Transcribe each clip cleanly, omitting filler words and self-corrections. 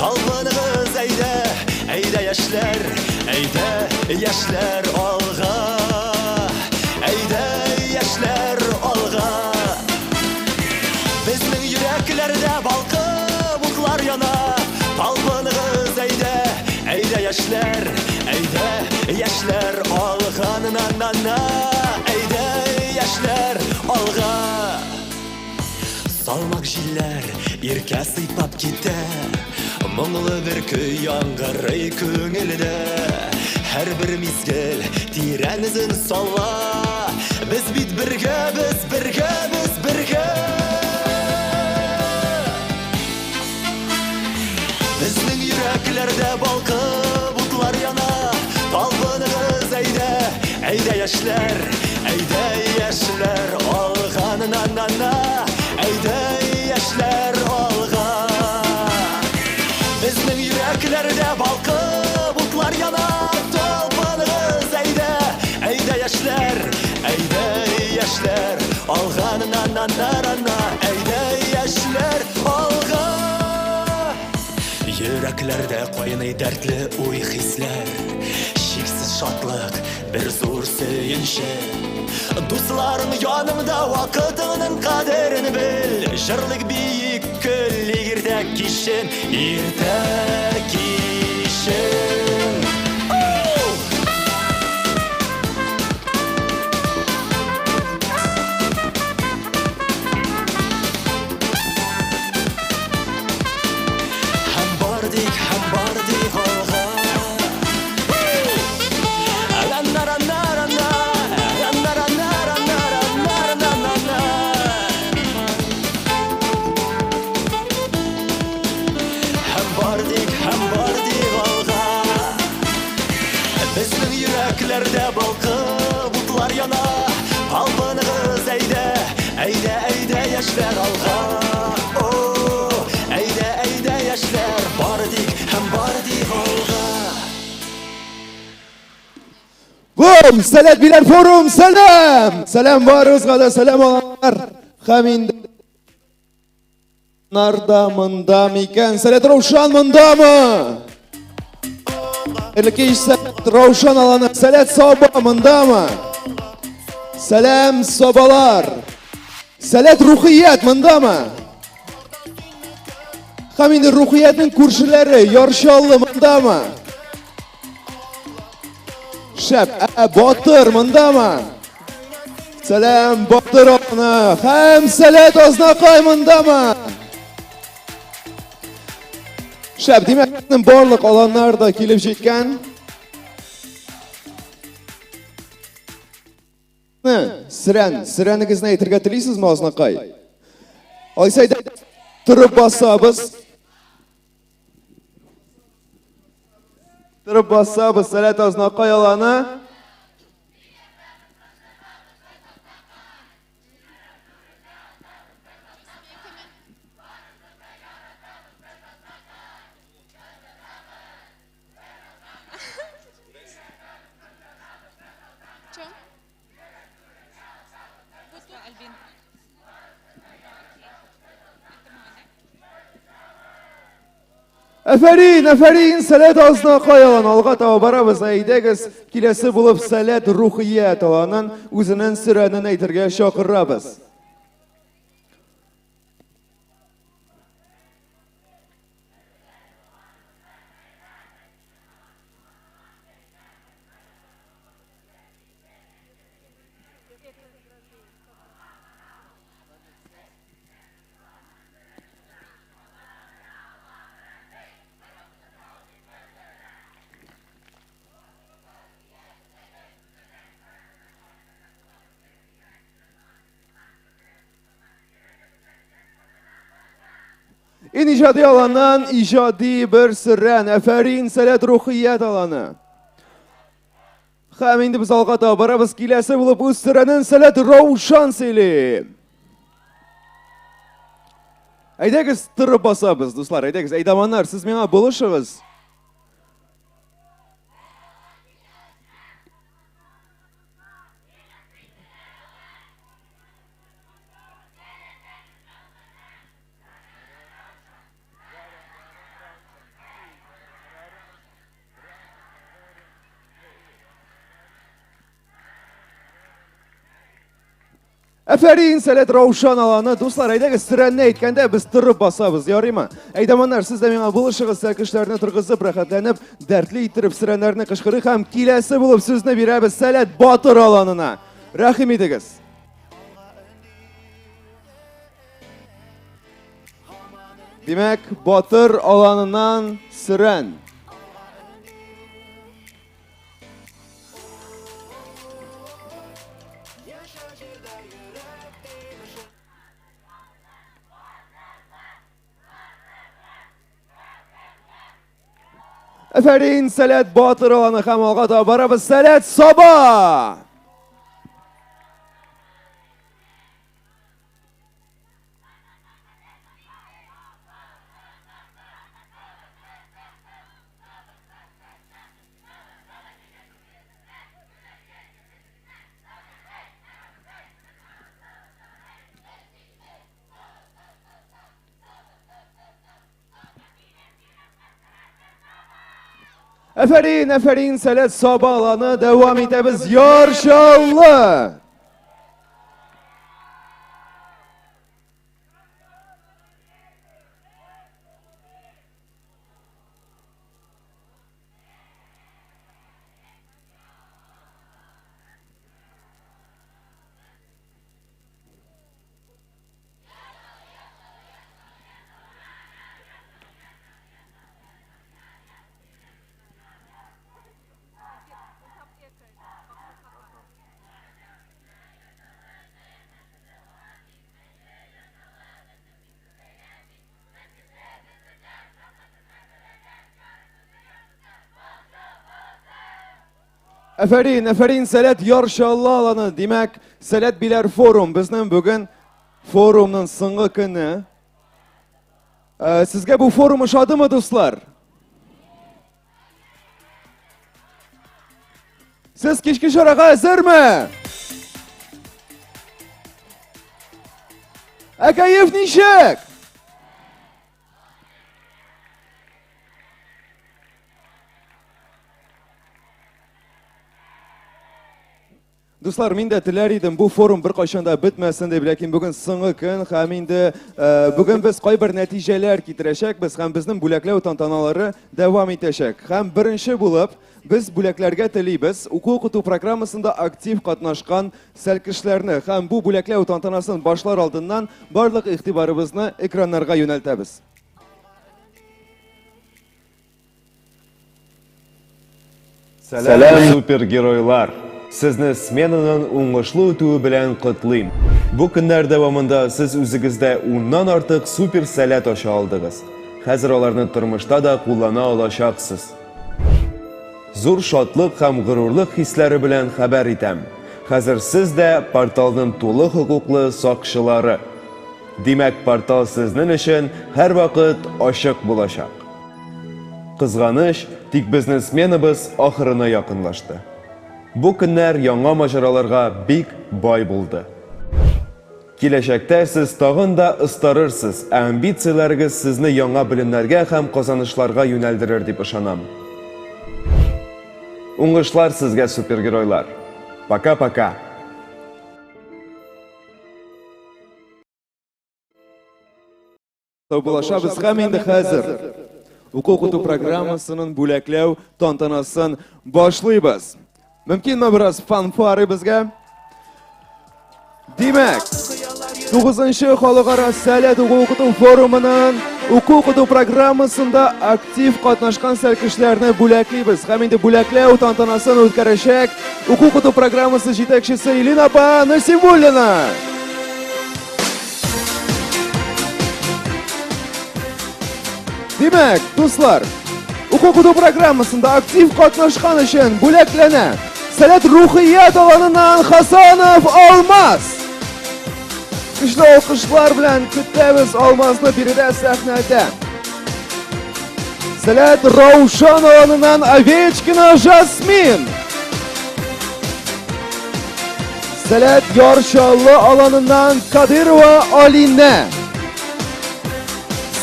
Talpınığız eyde yaşlar olğa. Eyde yaşlar olğa. Bizning yüreklerde balqib o'tlar yana. Talpınığız eyde yaşlar olğa. Eyde yaşlar olğa. Salmak jiller irke sıypap kite. Мұңлы bir көй яңгырый көңілді. Her bir mizgil тирәнізін сала. Biz bit birge. Bizning yüreklerde balqib o'tlar yana. Talpınığız eyde yaşlar olğanına. Eyde yaşlar olğa. Bizning yüreklerde balqib o'tlar yana. Talpınığız eyde yaşlar olğanına. Eyde yaşlar olğa. Yüreklerde qo'ynay dardli o'y hislar. Cheksiz shodlik bir zo'r suyunchi. Do'stlarim yonimda vaqtining qadrini bil. Jirlik biyik ko'llik erta kishin. Ham bordik olg'a. Bizning yüreklerde balqib o'tlar yana. Talpınığız eyde yaşlar olğa. Eyde yaşlar bordik olg'a. Bum, salat bilan forum, salam. Salam barızga da salam olanlar. Haminde narda mında mikan. Salat Ravshan mında mı? Erkeği salat Ravshan alana. Salat soba mında mı? Salam sobalar. Salat ruhiyat mında mı? Haminde ruhiyatın kurşuları Yorshallı mında mı? Şep, Botir mında mı? Salam Botir ona. Hem salat Oznaqoy mında mı? Şep, demek barliq olanlar da kelib jetgan. Siranigizni aytirga tilaysizmi Oznaqoy? Oysayda turib bossabız. Turib bossabız salat Oznaqoy olani. Aferin, salat Oznaqoy olani olg'a tava baramiz. Aydagiz kelasi bo'lib salat ruhiyat olanin o'zining sirini aytirga chaqiramiz. En ijodiy alandan ijodiy bir sirran. Aferin salat ruhiyat alani. Ham endi biz olg'a boramiz. Kelasi bo'lib o'z sirraning salat Ravshan seli. Aydagiz turib bosamiz do'stlar. Aydagiz aydamanlar siz menga bo'lishingiz. Aferin Salat Ravshan alanı. Dostlar, aydaga sirenni aytkanda biz turib basabız, yarıyma. Aydamanlar, siz de mena buluşıgız səlkişlərini turgızıb, rahatlənib, dərtli itirib sirenlerini qışqırıq, ham kilesi bulup sözünü birəbiz Salat Batır alanına. Rahim edigiz. Demek Batır alanından siren. Aferin Salat Batır alanı ham alğa da barabız Salat Sabah. Aferin Salat Sabah alanı devam edemiz yarşallah. Aferin Salat yarşallah alanı. Demek Salat Biler Forum bizning bugün forumның so'nggi kuni. Sizga bu forum yoqadimi do'stlar? Siz kechki sho'raga hazırmı? Akayev nishak? Do'stlar, men de tilar edim bu forum bir qachonda bitmasin deb, lekin bugun so'nggi kun, ham endi bugun biz qay bir natijalar keltirishak, biz ham bizning bo'laklov tantanalari davom etishak. Ham birinchi bo'lib biz bo'laklarga tilaymiz, o'quv-o'qutuv programmasida aktiv qatnashgan salkishlarni ham bu bo'laklov tantanasini boshlar oldindan barliq e'tiborimizni ekranlarga yo'naltamiz. Salam supergeroylar. Sizni smenaning o'ng'ishli o'tuvi bilan qutlayman. Bu kunlar davomida siz o'zingizda 10 dan ortiq super salat osha oldingiz. Hozir ularni turmushda da qo'llana olasiz. Zo'r shodlik ham g'ururlik hislari bilan xabar etaman. Hozir sizda portalning to'liq huquqli soqchilari. Demak, portal sizning uchun har vaqt ochiq bo'lacak. Qizg'anish, tik biznesmenimiz oxirina yaqinlashdi. Bu kunlar yangi majaralarga bek boy bo'ldi. Kelajakda siz tag'in da istarırsiz, ambitsiyalaringiz sizni yangi bilimlarga ham qozonishlarga yo'naldirar deb ishonaman. O'ng'ishlar sizga supergeroylar. Paka. Bulaşabız ham endi hozir o'quv-o'qutuv programmasining bo'laklov tantanasini boshlaymiz. Mümkünmü biraz fanfari bizga? Demek, 9-cı Xalqaro Salat o'quv-o'qutuv forumining o'quv-o'qutuv programmasida aktiv qatnashgan salkishlarni bo'laklaymiz. Ham endi bo'laklov tantanasini o'tkazishak. O'quv-o'qutuv programmasi yetakchisi Elina Nasimulina. Demek, do'stlar, o'quv-o'qutuv programmasida aktiv qatnashgan uchun bo'laklana Salat ruhiyat alanından Hasanov Almaz. Kuchli olqishlar bilan kutamiz Almazni birida sahnada. Salat Ravshan alanından Ovechkina Jasmin. Salat Yorshalli alanından Kadirova Alina.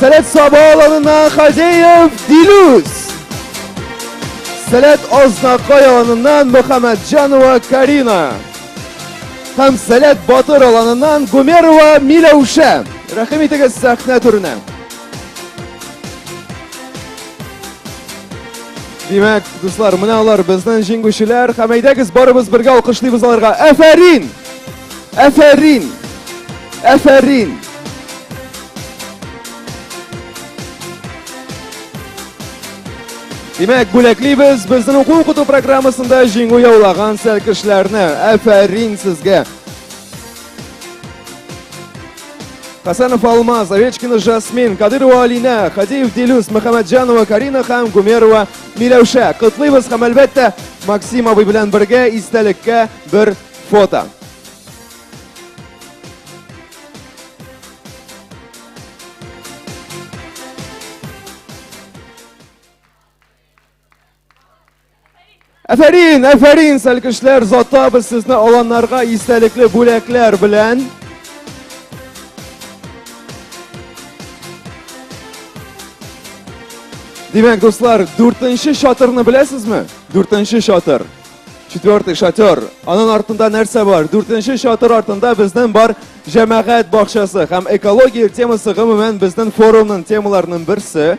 Salat Sabah alanından Xazeyev Diluz. Salat Oznaqoy alanından Muhammadjanova Karina. ham Salat Botir olanidan Gumerova Milausha. Rahim etasiz sahna turuna. Demak, do'stlar, mana ular bizning jinguvchilar. Hamaydagiz borimiz birga olqishlaymiz ularga. Afarin! Afarin! Afarin! Demak, bo'laklaymiz bizning o'quv o'qutuv programmasida jingu yovlagan salkishlarni. Afarin sizga. Hasanov Almaz, Ovechkina Jasmin, Kadirova Alina, Hadiyev Dilus, Muhammadjanova Karina ham Gumerova Milausha. Qutlaymiz ham albatta Maksimov bilan birga istalikka bir foto. Afarin, afarin salkishlar zotda biz sizni olanlarga istalikli bo'laklar bilan Demak do'stlar, 4-shotirni bilasizmi? 4-shotir. 4-shotir. Onun ortida narsa bor. 4-shotir ortida bizning bor jamoat bog'chasi ham ekologiya temasi umuman bizning forumning temalarining birisi.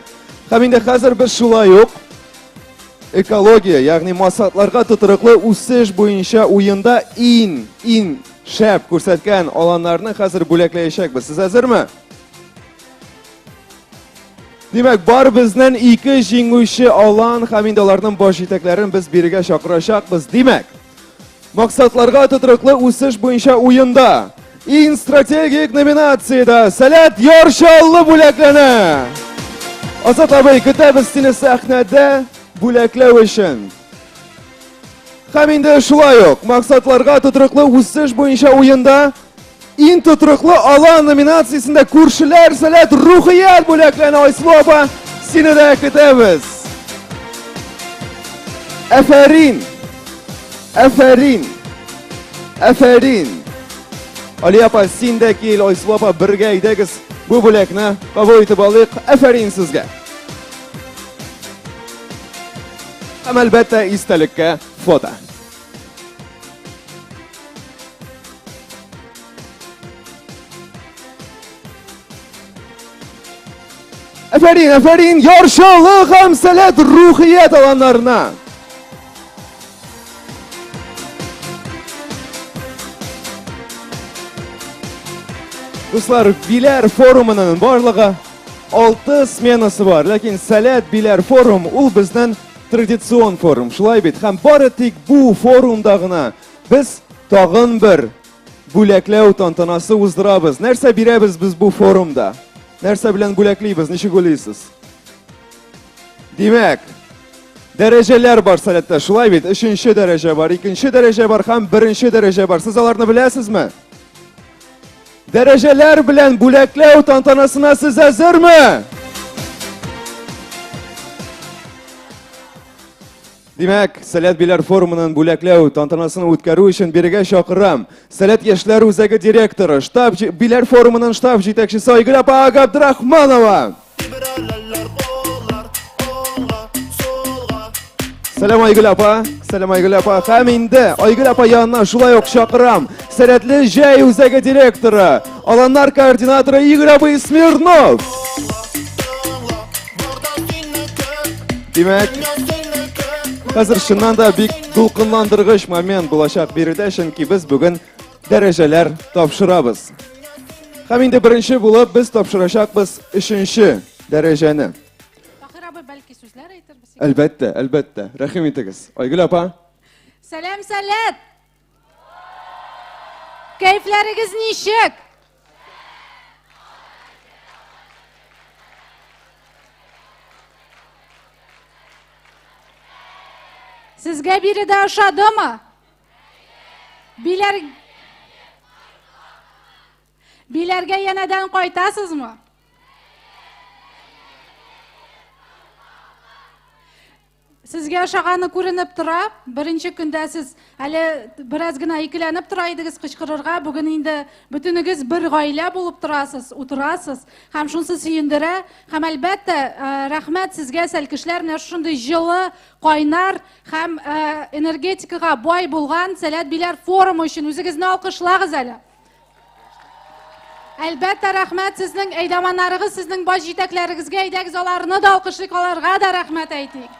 Ham endi hozir biz shulay yo'q. Ekologiya, ya'ni maqsadlarga to'g'ri o'sish bo'yicha o'yinda in shap ko'rsatgan olanlarni hozir bo'laklayashakmiz. Siz hazırmi? Demak, bor bizning 2 jinguvchi olan hamindalarning bosh yetaklarini biz biriga chaqirashaqmiz. Demak, maqsadlarga to'g'ri o'sish bo'yicha o'yinda eng strategik nominatsiyada Salat Yorsholli bo'laklani. Azat abay kutabız seni sahnada bo'laklav uchun. Haminda shulay yo'q. Maqsadlarga to'g'ri o'sish bo'yicha o'yinda eng to'g'ri olan nominatsiyasida ko'rshilar Salat ruhiyat bo'laklani Oyslova seni da kutabız. Afarin. Afarin. Afarin. Aliyapa sindaki Oyslova birga aydagiz bu bo'lakni qabul etib oldik. Afarin sizga. Ham albatta istalikka foto. Afarin, afarin, Yorsholli ham Salat ruhiyat olanlarına. Do'stlar, Bilar forumining borlig'i 6 smenasi bor, lekin Salat Bilar forum u bizning traditsion forum. Shulay bit, ham boratik bu forumdagina biz tag'in bir bo'laklav tantanasi o'zdiramiz. Narsa beramiz biz bu forumda? Narsa bilan bo'laklaymiz, nechuk o'ylaysiz? Demak, darajalar bor Salatda. Shulay bit, 3-daraja bor, 2-daraja bor, ham 1-daraja bor. Siz ularni bilasizmi? Darajalar bilan bo'laklav tantanasini siz hazırmi? Demak, Salat Bilar forumining bo'laklav tantanasini o'tkazish uchun biriga chaqiram. Salat yoshlar o'zagi direktori, shtab Bilar forumining shtab yetakchisi Oygul opa Abdurahmonova. Salom Oygul opa. Salom Oygul opa. Haminda Oygul opa yonidan shulay o'q chaqiram. Salatli Jay o'zagi direktori, alanlar koordinatori Igor opa Smirnov. Demak, hozir shundan da bir to'lqinlantirg'ish moment bo'lashaq berdi, chunki biz bugun darajalar topshiramiz. Ham endi birinchi bo'lib biz topshirashaqmiz 3-darajani. Tohir opa balki so'zlar aytirsiz. Albatta, albatta. Rahim etingiz. Oygul opa. Salom Salat. Kayflaringiz nechuk? Sizga birida o'xshadimi? Bilarga yanadan Sizga shag'ani ko'rinib turib, birinchi kunda siz hali birozgina ikkilanib turaydingiz qichqirishga. Bugun endi bütünügiz bir oila bo'lib turasiz, o'tirasiz. Ham shunisi suyundira, ham albatta rahmat sizga salkishlar mana shunday jili, qaynar, ham energetikaga boy bo'lgan Salat Bilar forumi uchun o'zingizni olqishlag'iz hali. Albatta rahmat sizning aydamanlaringiz, sizning bosh yetaklaringizga aydagizolarini da olqishliqlarga da rahmat ayting.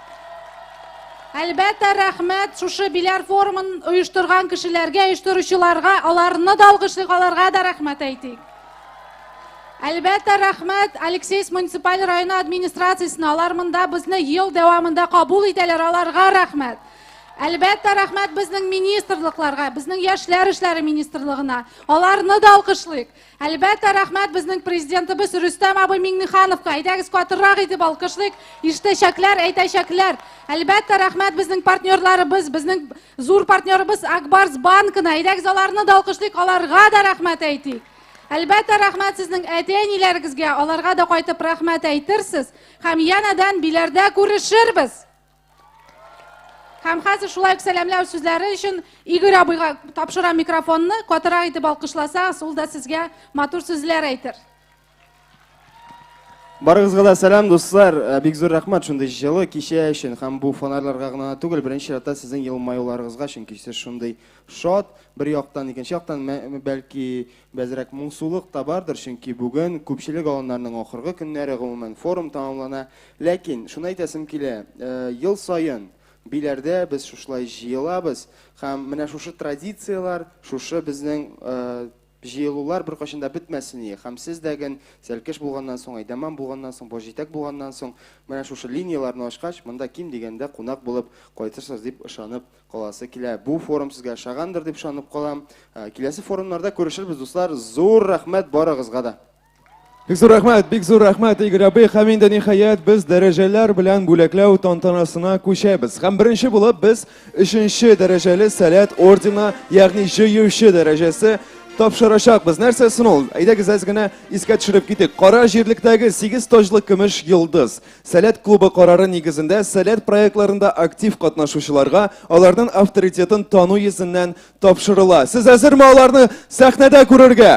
Albatta rahmat shusha Bilar forumini uyushtirgan kishilarga, uyushtiruvchilarga, ularni da olqishliqlarga da rahmat ayting. Albatta rahmat Alekseysk munisipal rayoni administratsiyasini, ular bunda bizni yil davomida qabul etdilar, ularga rahmat. Albatta rahmat bizning ministerliklarga, bizning yoshlar ishlari ministerligine, ularni da olqishlik. Albatta rahmat bizning prezidentimiz Rustam abi Minnixanovga, aydagiz qotirroq etib olqishlik, ishtashaklar, aytashaklar. Albatta rahmat bizning partnyorlarimiz, bizning zo'r partnyorimiz Akbars bankina, aydagiz ularni da olqishlik, ularga da rahmat ayting. Albatta rahmat sizning ota-onalaringizga, ularga da qaytib rahmat aytirsiz. Ham yanadan Bilarda ko'rishirmiz. Ham hozir shulay salamlar so'zlari uchun Igor abiga topshiraman mikrofonni, qo'tira aytib olqishlasangiz, u da sizga ma'tur so'zlar aytir. Barıgızga da selam dostlar. Bek zo'r rahmat shunday jili kecha uchun ham bu fonarlarga g'ana tugul birinchi marta sizning yilmayularingizga chunki siz shunday shod bir yoqdan ikkinchi yoqdan balki ba'zirak munsuluq da bardir chunki bugun ko'pchilik olimlarning oxirgi kunlari umuman forum tamomlana. Lekin shuni aytasim kela, yil sayin Bilarda biz shushlay jiyilamiz. Ham mana shusha traditsiyalar, shusha bizning jiyiluvlar bir qachonda bitmasin. Ham siz degan selkish bo'lgandan so'ng, aydaman bo'lgandan so'ng, bojitak bo'lgandan so'ng mana shusha liniyalarni ochqach, bunda kim deganda qo'noq bo'lib qaytasiz deb ishonib qolasiz. Kela bu forum sizga shag'andir deb ishonib qolam. Kelasi forumlarda ko'rishamiz do'stlar. Zo'r rahmat barig'izga da. Bek zo'r rahmat Igor abi. Hamda nihoyat biz darajalar bilan bo'laklov tantanasına ko'shamiz. Ham birinchi bo'lib biz 3-darajali Salat ordeni, ya'ni JYUSH darajasi topshirishaqmiz. Narsa sinov. Aydagiz azgina esga tushirib ketik. Qora yerlikdagi 8 tojli kumush yulduz Salat klubi qarori negizida Salat proyektlarida aktiv qatnashuvchilarga ularning avtoritetini tonu izidan topshiriladi. Siz hazırmi ularni sahnada ko'rarga?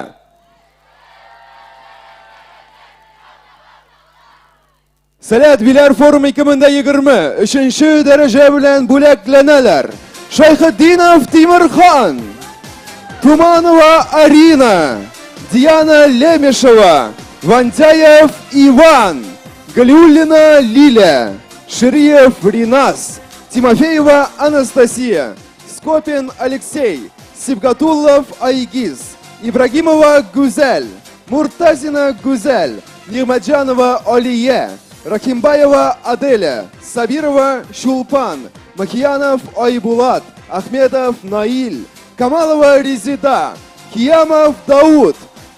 Salat Bilar Forum 2020 3-daraja bilan bo'laklanalar. Shayxiddinov Timirxon, Tumanova Arina, Diana Lemesheva, Vantayev Ivan, Галиуллина Лиля, Шириев Ринас, Тимофеева Анастасия, Скопин Алексей, Сибгатуллов Айгиз, Ибрагимова Гузель, Муртазина Гузель, Нигмаджанова Алия, Рахимбаева Аделя, Сабирова Шулпан, Макиянов Айбулат, Ахмедов Наиль, Камалова Резида, Киямов Дауд,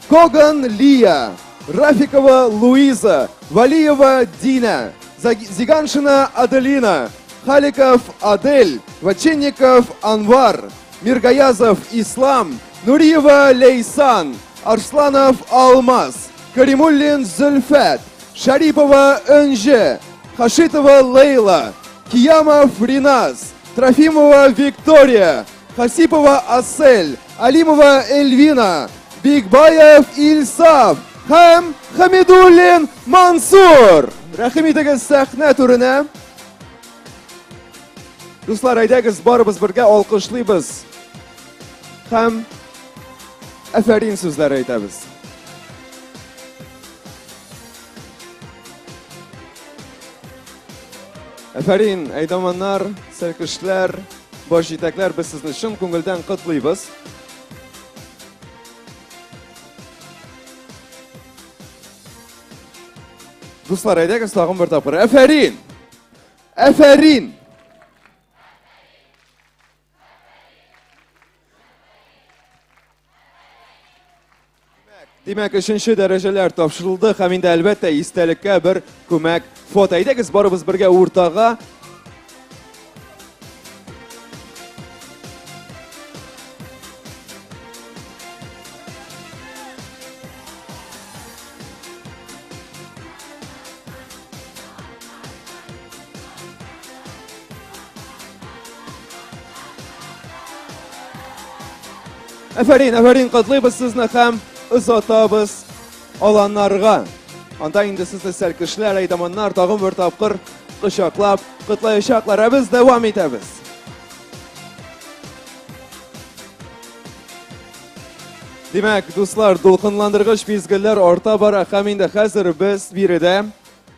Коган Лия, Рафикова Луиза, Валиева Дина, Зиганшина Аделина, Халиков Адель, Ваченников Анвар, Миргаязов Ислам, Нуриева Лейсан, Арсланов Алмаз, Каримуллин Зульфат, Шарипова Энже, Хашитова Лейла, Киямов Ринас, Трофимова Виктория, Хасипова Асель, Алимова Эльвина, Бигбаев Ильсав, Хам Хамидуллин Мансур. Рахимидагыз сахна турына. Дуслар, айдагыз барыбыз birga olqishlaymiz. Ham afarin so'zlar aytamiz. Afarin aydamanlar, sarkishlar, bosh yetaklar, biz sizni chin ko'ngildan qutlaymiz. Do'stlar, aydagiz tag'in bir topir. Afarin! Afarin! Demak, 3-darajalar topshirildi. Hamda albatta esdalikka bir ko'mak foto. Aydagiz borimiz birga o'rtog'a. Әфәрин, котлыйбыз сезне һәм озатабыз аланнарга. Анда инде сезне сәлкешләр, әйдәманнар тагын бер тапкыр кочаклап котлаячаклар. Ә без дәвам итәбез. Димәк, дуслар, дулкынландыргыч мизгелләр арта бара һәм инде хәзер без биредә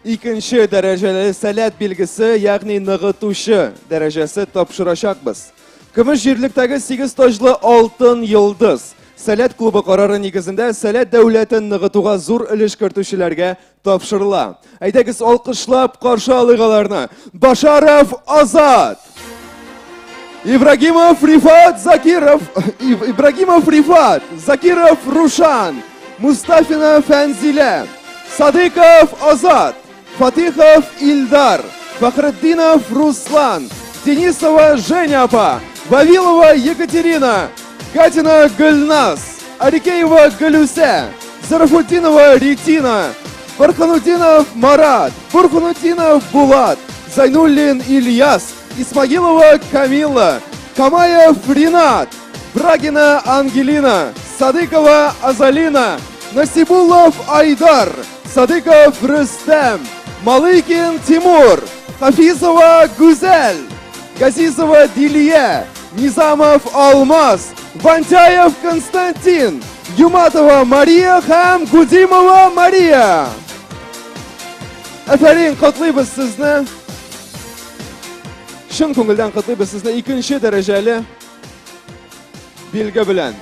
икенче дәрәҗәле сәләт билгесе, ягъни ныгытучы дәрәҗәсе тапшырачакбыз. Көмеш җирлектәге 8 таҗлы алтын йолдыз сәләт клубы карары нигезендә сәләт дәүләтен ныгытуга зур өлеш кертүчеләргә тапшырыла. Әйдәгез алкышлап каршы алыйк аларны. Башаров Азат, Ибрагимов Рифат, Закиров Рушан, Мустафина Фәнзилә, Садыков Азат, Фатихов Илдар, Фахретдинов Руслан, Денисова Женя апа, Вавилова Екатерина, Катина Гөлнас, Арикеева Гөлүсә, Зарафутдинова Ритина, Барханутдинов Марат, Бурханутдинов Булат, Зайнуллин Ильяс, Исмагилова Камила, Камаев Ринат, Брагина Ангелина, Садыкова Азалина, Насибуллов Айдар, Садыков Рөстәм, Малыкин Тимур, Хафизова Гүзәл, Газизова Дилия, Низамов Алмаз, Вантяев Константин, Юматова Мария һәм Гудимова Мария. Әфәрин, котлыйбыз сезне. Шын күңелдән котлыйбыз сезне икенче дәрәҗәле билге белән.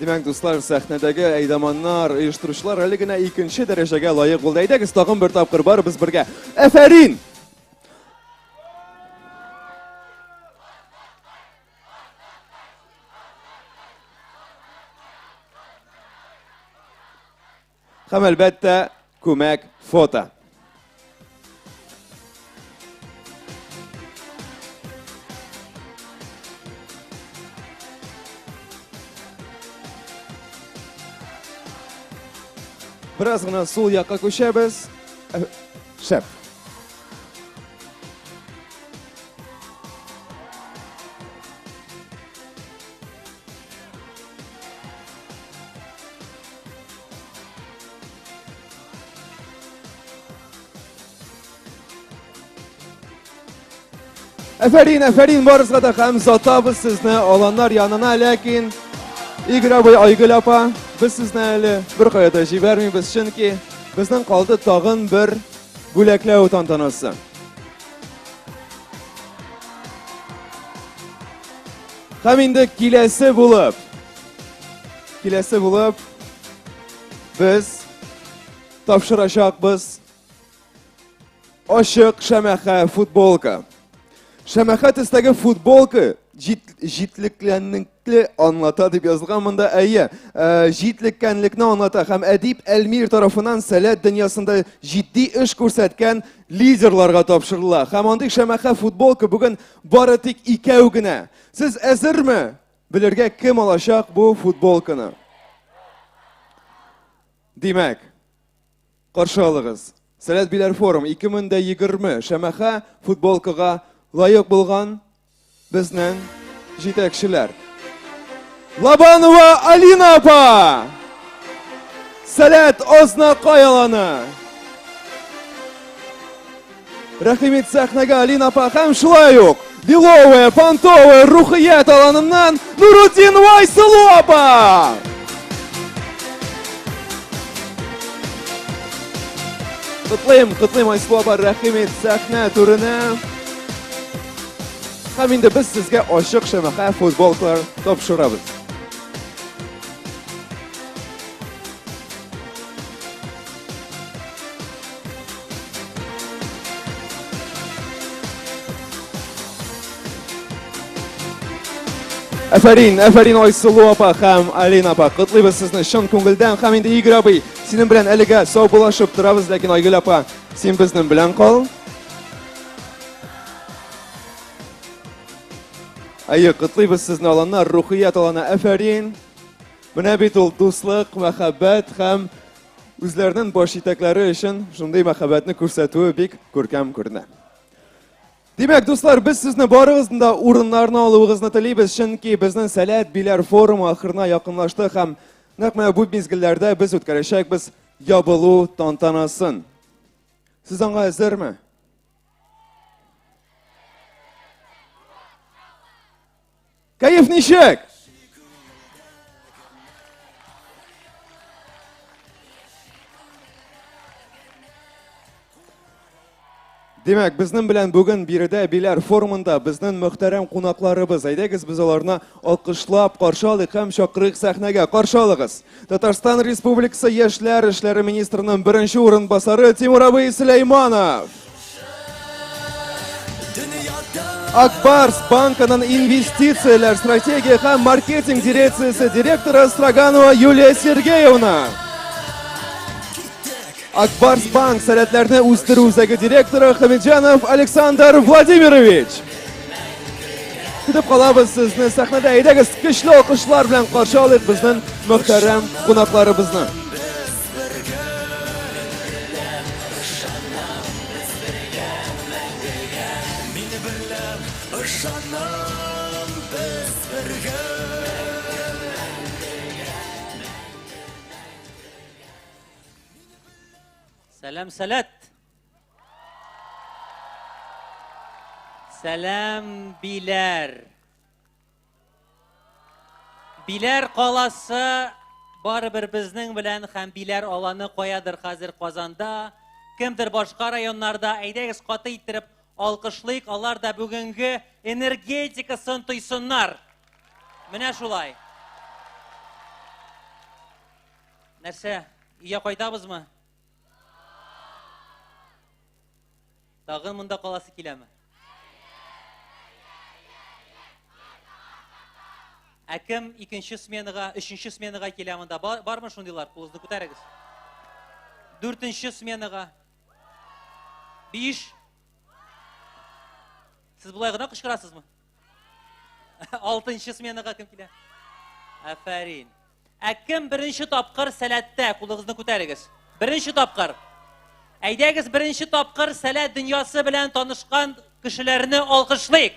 Димәк, дуслар, сәхнәдәге әйдәманнар, оештыручылар әле генә икенче дәрәҗәгә лаек булды. Әйдәгез тагын бер тапкыр барыбыз бергә. Әфәрин! Һәм әлбәттә, күмәк фото. Biraz гына сул якка күчәбез. Шәп. Әфәрин, барызга да һәм затабыз сезне аланнар янына, ләкин Играбый Айгөл апа, biz sizне әле бер кая җибәрмибез, чөнки безнең калды тагын бер бүләкләү тантанасы. Һәм инде киләсе булып без тапшырачакбыз ачык шәмәхә футболка. Шәмәхә төстәге футболка җитлекләнлекне аңлата дип язылган монда. Әйе, җитлеккәнлекне аңлата һәм әдип Әлмир тарафыннан сәләт дөньясында җитди эш күрсәткән лидерларга тапшырыла. Һәм андый шәмәхә футболка бүген бары тик икәү генә. Сез әзерме белергә кем алачак бу футболканы? Димәк, каршы алыгыз. Сәләт Биләр форум 2020 шәмәхә футболкага лайык булган безнең җитәкчеләр. Лабанова Алина апа! Сәләт Озна Каяланы! Рәхимет сәхнәгә Алина апа һәм шулай ук Беловая, Пантовая, Рухият аланыннан Нуруддин Вайсылу апа! Кытлыйм Айсылу апа, рәхимет сәхнә түренә. Һәм инде без сезгә ачык шәмәхә футболкалар тапшырабыз. Әфәрин Айсылу апа һәм Алина апа, котлыйбыз сезне чын күңелдән. Һәм инде Игорь абый, синең белән әлегә сау булашып торабыз, ләкин Айгөл апа, син безнең белән кал. Әйе, котлыйбыз сезне аланнар, Рухият аланы. Әфәрин, Менә бит ул дуслык, мәхәббәт һәм үзләренең баш итәкләре өчен шундый мәхәббәтне күрсәтүе бик күркәм күренә. Димәк, дуслар, без сезне барыгызны да урыннарны алуыгызны телибез, чөнки безнең Сәләт Биләр форумы ахырына якынлашты һәм нәкъ менә бу мизгелләрдә без үткәрәчәкбез ябылу тантанасын. Сез аңа әзерме? Кайф ничек? Демәк, безнең белән бүген биредә Биләр форумында безнең мөхтәрәм кунакларыбыз. Әйдәгез без аларны алкышлап каршы алыйк һәм чакырыйк сәхнәгә. Каршы алыгыз. Татарстан Республикасы Яшьләр эшләре министрының беренче урынбасары Тимур абый Сөләйманов. Акбарс банкының инвестицияләр стратегия һәм маркетинг дирекциясе директоры Строганова Юлия Сергеевна. Акбарс банк сәләтләрне үстерү үзәге директоры Хамиджанов Александр Владимирович. Көтеп калабыз сезне сәхнәдә. Әйдәгез көчле алкышлар белән каршы алыйк безнең мөхтәрәм кунакларыбызны. Сәлам, Сәләт. Сәлам, Биләр. Биләр каласы барыбер безнең белән һәм Биләр аланы каядыр хәзер Казанда, кемдер башка районнарда. Әйдәгез каты иттереп алкышлыйк, алар да бүгенге энергетикасын тойсыннар. Менә шулай. Нәрсә, өйгә кайтабызмы? Тагын монда каласы киләме? Кем икенче сменага, өченче сменага килә монда? Бармы шундыйлар? Кулызны күтәрегез. Дүртенче сменага. 5. Сез булай гына кычкырасызмы? 6-нчы сменага кем килә? Афарин. Кем беренче тапкыр Сәләттә? Кулыгызны күтәрегез. Беренче тапкыр. Әйдәгез беренче тапкыр Сәләт дөньясы белән танышкан кешеләрне алкышлыйк.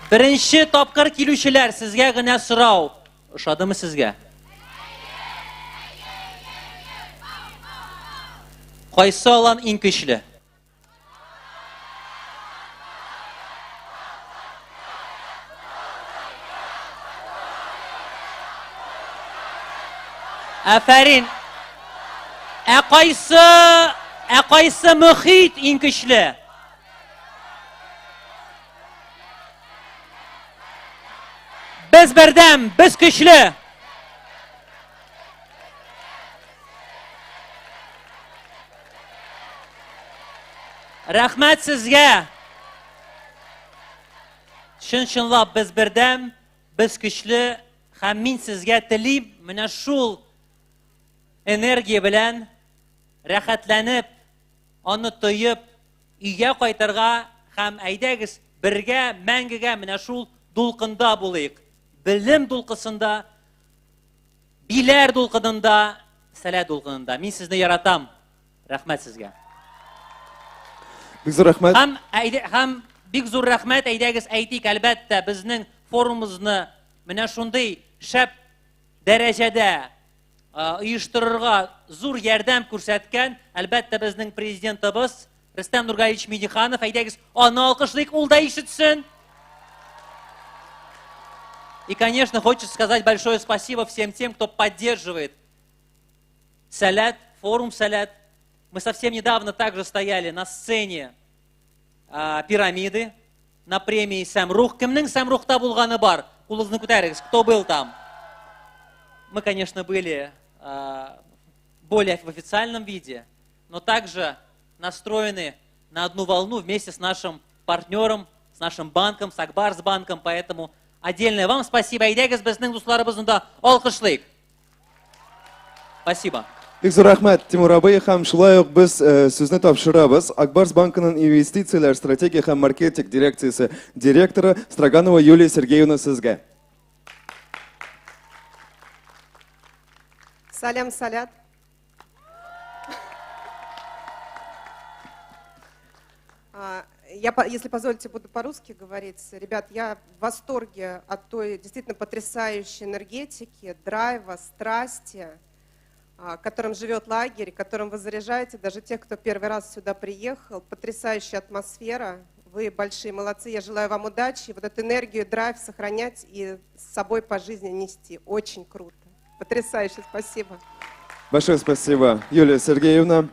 Беренче тапкыр килүчеләр, сезгә генә сорау. Ошадымы сезгә? Кайсы алан иң көчле? Афарин. Кайсы мөхит иң көчле? Без бердәм, без көчле. Рәхмәт сезгә. Чын-чынлап без бердәм, без көчле һәм мин сезгә телим менә шул энергия белән рәхәтләнеп, аны тоеп, өйгә кайтырга һәм әйдәгез бергә мәңгегә менә шул дулкында булыйк. Белем дулкысында, Биләр дулкынында, Сәләт дулкынында. Мин сезне яратам. Рәхмәт сезгә. Бик зур рәхмәт. Һәм бик зур рәхмәт, әйдәгез әйтик, әлбәттә безнең форумыбызны менә шундый шәп дәрәҗәдә оештырырга зур ярдәм күрсәткән, әлбәттә безнең президентыбыз Рөстәм Нургалиевич Миңнеханов. Әйдәгез аны алкышлыйк, ул да ишетсен. И, конечно, хочется сказать большое спасибо всем тем, кто поддерживает Сәләт, форум Сәләт. Мы совсем недавно также стояли на сцене пирамиды, на премии Сәмрух. Кемнең Сәмрухта булганы бар? Кулыгызны күтәрегез. Кто был там? Мы, конечно, были более в официальном виде, но также настроены на одну волну вместе с нашим партнером, с нашим банком, с Акбарс банком. Поэтому отдельное вам спасибо. Әйдәгез безнең дусларыбызны да алкышлыйк. Спасибо. Бик зур рәхмәт, Тимур абый, һәм шулай ук без сүзне тапшырабыз. Акбарс банкының инвестицияләр стратегия һәм маркетинг дирекциясе директоры Строганова Юлия Сергеевна сезгә. Салям, салят. Если позволите, буду по-русски говорить. Ребят, я в восторге от той действительно потрясающей энергетики, драйва, страсти, которым живет лагерь, которым вы заряжаете даже тех, кто первый раз сюда приехал. Потрясающая атмосфера. Вы большие молодцы. Я желаю вам удачи. Вот эту энергию, драйв сохранять и с собой по жизни нести. Очень круто. Потрясающе. Спасибо. Большое спасибо, Юлия Сергеевна.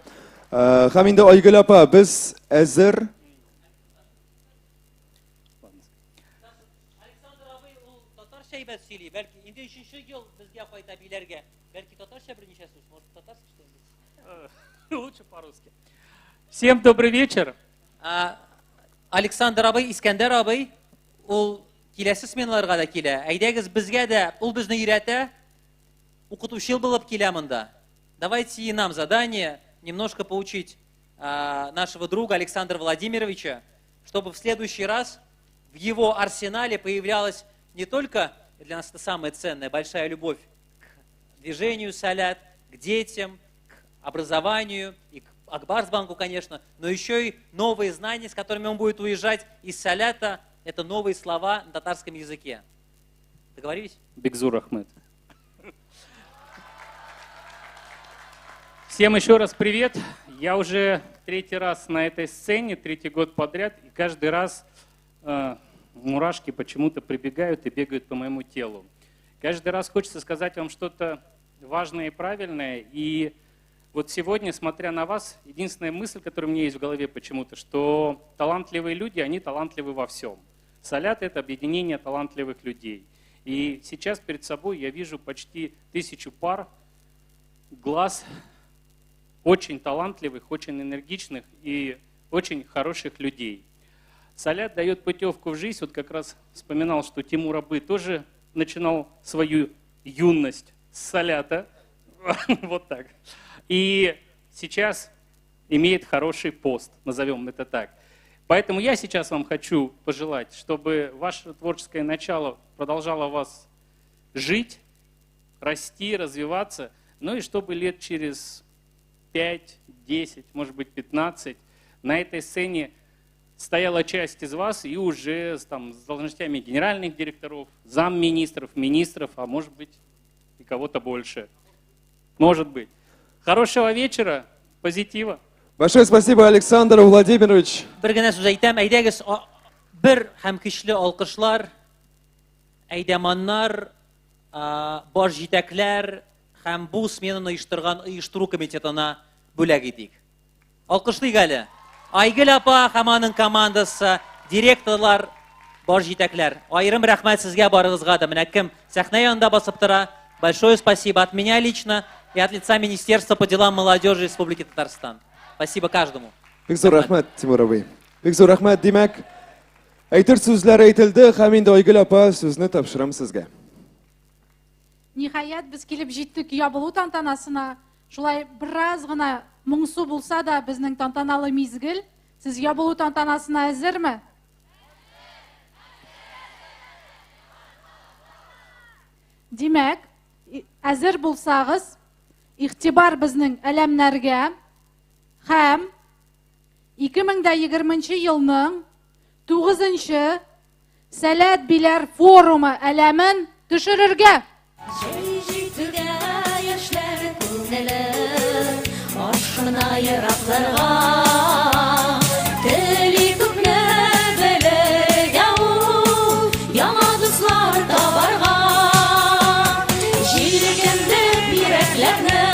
Хаминда Айгөл апа, біз әзір. Александр абый ул татарча әйбәт сөйли. Бәлки инде 3-нче ел безгә кайта биләргә. Бәлки татарча берничә сүз, может татарский что-нибудь? Лучше по-русски. Всем добрый вечер. Александр абый, Искәндәр абый, ул киләсе сменаларга да килә. Әйдәгез безгә дә, ул безне өйрәтә. Укытучы булып килә монда. Давайте и нам задание немножко поучить нашего друга Александра Владимировича, чтобы в следующий раз в его арсенале появлялась не только, для нас это самое ценное, большая любовь к движению салят, к детям, к образованию и к Акбарсбанку, конечно, но еще и новые знания, с которыми он будет уезжать из салята. Это новые слова на татарском языке. Договорились? Бигзур Ахмед. Всем еще раз привет. Я уже 3-й раз на этой сцене, 3-й год подряд, и каждый раз мурашки почему-то прибегают и бегают по моему телу. Каждый раз хочется сказать вам что-то важное и правильное. И вот сегодня, смотря на вас, единственная мысль, которая у меня есть в голове почему-то, что талантливые люди, они талантливы во всем. Салят — это объединение талантливых людей. И сейчас перед собой я вижу почти 1000 пар глаз очень талантливых, очень энергичных и очень хороших людей. Салят дает путевку в жизнь. Вот как раз вспоминал, что Тимур Абы тоже начинал свою юность с салята. Вот так. И сейчас имеет хороший пост, назовем это так. Поэтому я сейчас вам хочу пожелать, чтобы ваше творческое начало продолжало вас жить, расти, развиваться, ну и чтобы лет через 5, 10, может быть 15 на этой сцене стояла часть из вас и уже там, с должностями генеральных директоров, замминистров, министров, а может быть и кого-то больше. Может быть. Хорошего вечера, позитива. Большое спасибо, Александр Владимирович. Бер генә сүз әйтәм, әйдәгез бер һәм көчле алкышлар, әйдәманнар, баш җитәкләр һәм бу сменаны оештыру комитетына бүләк итик. Алкышлыйк әле. Айгөл апа һәм аның командасы, директорлар, баш җитәкләр. Аерым рәхмәт сезгә барыгызга да. Менә кем сәхнә янында басып тора. Большое спасибо от меня лично и от лица Министерства по делам молодежи Республики Татарстан. Спасибо каждому. Бигзур рахмәт, Тимур абый. Бигзур рахмәт, димәк, әйтер сүзләр әйтелде, һәм инде Айгөл апа сүзне тапшырам сезгә. Ниһаять, без килеп җиттек ябылу тантанасына. Шулай бераз гына моңсу булса да безнең тантаналы мизгел. Сез ябылу тантанасына әзерме? Димәк, әзер булсагыз, игътибар безнең әләмнәргә һәм 2020 елның 9-нчы Сәләт Биләр форумы әләмен төшерергә. Җитүгә яшьләр күңеле, ашкына еракларга, тели күпне белергә ул, яңа дуслар табарга. Җилкендер йөрәкләрне,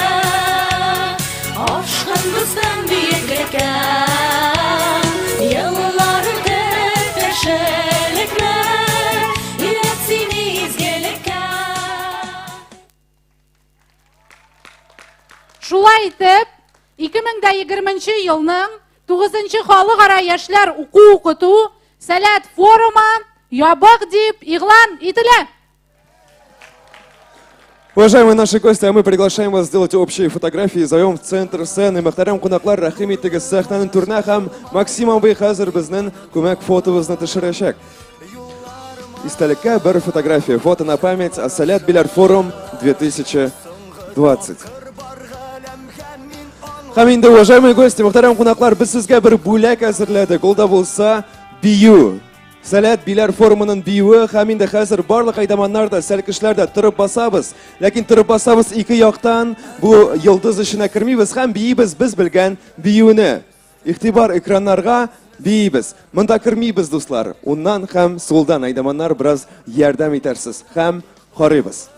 ашкын бездән биеклеккә, еллар үтеп яшелекне, йөрәк сине изгелеккә. Шулай итеп, 2020 елның 9-нчы халыкара яшьләр уку-укыту Сәләт форумы ябык дип игълан ителә. Уважаемые наши гости, а мы приглашаем вас сделать общие фотографии, зовем в центр сцены. Мөхтәрәм кунаклар, рәхим итегез, сәхнәнең түренә һәм Максим абый хәзер безнең күмәк фотобызны төшерәчәк. Истәлеккә бер фотография, фото на память о Сәләт Биләр форум 20. Һәм инде, уважаемые гости, мөхтәрәм кунаклар, без сезгә бер бүләк әзерләдек. Ул да булса бию. Сәләт биләр форумының биюе, һәм инде хәзер барлык айдаманнар да, сәлкешләр дә торып басабыз. Ләкин торып басабыз ике яктан, бу йолдыз эшенә кермибез һәм биебез без белгән биюне. Игътибар экраннарга биебез. Монда кермибез, дуслар. Уннан һәм солдан айдаманнар бераз ярдәм итәрсез һәм карыйбыз.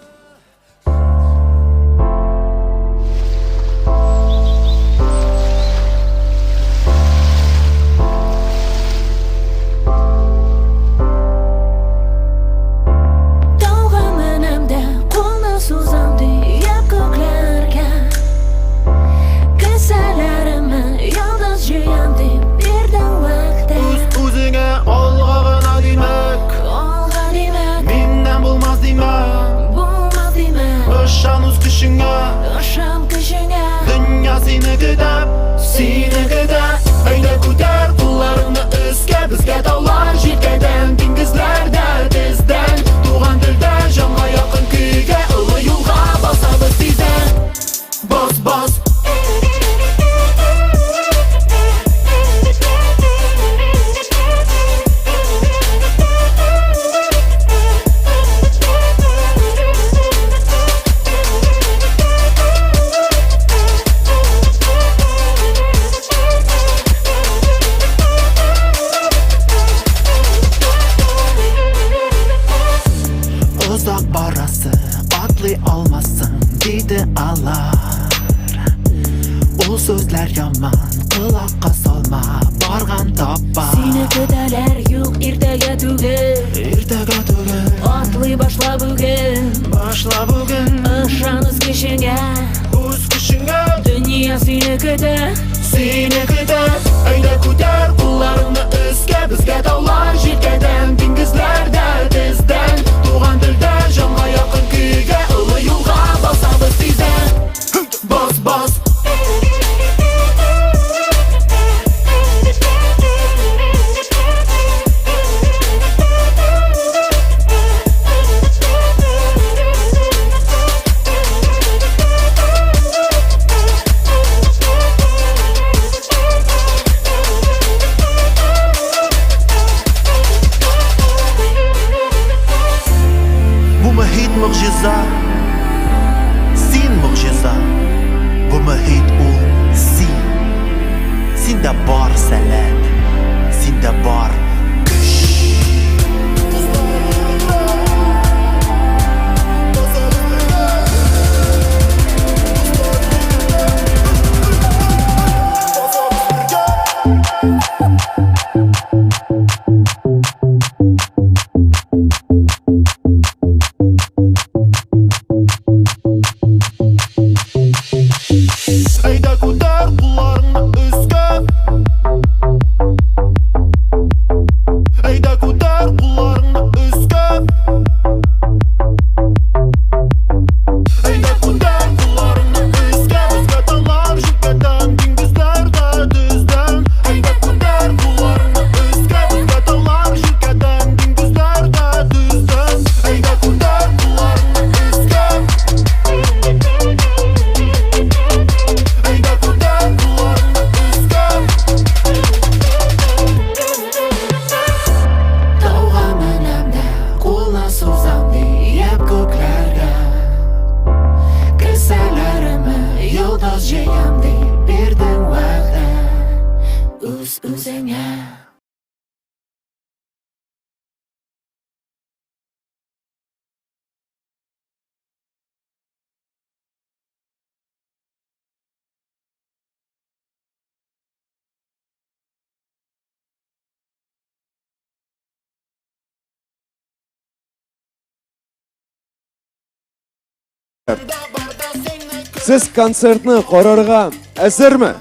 Siz konsertni qarorga әзерме?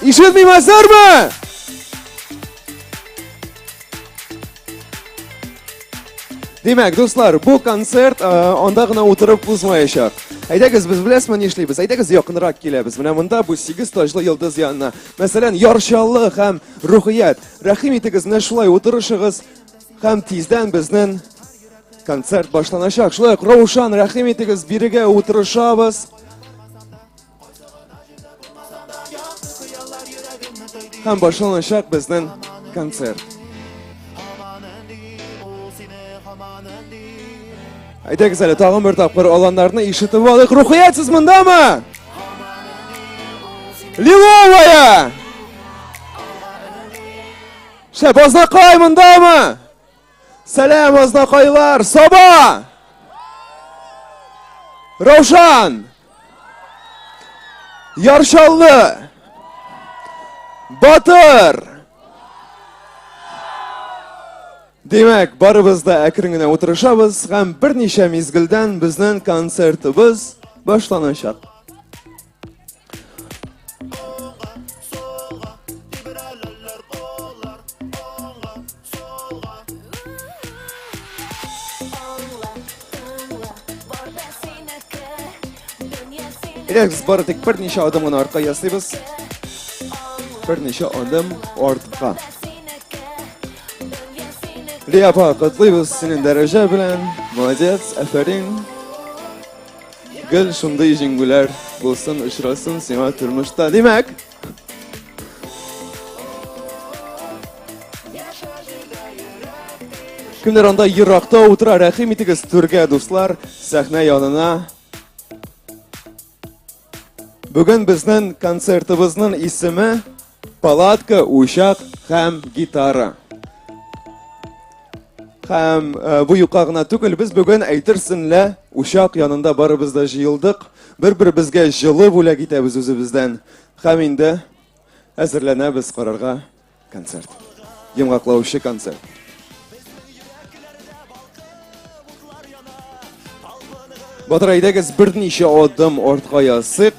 Ишетмим, әзерме? Демәк, дуслар, бу концерт анда гына утырып узмаячак. Әйдәгез, без беләсезме ни эшлибез? Әйдәгез, якынрак киләбез. Менә монда бу 8 таҗлы йолдыз янына. Мәсәлән, ярчаллы һәм рухият. Рәхим итегез, менә шулай утырышыгыз һәм тиздән безнең Kontsert başlanacak. Şulay Ravşan rəhim etiniz, birige oturuşabız. Hem başlanacak bizden kontsert. Haydi güzel, tağın bir tapqır olanlarını işitib alıq. Ruhiyatsiz mında mı? Lilovaya! Oznaqay mında mı? Selam Oznaqaylar, Sabah! Ravşan! Yarşallı! Batır! Demek, barımızda akringine oturuşabız, hem bir neçe mezgilden bizden konsertimiz başlanacak. Biz barıdık bir neçe adımın arka yaslayız. Bir neçe adım ortaya. Liyapa katlıyız senin derece bilen. Молодец, aferin. Gül şunday jingüler bulsun, ışırasın sima turmuşta. Demek, kimler onda yıraqta otura rəhim etiniz Türkiye dostlar, sahne yanına. Bugün bizden konsertimizin ismi Palatka, Uşaq hem Gitara. Hem bu yuqağına tükül biz bugün aytırsinle Uşaq yanında barımızda jıyıldık. Bir-birimizge жылы bula gitemiz özümüzden. Hem indi hazırlanabız qararga konsert. Yımqaqlavışı konsert. Batıraydagiz bir neçe adım ortaya yasıq.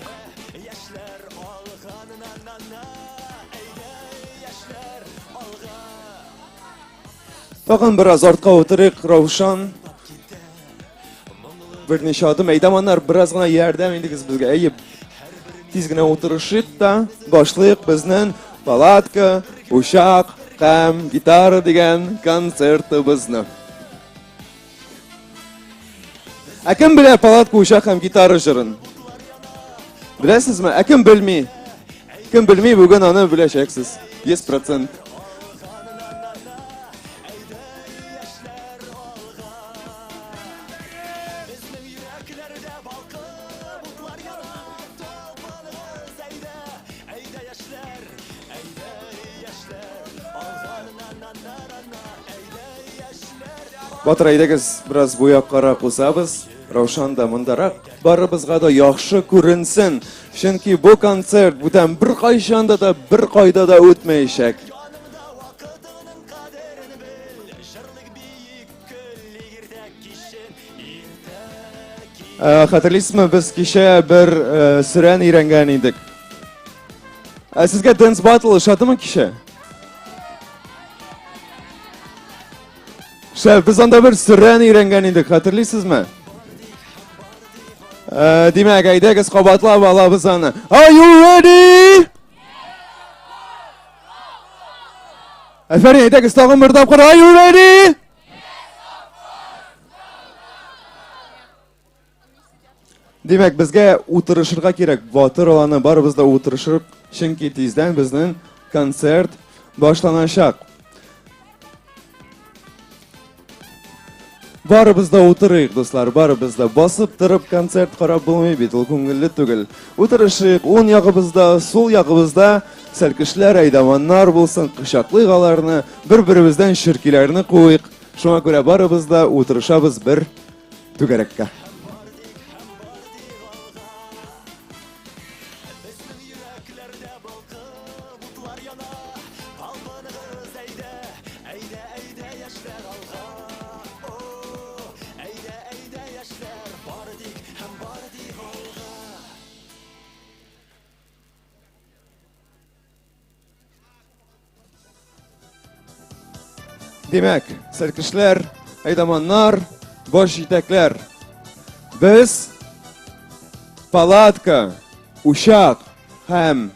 Bakın biraz ortaya oturuq, Ravşan. Bir neçe adım eydamanlar biraz gana yardım edigiz bizge. Eyip tizgine oturuşuq da başlayıq bizden Palatka, Uşaq hem Gitara degen konsertimizni. Akim bilir Palatka, Uşaq hem Gitara jırın? Bilesiz mi? Akim bilmey. Kim bilmey bugün onu bileceksiniz. 100%. Batıraydagiz biraz bu yoqqa qusabız. Ravşan da mundarak. Barımızga da yaxşı görünsin. Çünkü bu konsert budan bir qayşanda da bir qayda da o'tmayacak. Hatırlaysizmi biz kecha bir süren öğrengen edik. Sizga dance battle şadımı kecha? Biz onda bir süren öğrengen edik, hatırlaysizmi? Demek aydagiz qabatlab olamiz ana. Are you ready? Aferin, aydagiz tag'in bir tapqir. Are you ready? Demek bizga o'tirishirga kerak. Botir olani baribizda o'tirishib, chunki tezdan bizning konsert boshlanacak. Baribizda o'tirayıq do'stlar, baribizda bosib turib konsert qarab bo'lmaydi, u ko'ngilli tugul. O'tirishib, o'ng yog'imizda, so'l yog'imizda salkishlar, aydamonlar bo'lsin, qishaqliqalarni, bir-birimizdan shirkilarni qo'yib, shunga ko'ra baribizda o'tirishamiz bir tugarakka. Demek, serkişler, aydamanlar, boş yetekler. Biz Palatka, Uşaq hem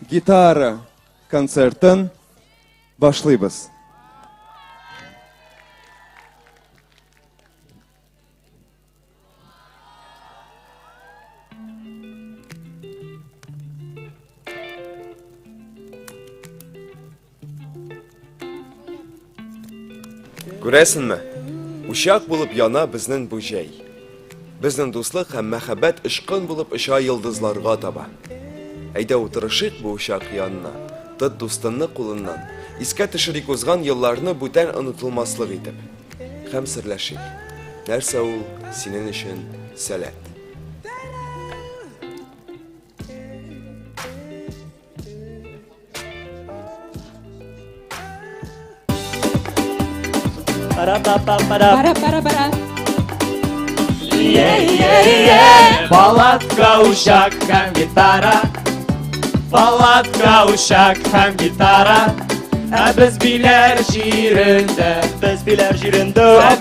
Gitara konsertin başlayız. Күрәсенме? Ушак булып яна безнең бу җәй. Безнең дуслык һәм мәхәббәт ышкын булып оча йолдызларга таба. Әйдә утырышыйк бу ушак янына. Тот дустыңны кулыннан. Искә төшерик узган елларны бүтән онытылмаслык итеп. Һәм серләшик. Нәрсә ул синең өчен сәләт? Палатка, ушак һәм гитара. Палатка, ушак һәм гитара. Ә без биләр җирендә,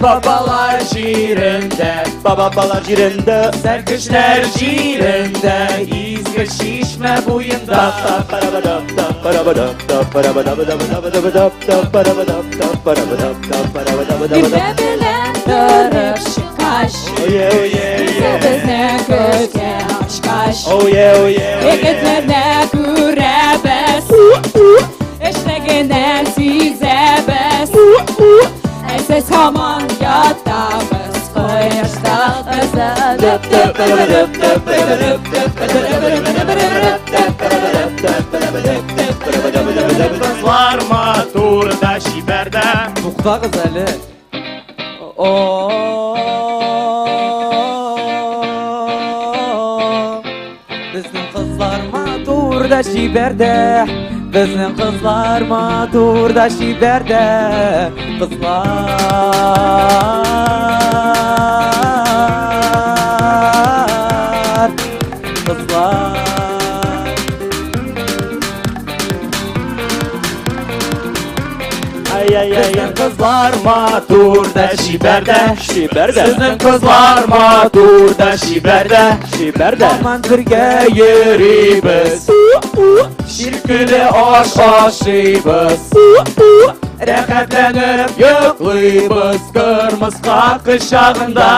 бабалар җирендә, сәркешләр җирендә, изге чишмә буенда. Иртә белән торып чыккач, безне көтә ачкач, егетләрне күрәбез, эшләгәннән сизәбез, әсәс һаман ятабыз, кояшта Кызлар матур да чибәрдә. Туктагыз әле. Безнең кызлар матур да чибәрдә. Безнең кызлар матур да чибәрдә. Кызлар. Безнең кызлар матур да чибәрдә. Сезнең кызлар матур да чибәрдә. Аман бергә йөрибез. Ширкеле аш ашыйбыз. Рәхәтләнеп йоклыйбыз кырмыска кочагында.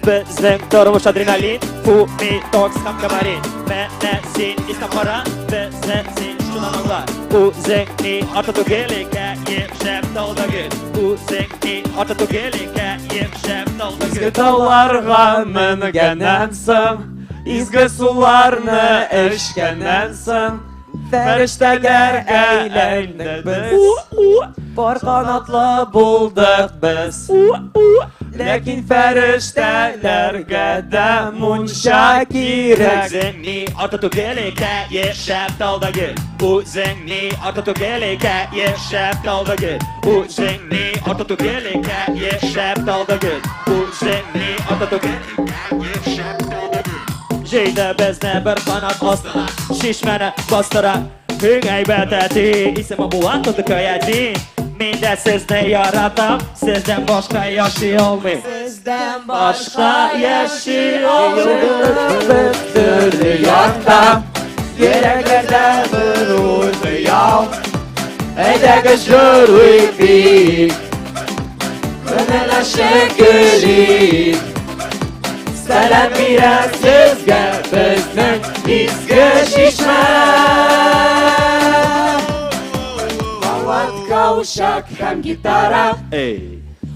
Безнең тормыш адреналин, фуми, токс һәм камарин. Менә син исән кара, безне син шуннан аңла. Үзеңне ата түгелеккә ешәп талда гел. Үзеңне ата түгелеккә ешәп талда гел. Изге тауларга менгәннән соң, изге суларны эчкәннән соң, фәрештәләр әйләндек без. Бар канатлы булдык без. Ләкин фәрештәләргә дә мунча кирәк. Үзеңне ата түгелеккә ешәп талда гел. Үзеңне ата түгелеккә ешәп талда гел. Үзеңне ата түгелеккә ешәп талда гел. Үзеңне ата түгелеккә ешәп талда гел. Җәйдә безне бер канат астына, шишмәне бастыра. Бик әйбәт әти, исеме була тудыкай әти. Мин дә сезне яратам, сездән башка яши алмыйм. Сездән Башка яши алмыйм. Без төрле якта, йөрәкләрдә бер уйгыял. Әйдәгез җырлыйк бик, күңелләшеп гөлик. Сәлам бирә сезгә безнең изге шишмә. Палатка, ушак һәм гитара.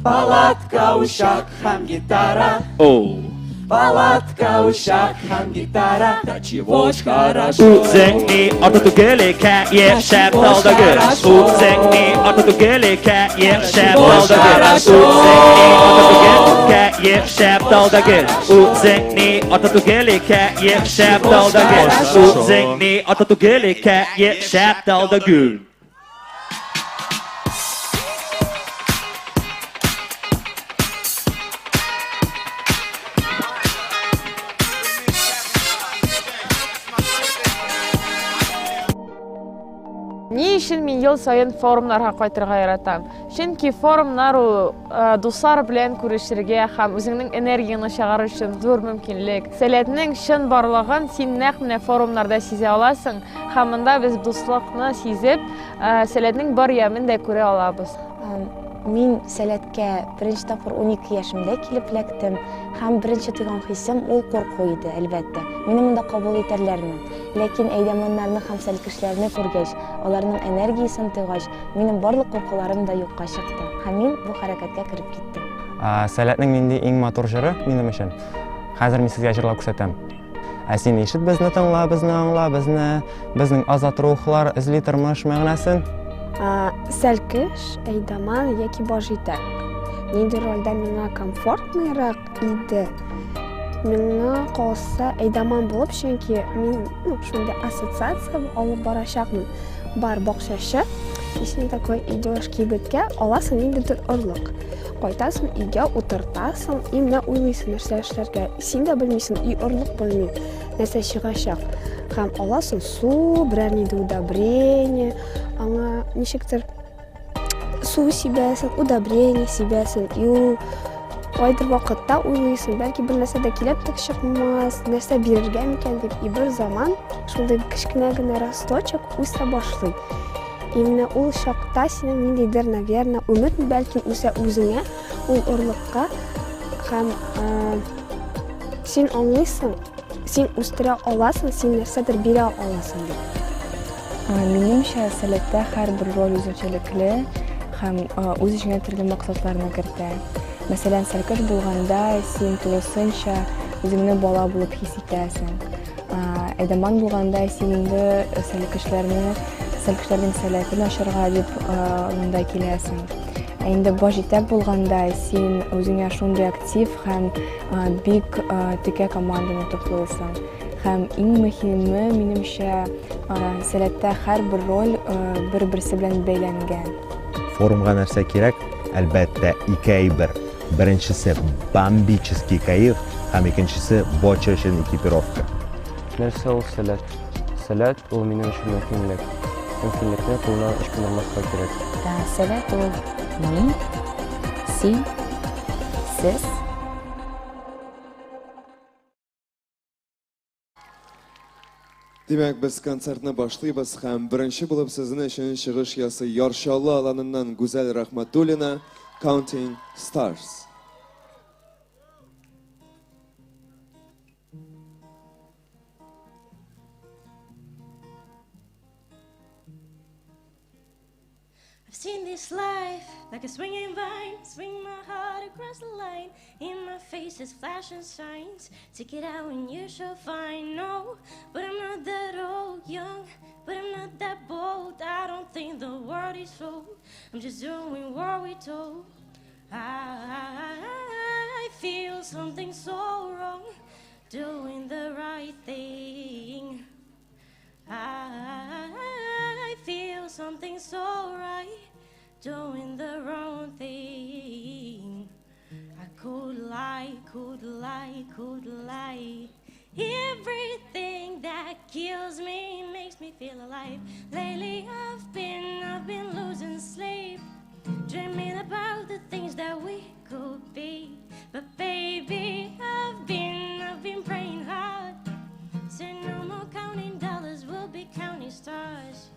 Палатка, ушак һәм гитара. Палатка, ушак һәм гитара. Да чего ж хорошо. Үзеңне ата түгелеккә ешәп талда гел. Үзеңне ата түгелеккә ешәп талда гел. Үзеңне ата түгелеккә ешәп талда гел. Үзеңне ата түгелеккә ешәп талда гел. Үзеңне ата түгелеккә ешәп талда гел. Ни өчен мин ел сайын форумнарга кайтырга яратам? Чөнки форумнар ул дуслар белән күрешергә һәм үзеңнең энергияңны чыгарыр өчен зур мөмкинлек. Сәләтнең чын барлыгын син нәкъ менә форумнарда сизә аласың һәм монда без дуслыкны сизеп, сәләтнең бар ямын да күрә алабыз. Мен сәләткә беренче тапкыр 12 яшымда килеп эләктем һәм беренче тойган хисем ул курку иде, әлбәттә. Мине монда кабул итәрләрме? Ләкин әйдәманнарны һәм сәл кешеләрне күргәч, аларның энергиясын тойгач, минем барлык куркуларым да юкка чыкты. Һәм мин бу хәрәкәткә кереп киттем. Сәләтнең нинди иң матур җыры минем өчен. Хәзер мин сезгә җырлап күрсәтәм. Син ишет безне, тыңла безне, аңла безне, безнең азат рухлар эзли тормыш мәгънәсен. Сәлкеш, әйдәман яки баш итәк. Нинди рольдә миңа комфортныйрак иде. Миңа калса әйдәман булып, чөнки мин шундый ассоциация алып барачакмын. Бар бакчачы, исең такой идешь кибеткә, аласың ниндидер орлык. Кайтасың өйгә, утыртасың, и менә уйлыйсың нәрсә эшләргә. Син дә белмисең, и орлык белмим, нәрсә чыгачак. Һәм аласың су, берәр нинди удобрение, аңа ничектер су сибәсең, удобрение сибәсең. И ул кайдыр вакытта уйлыйсың, бәлки бер нәрсә дә килеп тик чыкмас, нәрсә бирергә микән дип, и бер заман шундый кечкенә генә росточек үсә башлый. Именно ул чакта синең ниндидер, наверное, өмет бәлки үсә үзеңә, ул орлыкка, һәм син аңлыйсың, син үстерә аласың, син нәрсәдер бирә аласың дип. Минемчә, сәләттә һәрбер роль үзенчәлекле һәм үз эченә төрле максатларны кертә. Мәсәлән, сәлкеш булганда син тулысынча үзеңне бала булып хис итәсең. Әйдәман булганда син инде сәлкешләрнең сәләтен ачарга дип монда киләсең. Инде баш итәк булганда син үзеңә шундый актив һәм бик текә команданы туплыйсың. Һәм иң мөһиме, минемчә, сәләттә һәрбер роль бер-берсе белән бәйләнгән. Форумга нәрсә кирәк? Әлбәттә, ике әйбер. Беренчесе бомбический кайф, һәм икенчесе боча өчен экипировка. Нәрсә ул сәләт? Сәләт ул минем өчен мөһимлек. Мөмкинлекне кулланып ышкындырмаска кирәк. Сәләт ул мин, син, сез. Димәк, без концертны башлыйбыз һәм беренче булып сезнең өчен чыгыш ясый Яршаллы аланыннан Гүзәл Рахматуллина, Counting Stars. I've seen this life like a swinging vine, swing my heart across the line. In my face is flashing signs. Take it out and you shall find. No, but I'm not that old, young, but I'm not that bold. I don't think the world is sold. I'm just doing what we told. I feel something so wrong, doing the right thing. I feel something so right, doing the wrong thing. I could lie, could lie, could lie. Everything that kills me makes me feel alive. Lately I've been losing sleep, dreaming about the things that we could be. But baby, I've been praying hard. Said no more counting dollars, we'll be counting stars.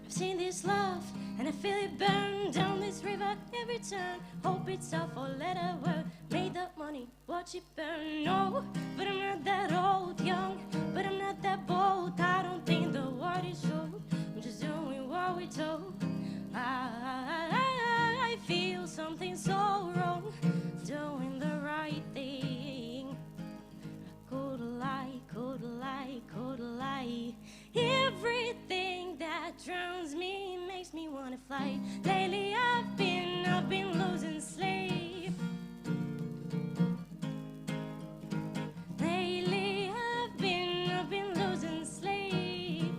I've seen this love and I feel it burn down this river every turn. Hope it's a four-letter word. Made up money, watch it burn. No, but I'm not that old, young, but I'm not that bold. I don't think the word is sold. I'm just doing what we told. I feel something so wrong, doing the right thing. I could lie, could lie, could lie. Everything that drowns me makes me wanna fly. Lately I've been losing sleep. Lately I've been losing sleep.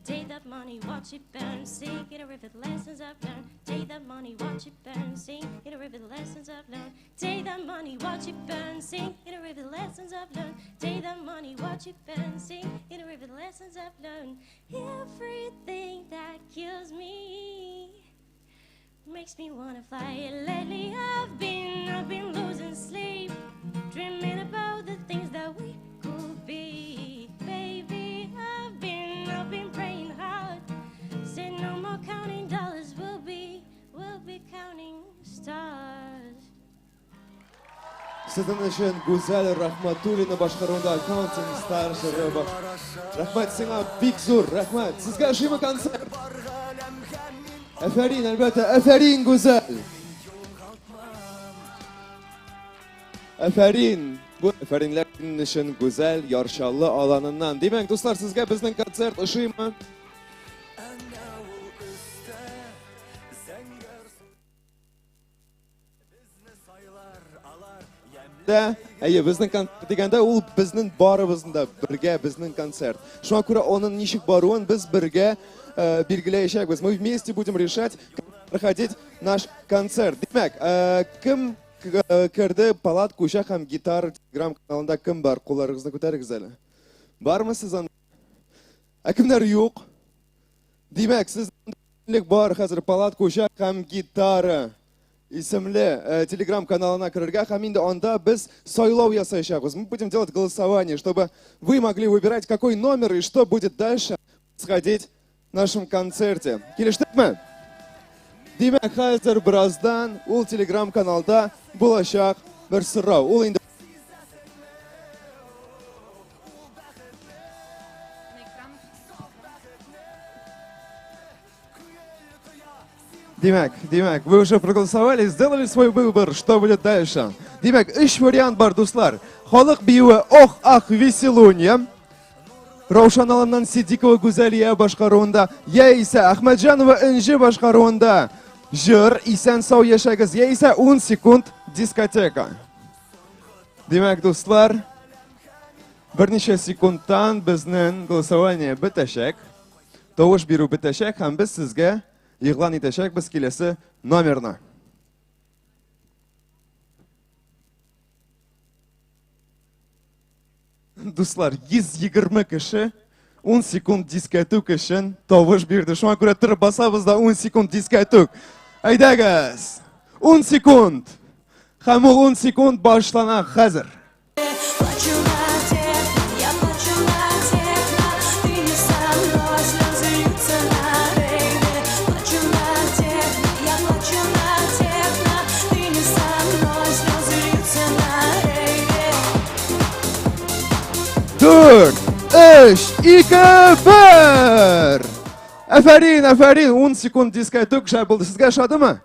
Take that money, watch it burn, sing, get a river, the lessons I've learned. Take that money, watch it burn, sing, get a river, the lessons I've learned. Take that money, watch it burn, sing, get a river, the lessons I've learned. Take that money, watch it burn, sing, get a river, the lessons I've learned. Everything that kills me makes me wanna fly. Lately I've been losing sleep, dreaming about the things that we could be. Baby, I've been praying hard. Said Sizin için Güzel Rahmatulina başkarında accounting starshiri bak. Rahmat sana big zor, rahmat. Sizge aşımı konser. Aferin elbette, aferin Güzel. Aferin. Bu aferinlerin için güzel, yarşallı alanından. Demek dostlar sizge bizden konsert aşıyımı? Bizning konsert deganda u bizning baribizda birga bizning konsert. Shunga ko'ra onun nishik boruын biz birga belgilayashakmiz. Мы вместе будем решать, как проходить наш концерт. Demak, kim kirdi Palat Ko'sha ham gitar Telegram kanalida kim bor? Qo'llaringizni ko'taringizlar. Bormisiz? Kimlar yo'q? Demak, sizlik bor hozir Palat Ko'sha ham gitara ismli Telegram kanalına kirarga ham endi onda biz saylov yasayapmiz. Мы будем делать голосование, чтобы вы могли выбирать, какой номер и что будет дальше происходить в нашем концерте. Келиштикmi? Demak, hozir birozdan ул Telegram kanalda bo'lajak bir so'rov. Ул endi Demak, вы уже проголосовали, сделали свой выбор, что будет дальше. Demak, 3 вариант бар, достlar. Халық биюі Ох, ах, веселунья. Равшан Аламнан Сидикова Гузалия башқаруында, яйса Ахмаджанова Инжи башқаруында. Жыр, исән сау яшагыз, яйса 10 секунд дискотека. Demak, достlar, бірнеше секундтан біздің голосование бітәшек. Тавыш беру бітәшек, һәм біз сізге Иғлан етешек біз келесі номерна. Достар, 120 кіші 10 секунд дискетук үшін тавыш берді. Шуңа күрә тұрып басабызда 10 секунд дискетук. Айдагыз, 10 секунд. Һәм ул 10 секунд башлана хәзер. Dur, 3, 2, 1. Aferin, 10 sekund diskotek şey buldu. Sizge yaşadımı?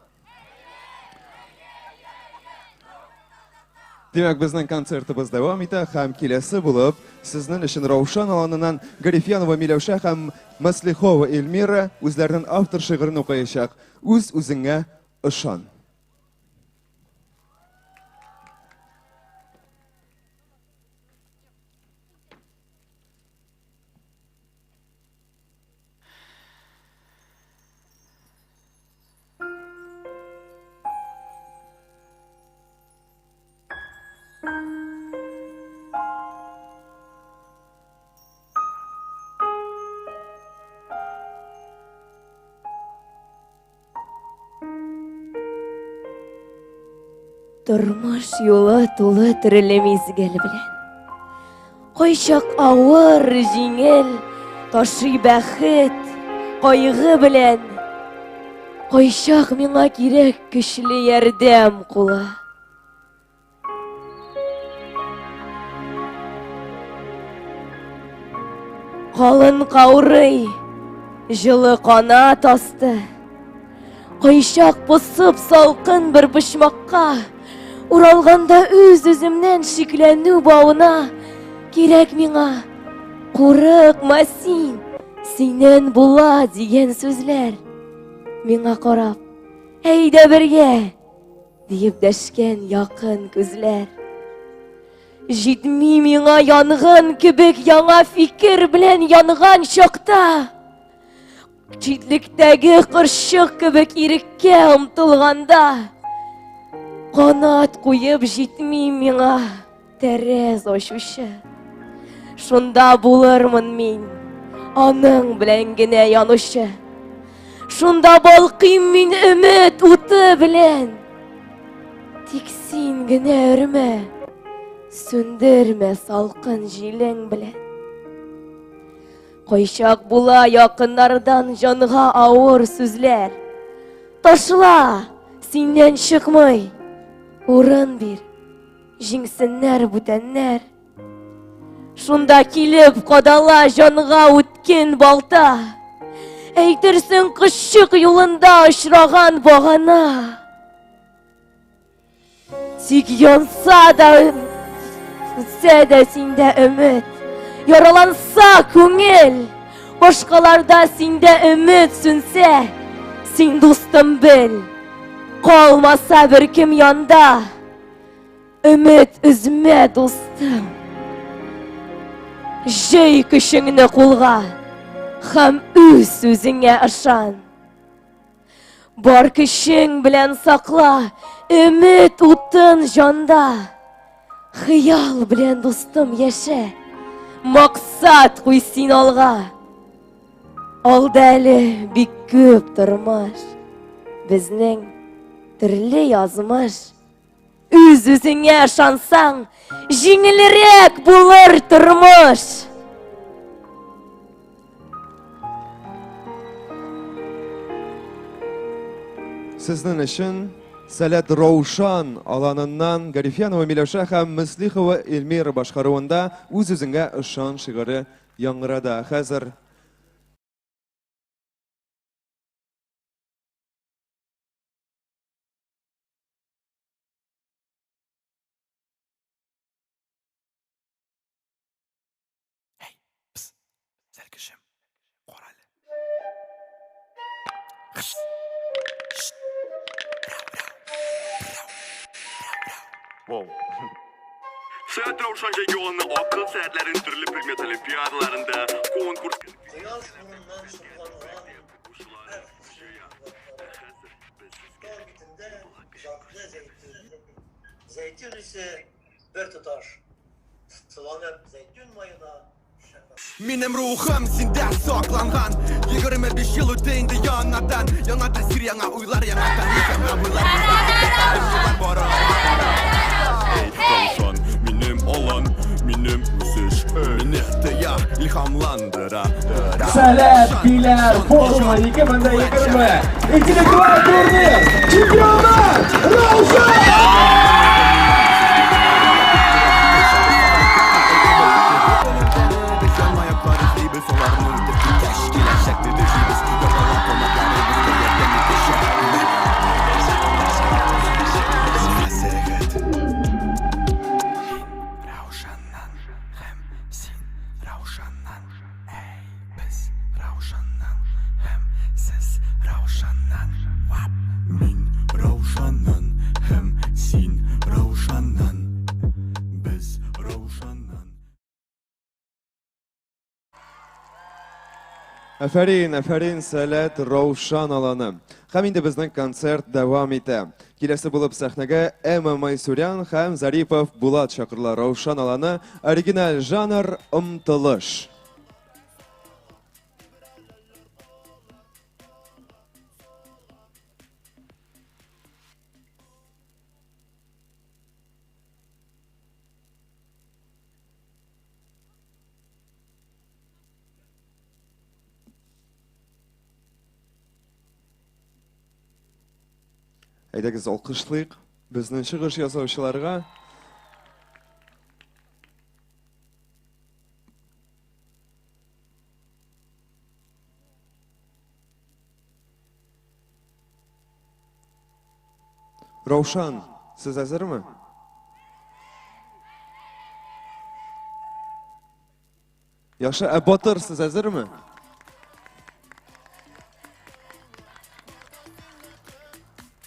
Demek bizden konsertimiz devam ete. Hem kelesi bulup, sizden için Ravşan alanından Garifyanova Milevşa hem Maslihova Elmira özlerinin avtor şiirini okuyacak. Özüne ışan. Тормыш юлы тулы төрле мизгел белән. Кайчак авыр, җиңел, ташый бәхет, кайгы белән. Кайчак миңа кирәк көчле ярдәм кулы. Калын каурый, җылы канат асты. Кайчак посып салкын бер почмакка. Уралганда үз-үземнән шикләнү бауына, кирәк миңа, курыкма син, синнән була дигән сүзләр. Миңа карап, әйдә бергә, диеп дәшкән якын күзләр. Җитми миңа янгын кебек яңа фикер белән янган чакта. Читлектәге кыршык кебек иреккә омтылганда. Канат куеп җитми миңа тәрәз ачучы. Шунда булырмын мин, аның белән генә янучы. Шунда балкыйм мин өмет уты белән. Тик син генә өрмә, сүндермә салкын җилең белән. Кайчак була якыннардан җанга авыр сүзләр. Ташла, синнән чыкмый. Урын бир, Жиңсеннәр бүтәннәр. Шунда килеп кадала жанга үткен балта. Әйтерсең кышчык юлында очраган багана. Тик янса да үтсә дә синдә өмет. Яраланса күңел, башкаларда синдә өмет сүнсә, син дустым бел. Калмаса бер кем янда, өмет үзмә дустым. Җый көчеңне кулга, һәм үз үзеңә ышан. Бар көчең белән сакла, өмет утын җанда. Хыял белән дустым яшә, максат куй син алга. Алда әле бик күп тормыш, безнең төрле язмыш. Үз үзеңә ышансаң, җиңелрәк булыр тормыш. Сезнең өчен Сәләт Раушан аланыннан Гарифянова Миләүшә һәм Мөслихова Эльмира башкаруында үз-үзеңә ышан шигыре яңгырада. Хәзер Seyret Ravşan Ceygoğlu'nun akıl seyretlerin türlü Pigmet Olimpiyadalarında konkurs... Kıyas burundan sultanılan Kol bitinde uzatlı zeytin. Zeytin ise bir tutar. Sıvanıp zeytin mayına Minnem ruhum sinde saklangan 25 yıl öteyinde yanadan Yana tasir yana uylar yanadan Yana uylar Ey Ravşan minnem olan minnem üsüş Minnet ya ilhamlandıra Sәләт Биләр форумы 2020 интеллектуаль турнир чемпионы Раушан! Әфәрин Сәләт Раушан аланы. Һәм инде безнең концерт дәвам итә. Киләсе булып сәхнәгә Эмма Майсурян һәм Зарипов Булат чакырлар. Раушан аланы оригиналь жанр омтылыш. Әйдәгез алкышлыйк безнең чыгыш ясаучыларга. Раушан, сез әзерме? Яхшы, Батыр, сез әзерме?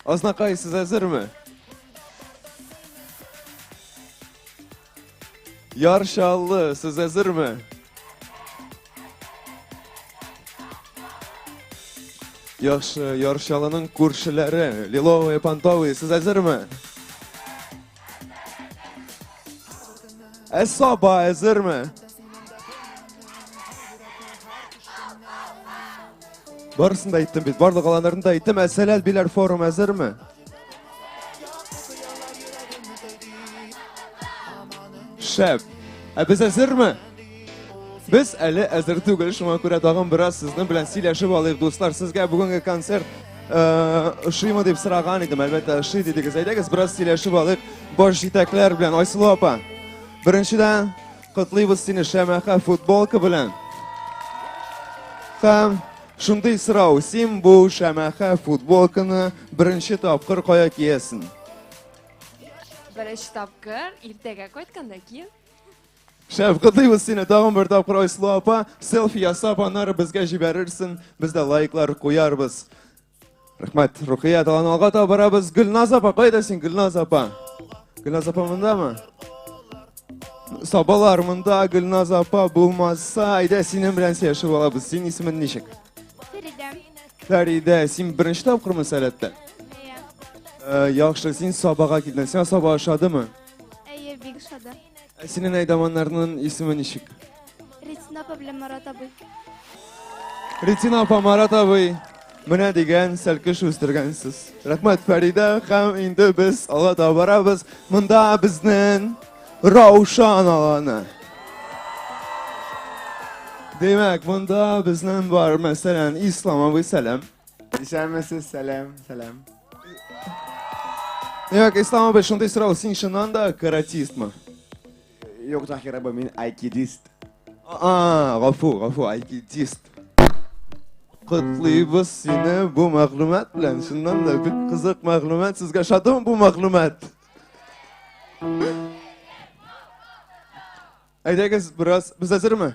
Азнакай, сез әзерме? Яршаллы, сез әзерме? Яхшы, Яршаллының күршеләре, Лиловый, Пантовый, сез әзерме? Әсаба, әзерме? Барысын да айттым бит, барлық аланларын да айттым. Сәләт Биләр форум әзерме? Шәп. Без әзерме? Без әле әзер түгел, шуңа күрә тагын бераз сезнең белән сөйләшеп алыйк, дуслар. Сезгә бүгенге концерт ошыймы дип сораган идем. Әлбәттә, ошый дидегез. Әйдәгез, бераз сөйләшеп алыйк баш җитәкләр белән. Айсылу апа. Беренчедән, котлыйбыз сине шәмәхә футболка белән. Һәм шундый сорау, син бу шәмәхә футболканы беренче тапкыр кая киясең? Беренче тапкыр иртәгә кайтканда кием. Шәф, котлыйбыз сине тагын бер тапкыр, Айсылу апа. Селфи ясап, аннары безгә җибәрерсең. Без дә лайклар куярбыз. Рәхмәт, Рухия, талан алга таба барабыз. Гөлназ апа, кайда син, Гөлназ апа? Гөлназ апа мондамы? Сабалар монда, Гөлназ апа булмаса, әйдә синең белән сөйләшеп алабыз. Син исемең ничек? Фәридә. Фәридә, син беренче тапкырмы сәләттә? Яхшы, син сабага килдең. Син саба ашадымы? Әйе, бик шада. Синең әйдаманнарның исеме ничек? Ритина апа белән Марат абый. Ритина апа, Марат абый. Менә дигән сәлкеш үстергәнсез. Рәхмәт, Фәридә, һәм инде без алга таба барабыз. Монда безнең Раушан аланы. Демәк, монда безнең бар, мәсәлән, Ислам абый, сәлам. Исәнмесез, сәлам, сәлам. Демәк, Ислам абый, шундый сорау, син чыннан да каратистмы? Юк, Захир абый, мин айкидист. Гафу, айкидист. Котлыйбыз сине бу мәгълүмат белән. Шуннан да бик кызык мәгълүмат. Сезгә шатымы бу мәгълүмат? Әйдәгез, бераз, без әзерме?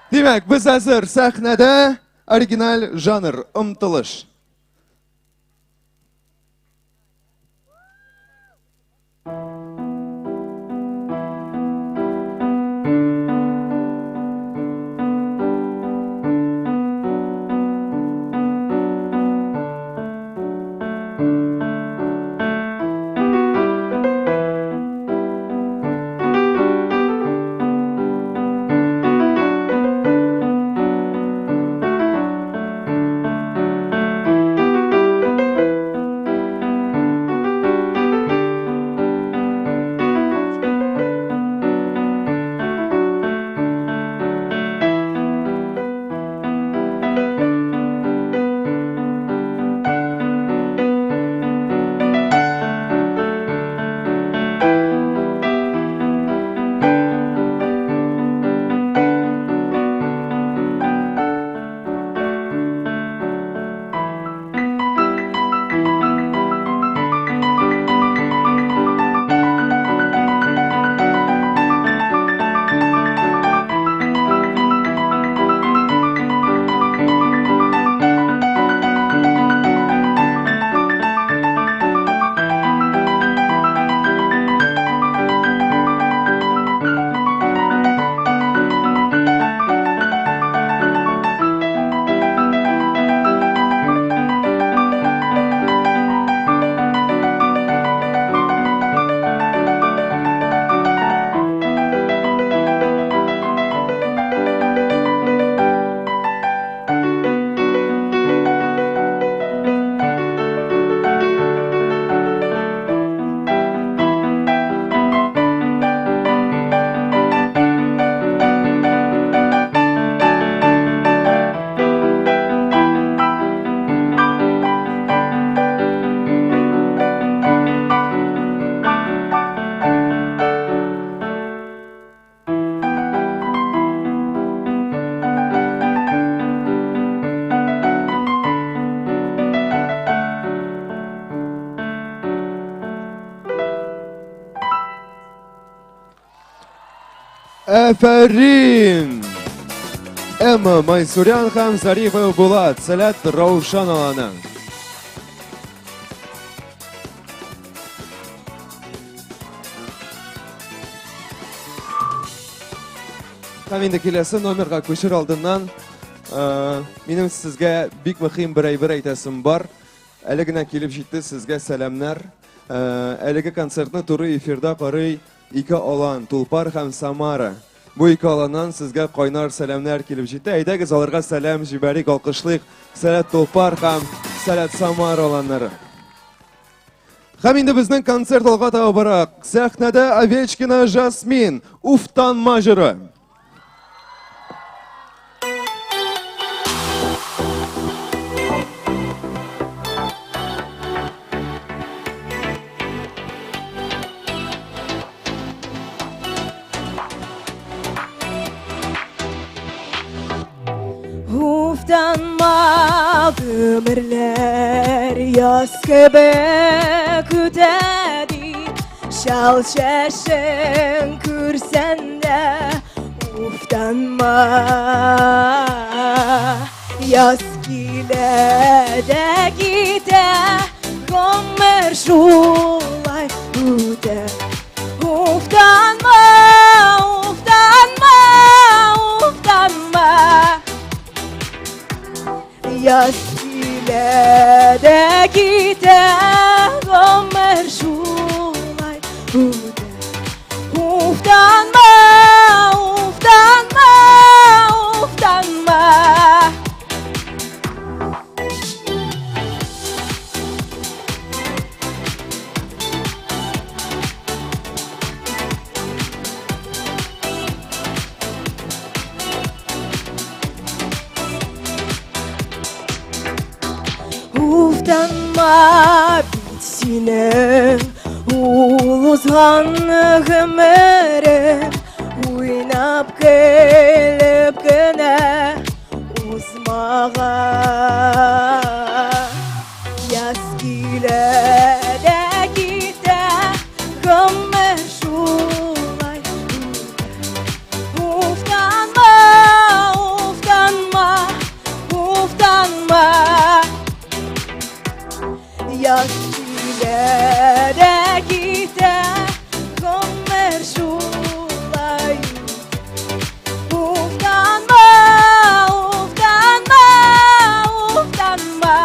Демәк, без әзер. Сәхнәдә оригиналь жанр, омтылыш. Афәрин! Әмма Майсурян һәм Зарипов Булат, Сәләт Раушан аланы. Һәм инде киләсе номерга күчер алдыннан минем сезгә бик мөһим бер әйбер әйтәсем бар. Әле генә килеп җитте, сезгә сәламнар. Әлеге концертны туры эфирда карый ике алан, Тулпар һәм Самара. Бу ике аланнан сезгә кайнар сәламнар килеп җитте. Әйдәгез, аларга сәлам җибәрик, алкышлыйк. Сәләт Тулпар һәм Сәләт Самара аланнары. Һәм инде безнең концерт алга таба бара. Сәхнәдә Овечкина Жасмин, Уфтан мажоры. Уфтанма ömürler yaz gibi kütedi Şal şeşin kürsen de Uftanma yaz gile de gide Gomer şulay üde Uftanma, uftanma, uftanma Yaz ile de gide Gomer şulay üde Uftanma, uftanma, uftanma Uftanma bitsine uluzgan ömürüm Uynap gelip gene uzmağa Yaz gile de gide gömer şulay Uftanma, uftanma, uftanma Yaz ile de gide Gomer şulay Uftanma, uftanma, uftanma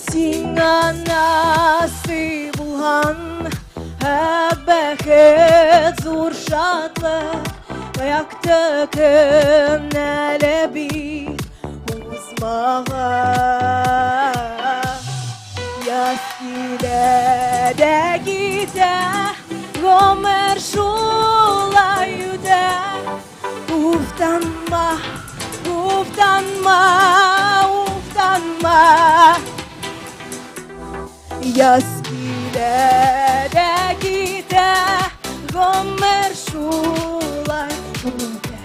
Сиңа насыйп булган бәхет зур шатлык Аяқты көн әле бит узмага Яз килә дә китә Гомер шулай үтә Уфтанма, уфтанма, уфтанма Yaz gide de gide Gomer şulay üde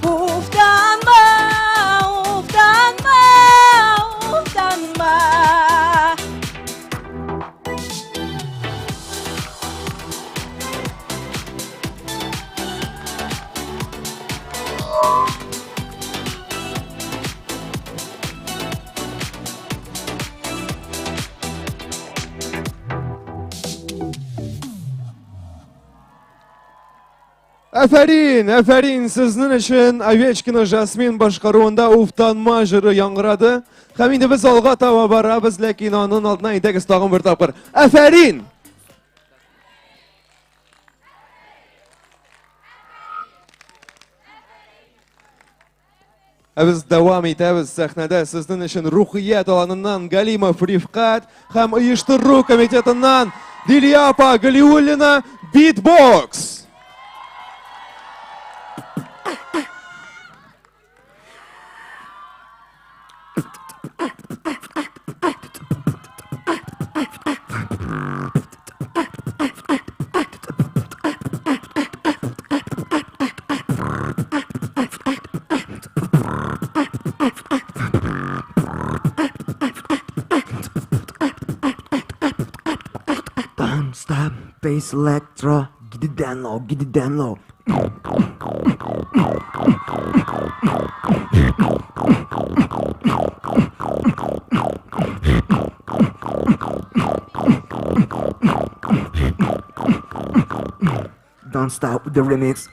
Uftanma, uftanma, uftanma Әфәрин, сезнең өчен Овечкина Жасмин башкаруында Уфтанма җыры яңгырады. Һәм инде без алга таба барабыз, ләкин аның алдына әйтегез тагын бер тапкыр. Әфәрин! Biz davam etamiz sahnada sizning uchun ruhiyat olanidan Galimov Rifqat ham uyushtiruv komitetidan Dilyapa Galiulina Beatbox. Don't stop, bass electro, get it down low, get it down low. Don't stop with the remix.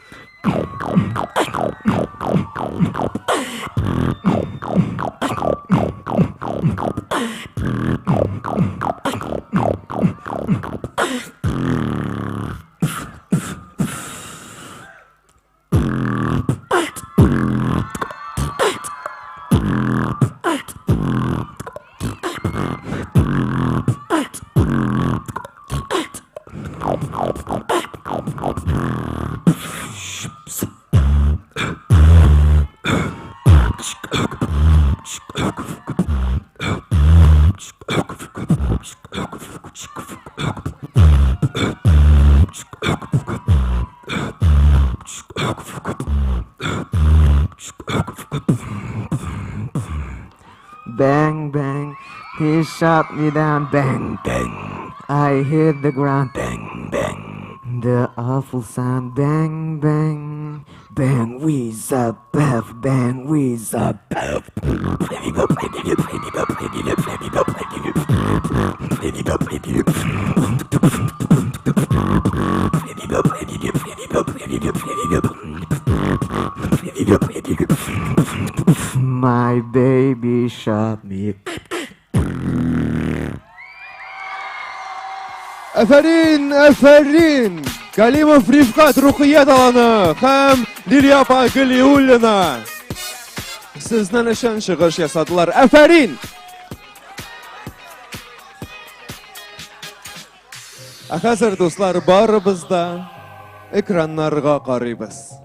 Bang, bang, he shot me down. Bang, bang, I hit the ground. Bang, bang, the awful sound. Bang, bang, bang, whiz up, puff, bang, whiz up, puff. My baby shot me. Афарин, Афарин! Галимов Рифкат Рухият аланы һәм Лилия апа Гөлиуллина. Сезнең өчен чыгыш ясадылар. Афарин! Хәзер дуслар барыбыз да экраннарга карыйбыз.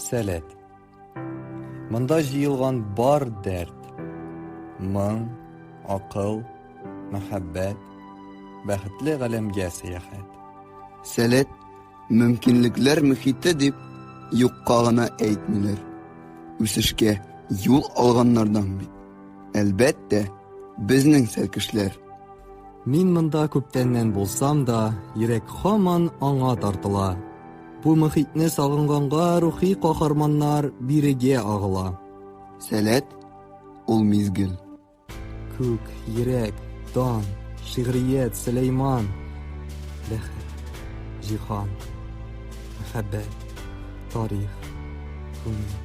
Сәләт. Монда җыелган бар дәрт, моң, акыл, мәхәббәт, бәхетле галәмгә сәяхәт. Сәләт мөмкинлекләр мөхите дип юкка гына әйтмиләр. Үсешкә юл алганнардан бит. Әлбәттә, безнең сәлкешләр. Мин монда күптәннән булсам да, йөрәк һаман аңа тартыла. Бу мөхитне сагынганга рухи каһарманнар бирегә агыла. Сәләт ул мизгел. Күк, йөрәк, дан, шигърият, Сөләйман, бәхет, җиһан, мәхәббәт, тарих, күңел,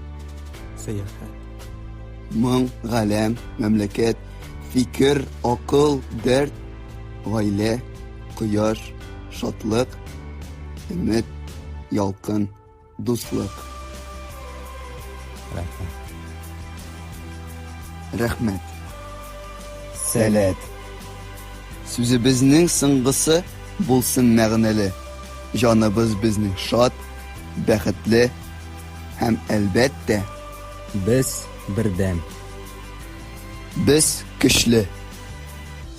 сәяхәт. Моң, галәм, мәмләкәт, фикер, акыл, дәрт, гаилә, кояш, шатлык, өмет, ялкын, дуслык. Рәхмәт. Сәләт. Сүзебезнең соңгысы булсын мәгънәле. Җаныбыз безнең шат, бәхетле һәм әлбәттә без бердәм. Без көчле.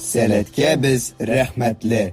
Сәләткә без рәхмәтле.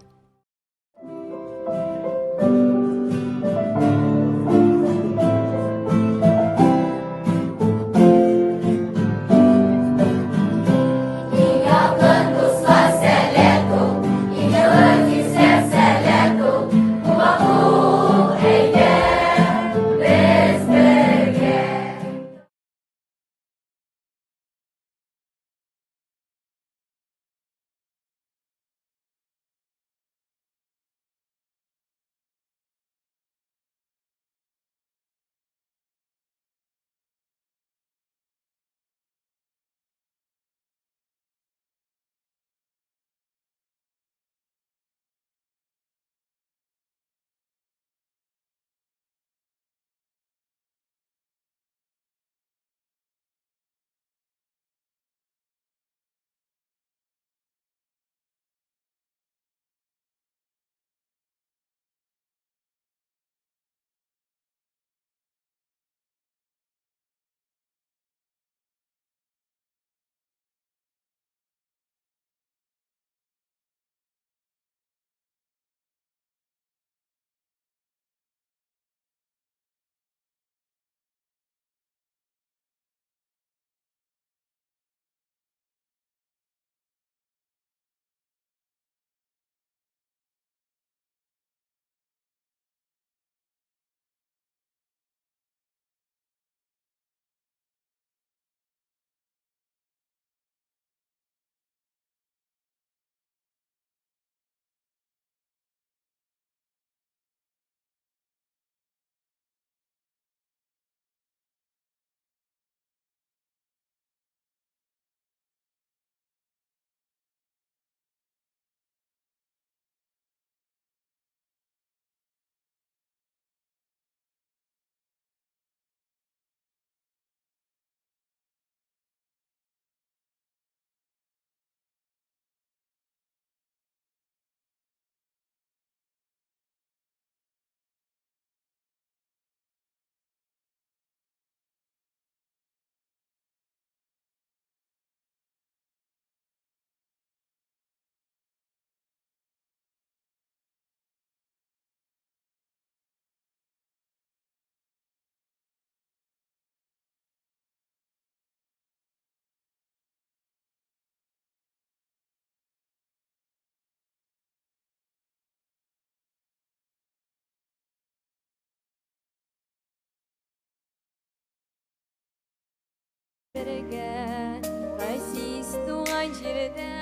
Сергә, Расис туган җирдә,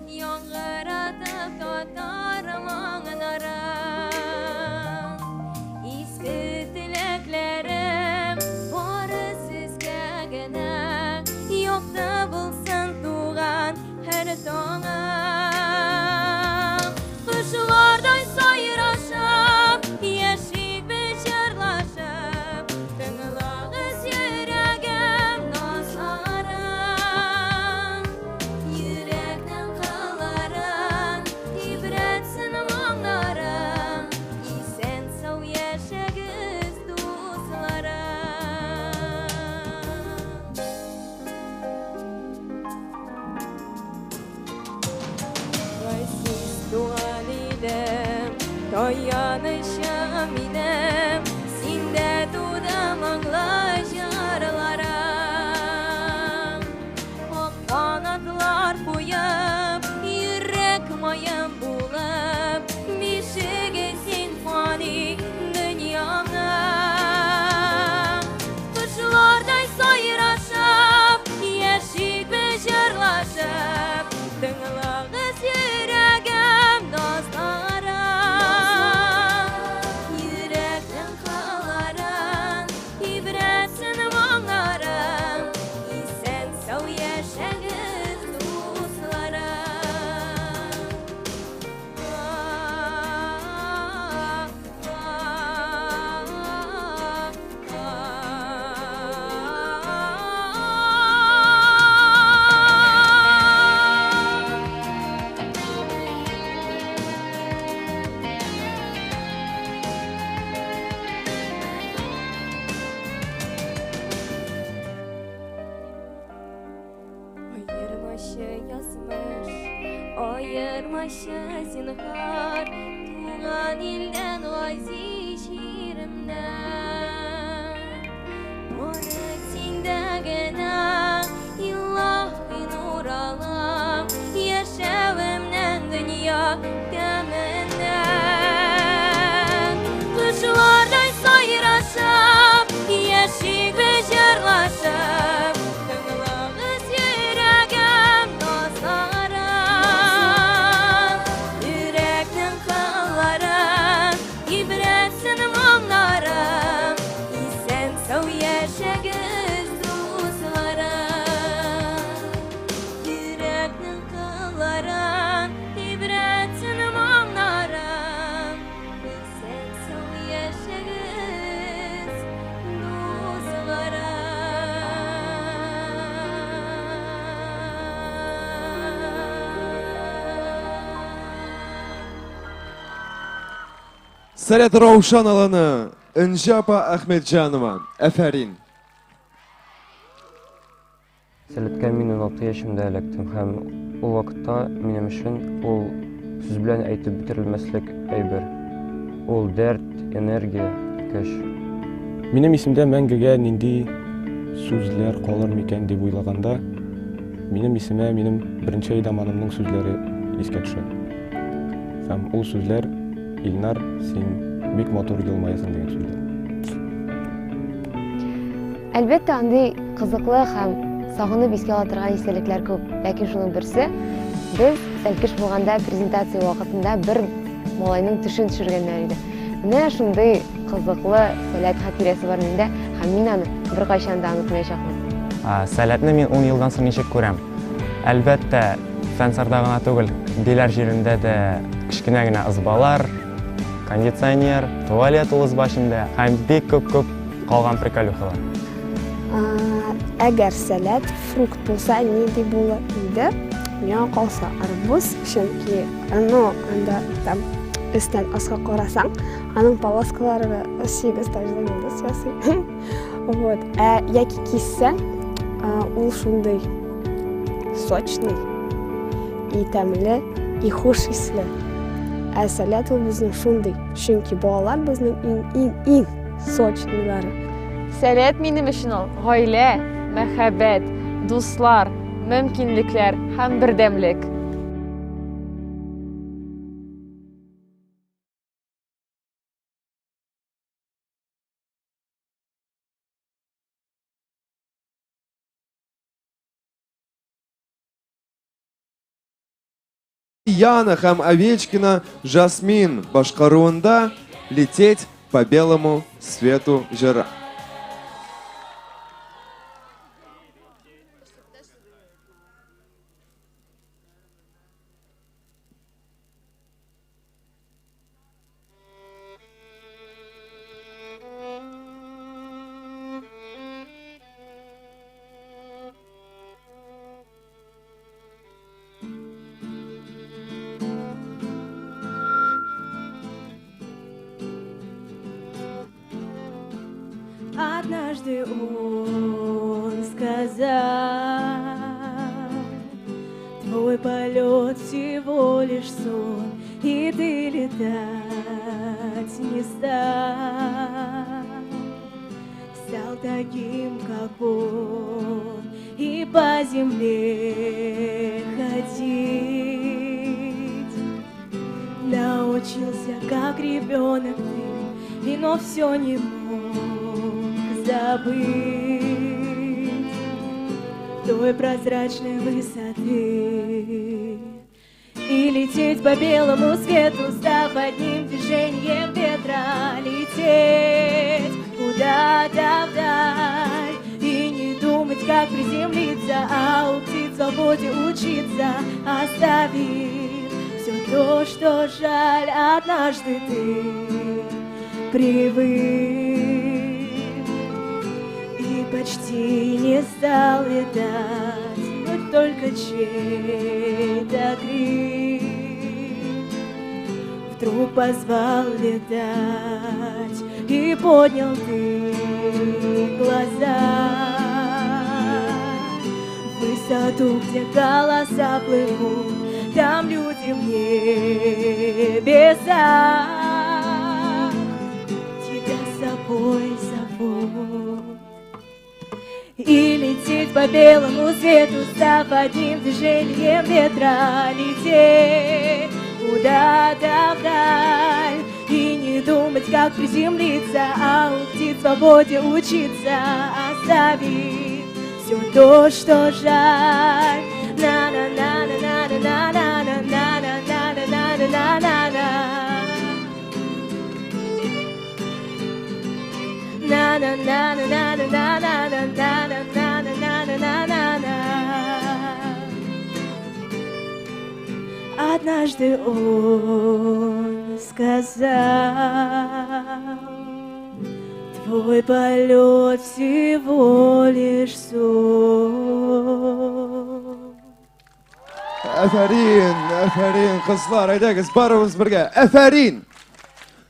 яңгыратып татар маңнары. Иске теләкләрем бары сезгә генә, юкта булсын туган һәр таңым. Кышлардай сайрашып, яшик без җырлашып, тыңлагыз йөрәгем назларын. Йөрәкнең кылларын, ибрәтсен моңнарын, исән сау яшәгез дусларым. Расис туган илем, таянычым минем, синдә тудым аңлы җырларым. Ак канатлар куеп, йөрәк маем булып, бишеге симфони дөньяның. Кошлардай сайрашып, яшик без җырлашып, тыңлагыз йөрәгем назларын. Йөрәкнең кылларын, ибрәтсен моңнарын, исән сау яшәгез дусларым. Ayırmaşı yazmış, ayırmaşı zinhar, tuğan ilden gazi şiirimden. Barık sinde gene, ilahi nur alam, yaşavımdan dünya temennen. Kışlardan sayraşıp, yaşik ve jırlaşıp, tığlağız yürəgəm nazların. Yürəknin qılların, ibrətsin moңнарын, исән сау яшәгез дусларым. Йөрәкнең кылларын, ибрәтсен моңнарын, исән сау яшәгез Сәләт Раушан аланы, Инжапа Әхмәтҗанова. Афәрин. Сәләткә мин 16 яшымда эләктем һәм ул вакытта минем өчен ул сүз белән әйтеп бетерелмәслек әйбер. Ул дәрт, энергия, көч. Минем исемдә мәңгегә нинди сүзләр калыр микән дип уйлаганда, минем исемә минем беренче айдаманымның сүзләре искә төшә. Һәм ул сүзләр Илнар, син бик матур елмаясың дигән сүзләр. Әлбәттә, андый кызыклы һәм сагынып искә ала торган истәлекләр күп. Ләкин шуның берсе, без сәлкеш булганда презентация вакытында бер малайның төшен төшергәннәр иде. Менә шундый кызыклы сәләт хатирәсе бар миндә һәм мин аны беркайчан да онытмаячакмын. Сәләтне мин 10 елдан соң ничек күрәм? Әлбәттә, Фәнсарда гына түгел, Диләр җирендә дә кечкенә генә ызбалар, кондиционер, туалет ул ызбашында һәм бик күп калган приколюхалар. Әгәр сәләт фрукт булса, нинди булыр иде? Миңа калса арбуз, чөнки анда там өстән аска карасаң, аның полоскалары 8 тажлы йолдыз ясый. Вот. Яки киссәң, ул шундый сочный, и тәмле, и хуш исле. Сәләт ул безнең шундый, чөнки балалар безнең иң сочныйлары. Сәләт минем өчен ул гаилә, мәхәббәт, дуслар, мөмкинлекләр һәм бердәмлек. Яна һәм Овечкина Жасмин башкаруында «Лететь по белому свету» җыры. Однажды он сказал: твой полет всего лишь сон, и ты летать не стал. Стал таким, как он, и по земле ходить. Научился, как ребенок ты, но все не мог забыть той прозрачной высоты и лететь по белому свету, став одним движением ветра, лететь куда-то вдаль и не думать, как приземлиться, а у птиц в свободе учиться, оставив все то, что жаль. Однажды ты привык почти не стал летать, но только чей-то крик вдруг позвал летать, и поднял ты глаза в высоту, где голоса плывут, там люди в небесах тебя с собой зовут. И лететь по белому свету, став одним движением ветра, лететь куда-то вдаль и не думать, как приземлиться, а у птиц в свободе учиться, оставив все то, что жаль. Однажды он сказал: твой полет всего лишь сон. Афарин, афарин, кызлар, әйдәгез, барыбыз бергә. Афарин!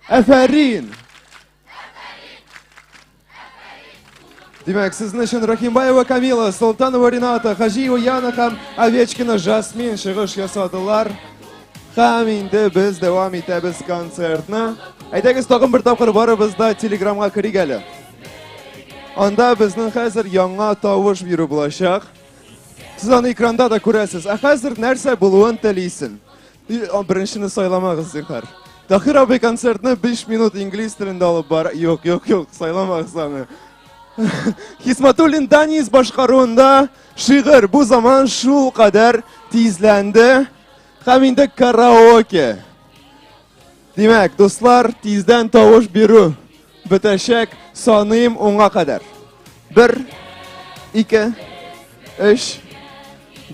Афарин! Демәк, сезнең өчен Рахимбаева Камила, Солтанова Рената, Хажиева Яна һәм Овечкина Жасмин чыгыш ясадылар. Һәм инде без дәвам итәбез концертны. Әйдәгез, тагын бер тапкыр барыбыз да Телеграмга кирик әле. Анда безнең хәзер яңа тавыш бирү булачак. Сез аны экранда да күрәсез. Ә хәзер нәрсә булуын телисен? Беренчене сайламагыз, зинһар. Тахир абый концертны 5 минут инглиз телендә алып бар. Юк, сайламагыз аны. Хисматуллин Данис башкаруында шигырь бу заман шул кадәр тизләнде. Һәм инде караоке. Димәк, дуслар, тиздән тавыш бирү бетәчәк, саныйм 10-га кадәр. 1, 2, 3,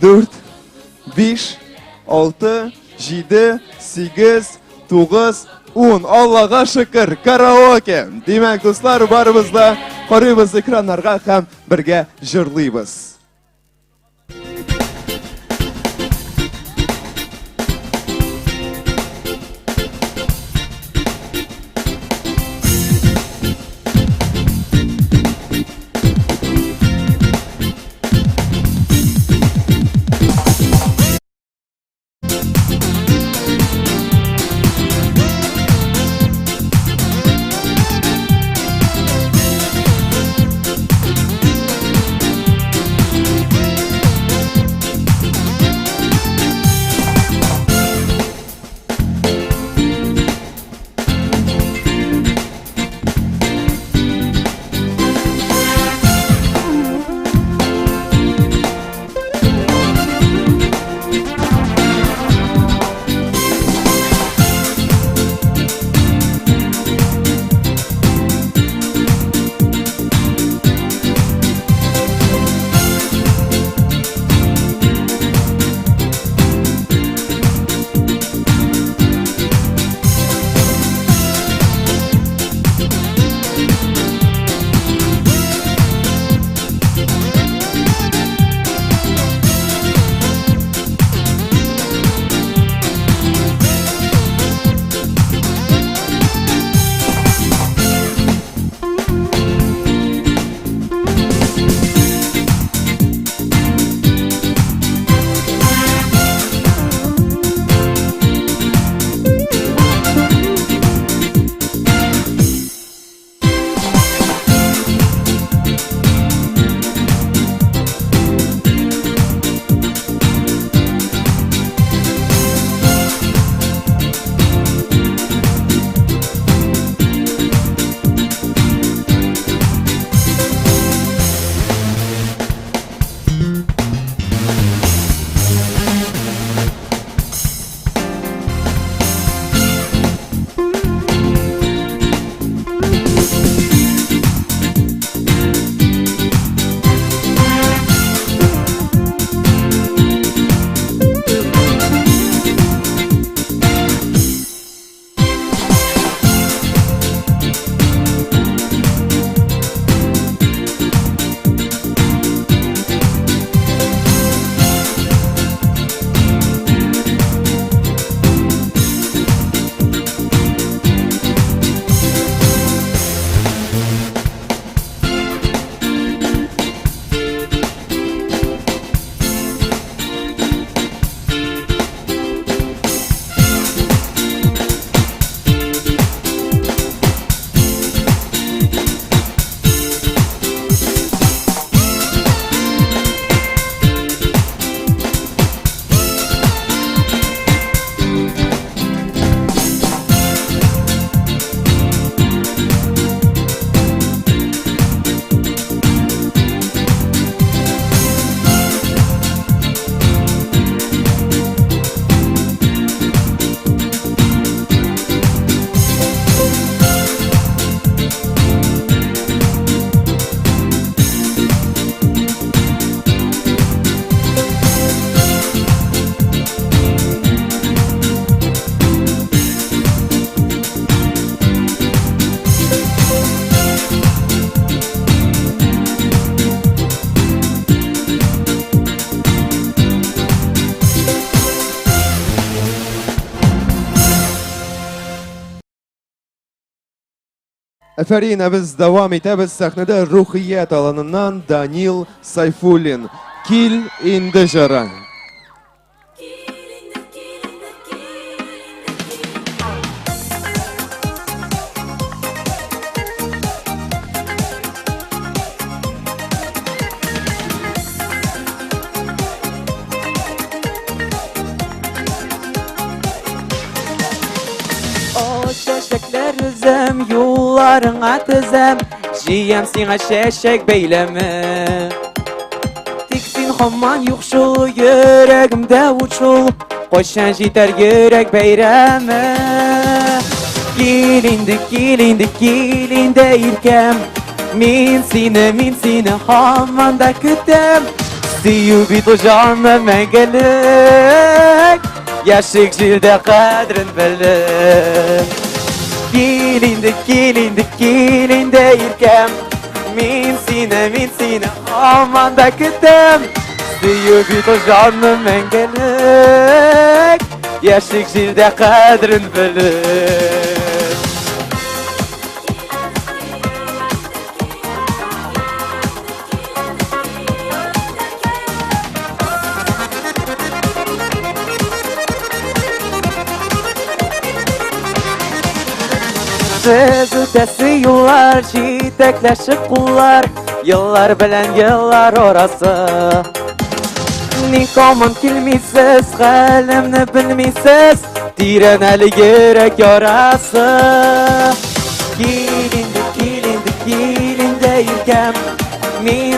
4, 5, 6, 7, 8, 9, 10. Аллага шөкер, караоке. Димәк, дуслар, барыбыз да карыйбыз экраннарга һәм бергә җырлыйбыз. Әфәрин, біз давам итәбез сәхнәдә рухият аланынан Данил Сайфуллин. Кил инде жыры. Çeşekler üzem, yollarına tizem, jiyem sina çeşek beyleme. Tiksin hamman yokşul, yüreğimde uçul, koşan jiter yürek beyreme. Kilindi irkem, min sine hamman da kütem. Siyu bit o canlı mengelek, yaşık jilde kadrin belek. Kilindi irkem, min sine aman da kütem. Siyu bit o canlı mengelek, yaşık jilde kadrin belek. Siz ötesi yıllar, çiçekleşik kullar, yıllar bilen yıllar orası. Nikomun kilmisiz, halimni bilmisiz, tiren eli gerek yarası. Kilindi irkem, min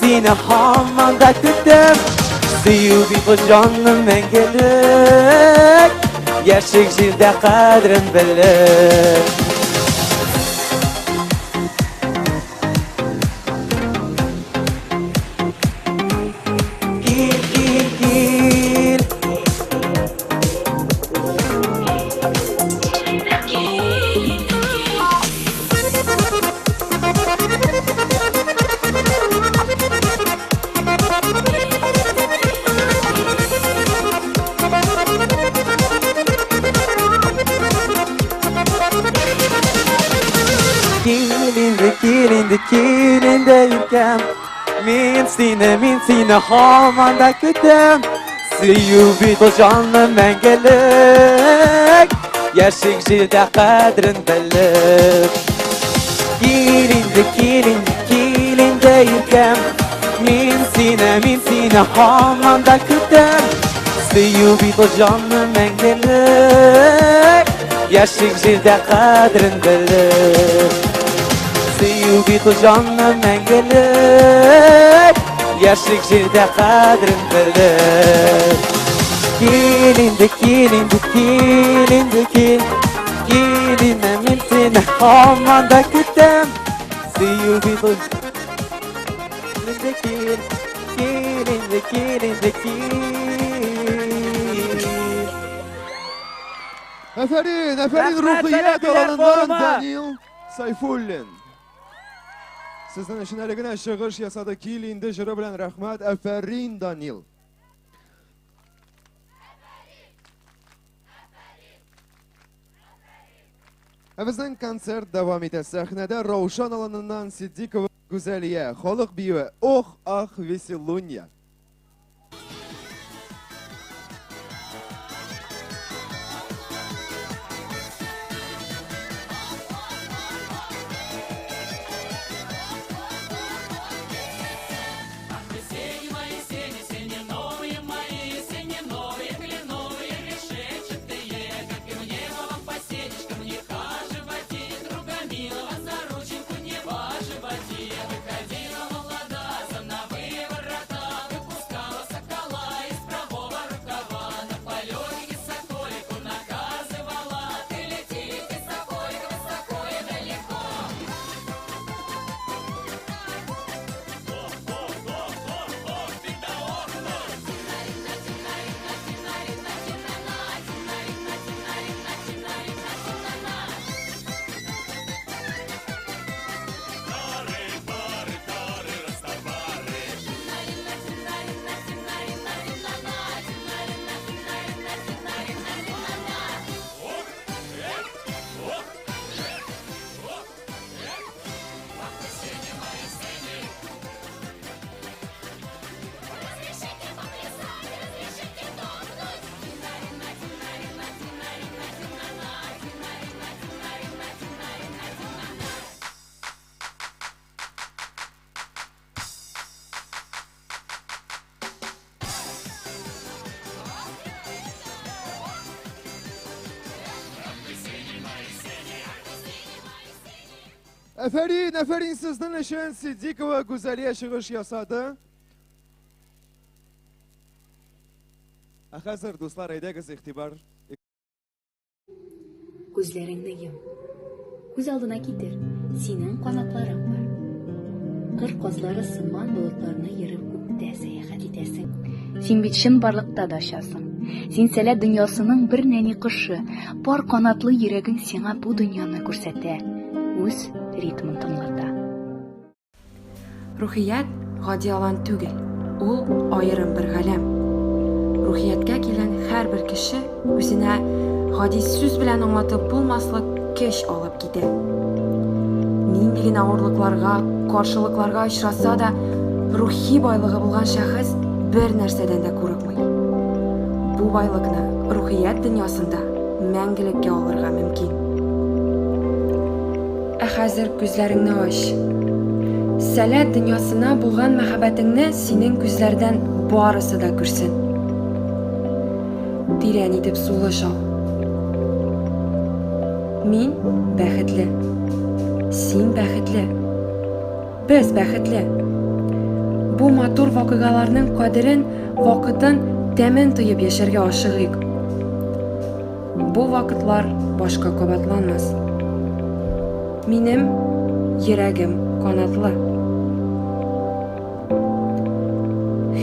sine hamman da kütüm. Siyu bit canım mengelek, yaşık jilde kadrin bilek. Kilindi irkem, min sine hamman da kütem. Siyu bit o canlı mengelek, yaşık jilde kadrin belek. Kilindi irkem, min sine hamman da kütem. Siyu bit o canlı mengelek, yaşık jilde kadrin belek. Siyu bit o canlı mengelek, yaşık jilde kadrin belek. Kilindi min sine hamman da kütem. Siyu bit o kilindi. Əfərin ruhiyat alanından Danil Sayfulлin. Sizden işinəligine шығыш ясады Kilindi jırı bilen rəhmət. Əfərin Danil. Bizden konsert devam ete. Səhnədə Ravşan alanından Siddikova Güzəliyə, xalıq biyi Oh Ah Veselunya. Выходила молода, за на выворота. Әфәрин сезнең өчен Сидикова Гүзәлия чыгыш ясады. Хәзер дуслар, әйдәгез игътибар. Күзләреңне йом. Күз алдына китер. Синең канатларың бар. Кыр казлары сыман болытларны йөреп күктә сәяхәт итәсең. Син бит чын барлыкта да очасың. Син сәләт дөньясының бер нәни кошы. Бар канатлы йөрәгең сиңа бу дөньяны күрсәтә. Үз ритмын тыңлата. Рухият гади алан түгел. Ул аерым бер галәм. Рухияткә килгән һәрбер кеше үзенә гади сүз белән аңлатып булмаслык көч алып китә. Нинди генә авырлыкларга, каршылыкларга очраса да, рухи байлыгы булган шәхес бер нәрсәдән дә курыкмый. Бу байлыкны рухият дөньясында мәңгелеккә алырга мөмкин. Ә хәзер күзләреңне ач. Сәләт дөньясына булган мәхәббәтеңне синең күзләрдән барысы да күрсен. Тирән итеп сулыш ал. Мин бәхетле. Син бәхетле. Без бәхетле. Бу матур вакыйгаларның кадерен, вакытын, тәмен тоеп яшәргә ашыгыйк. Бу вакытлар башка кабатланмас. Минем йөрәгем канатлы.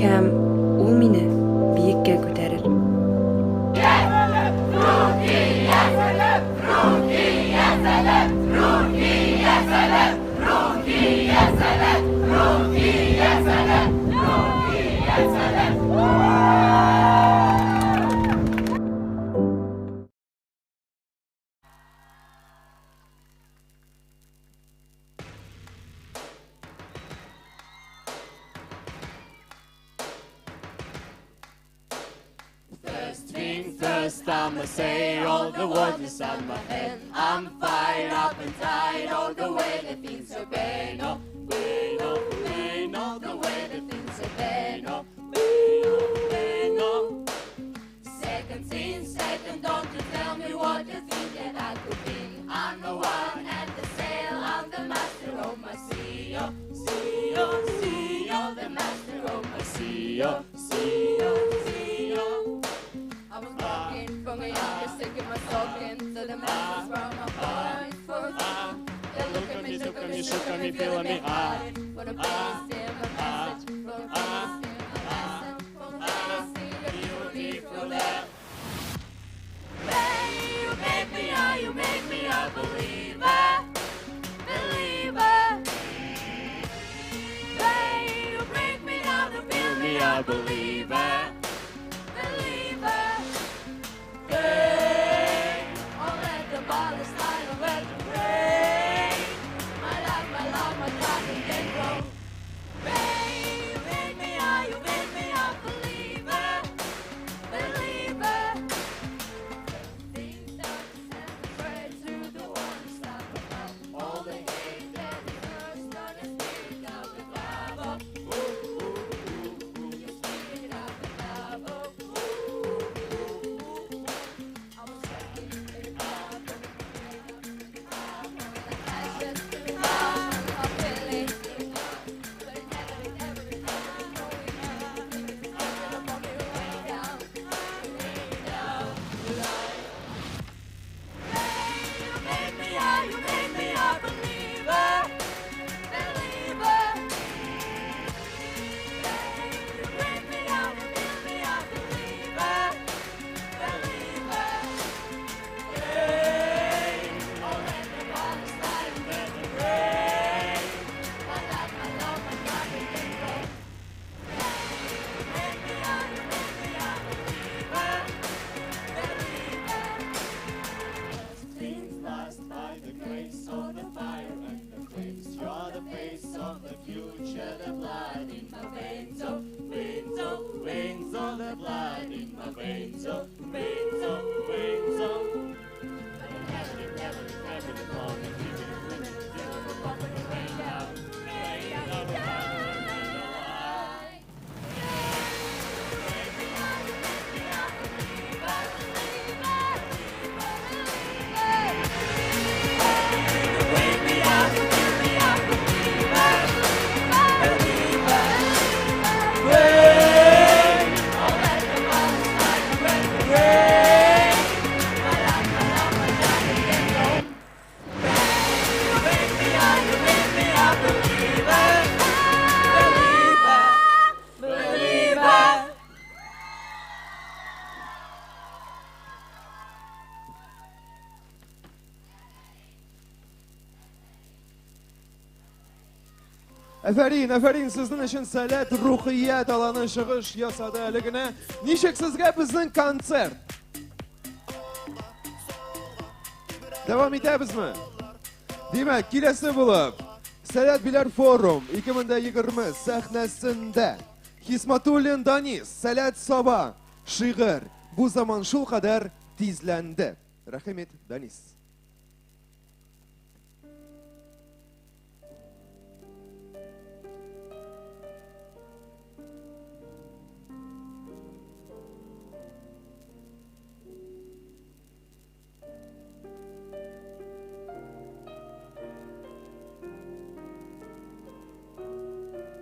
Һәм ул мине биеккә күтәрер. First, I'ma say all the words inside my head. I'm fired up and tired all the way that things are pain. Oh, pain, oh, pain, all the way that things are pain. Oh, pain, oh, pain, oh. Second scene, second, don't you tell me what you think that I could be. I'm the one at the sail, I'm the master of my sea. Oh, sea, oh, sea, oh, the master of my sea. Oh, sea, oh, sea, oh. I was walking from a younger, sticking my sock into the masses from my boys for fun. They look at me, took at me, shook at me, feeling me hard. For the peace in my message, for the peace in my message, for the peace in the beautiful love. Babe, you make me a believer, believer. Babe, you break me down to feel me a believer. I'll let the ball slide, I'll let the rain. My love, my darling can grow. Babe, you make me a believer, believer. Things that spread through the one stop above. All the hate that is first on the spirit of the love. Ooh, ooh, ooh, ooh, the spirit of the love. Әфәрин, сезнең өчен сәләт, рухият аланы чыгыш ясады әле генә. Ничек сезгә безнең концерт? Дәвам итәбезме? Димәк, киләсе булып, Сәләт Биләр форум 2020 сәхнәсендә Хисматуллин Данис, Сәләт Саба, шигырь. Бу заман шул кадәр тизләнде. Рәхимет, Данис.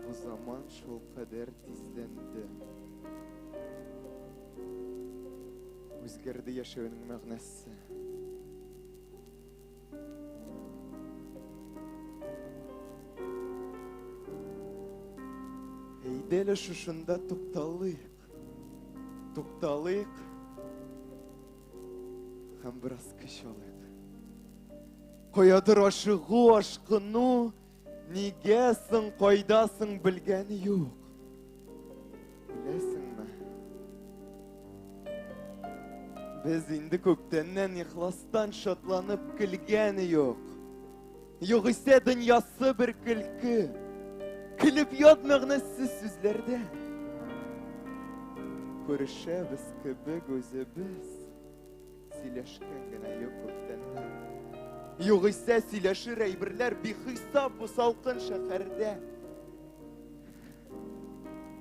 Bu zaman şol kadar tizlendi. Үзгәрде яшәүнең мәгънәсе. Әйдәле шушында тукталыйк һәм бераз көч алыйк. Каядыр ашыгу, ашкыну, нигәсең, кайдасың белгәне юк. Беләсеңме? Без инде күптәннән ихластан шатланып көлгәне юк. Югыйсә дөньясы бер көлке. Көлеп ят мәгънәсез сүзләрдә. Күрешәбез кебек үзебез. Сөйләшкән генә юк күптәннән. Югыйсә сөйләшер әйберләр бихисап бу салкын шәһәрдә.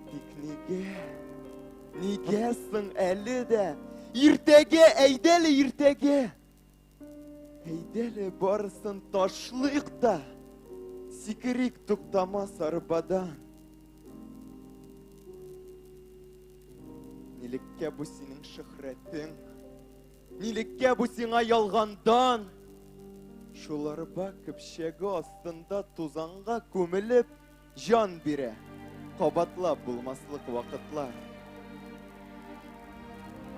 Тик нигә соң әле дә иртәгә, әйдәле иртәгә. Әйдәле барысын ташлыйк та, сикерик туктамас арбадан. Нилеккә бу синең шөһрәтең? Нилеккә бу сиңа ялгандан? Шул арба көпчәге астында тузанга күмелеп җан бирә. Кабатлап булмаслык вакытлар.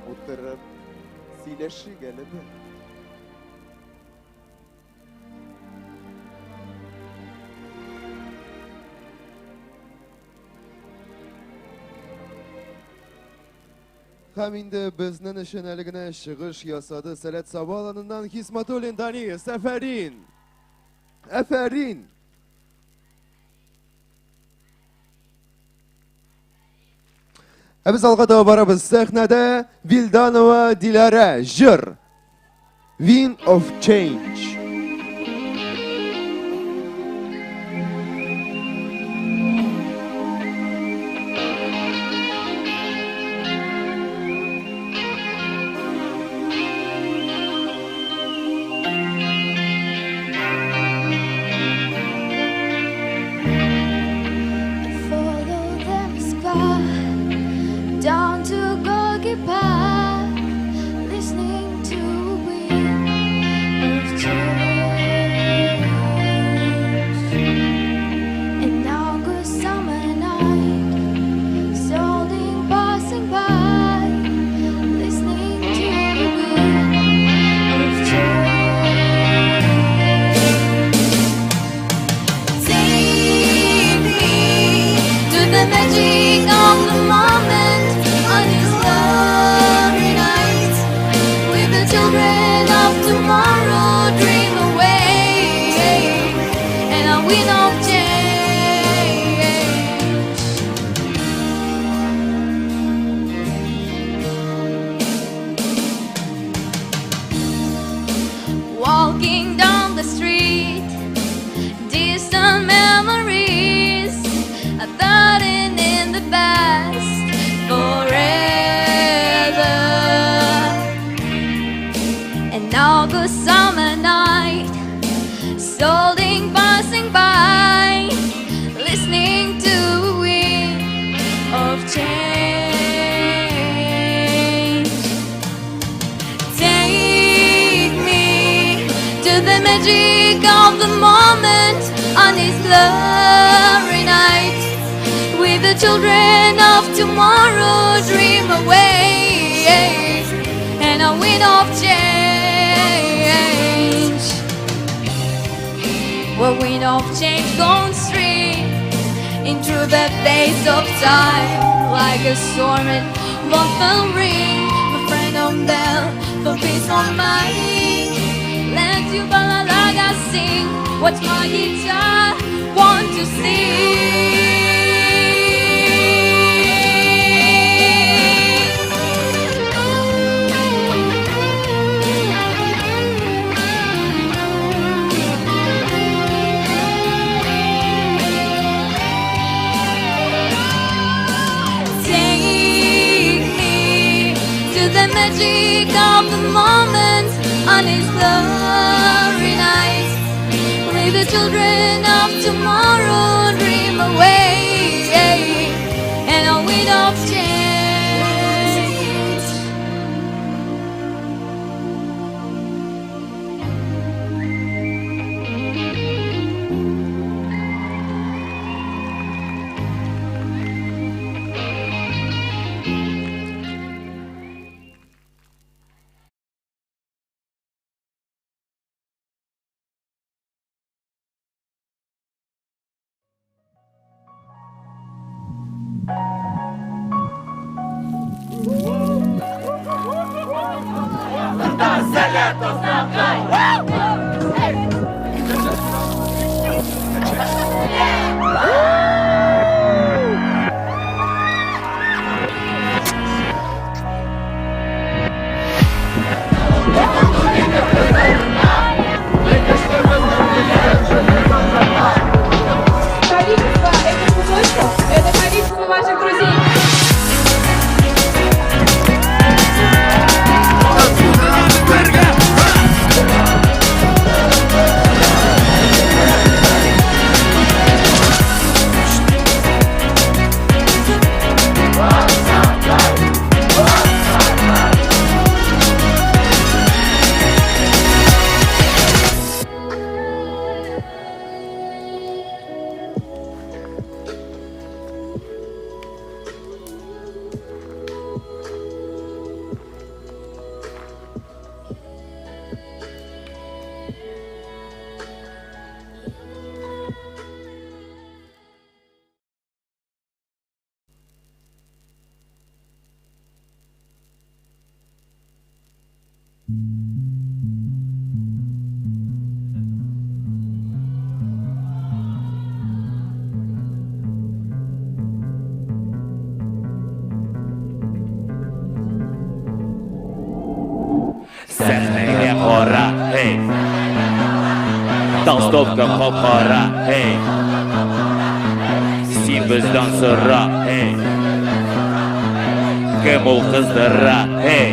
Утырып сөйләшик әле бер. Һәм инде безнең өчен әле генә чыгыш ясады Сәләт Саба аланыннан Хисматуллин Данис. Әфәрин. Biz alga da barabız səhnədə Vildanova Dilərə, jır. Wind of Change. Down to Gorky Park, listening to wind of change. An August summer night, solding passing by, listening to the wind of change. Take me to the magic of the moment. Children of tomorrow dream away, and a wind of change. Walking down the street, distant memories are thudding in the past forever. An August summer night, solding passing by, listening to a wind of change. Take me to the magic of the moment on this glory night, with the children of tomorrow dream away, and a wind of change. Well, wind of change going straight into the face of time. Like a storm it won't will ring, my friend on bell for peace on mind. Let you balalaga sing what my guitar want to sing. The magic of the moment on his glory night. Leave the children of tomorrow dream away, and a wind of change. Это количество ваших друзей. Сахнаga qora, hey. Толстовка qora, hey. Sen bizdan so'ra, hey. Kim ul qizdira, hey.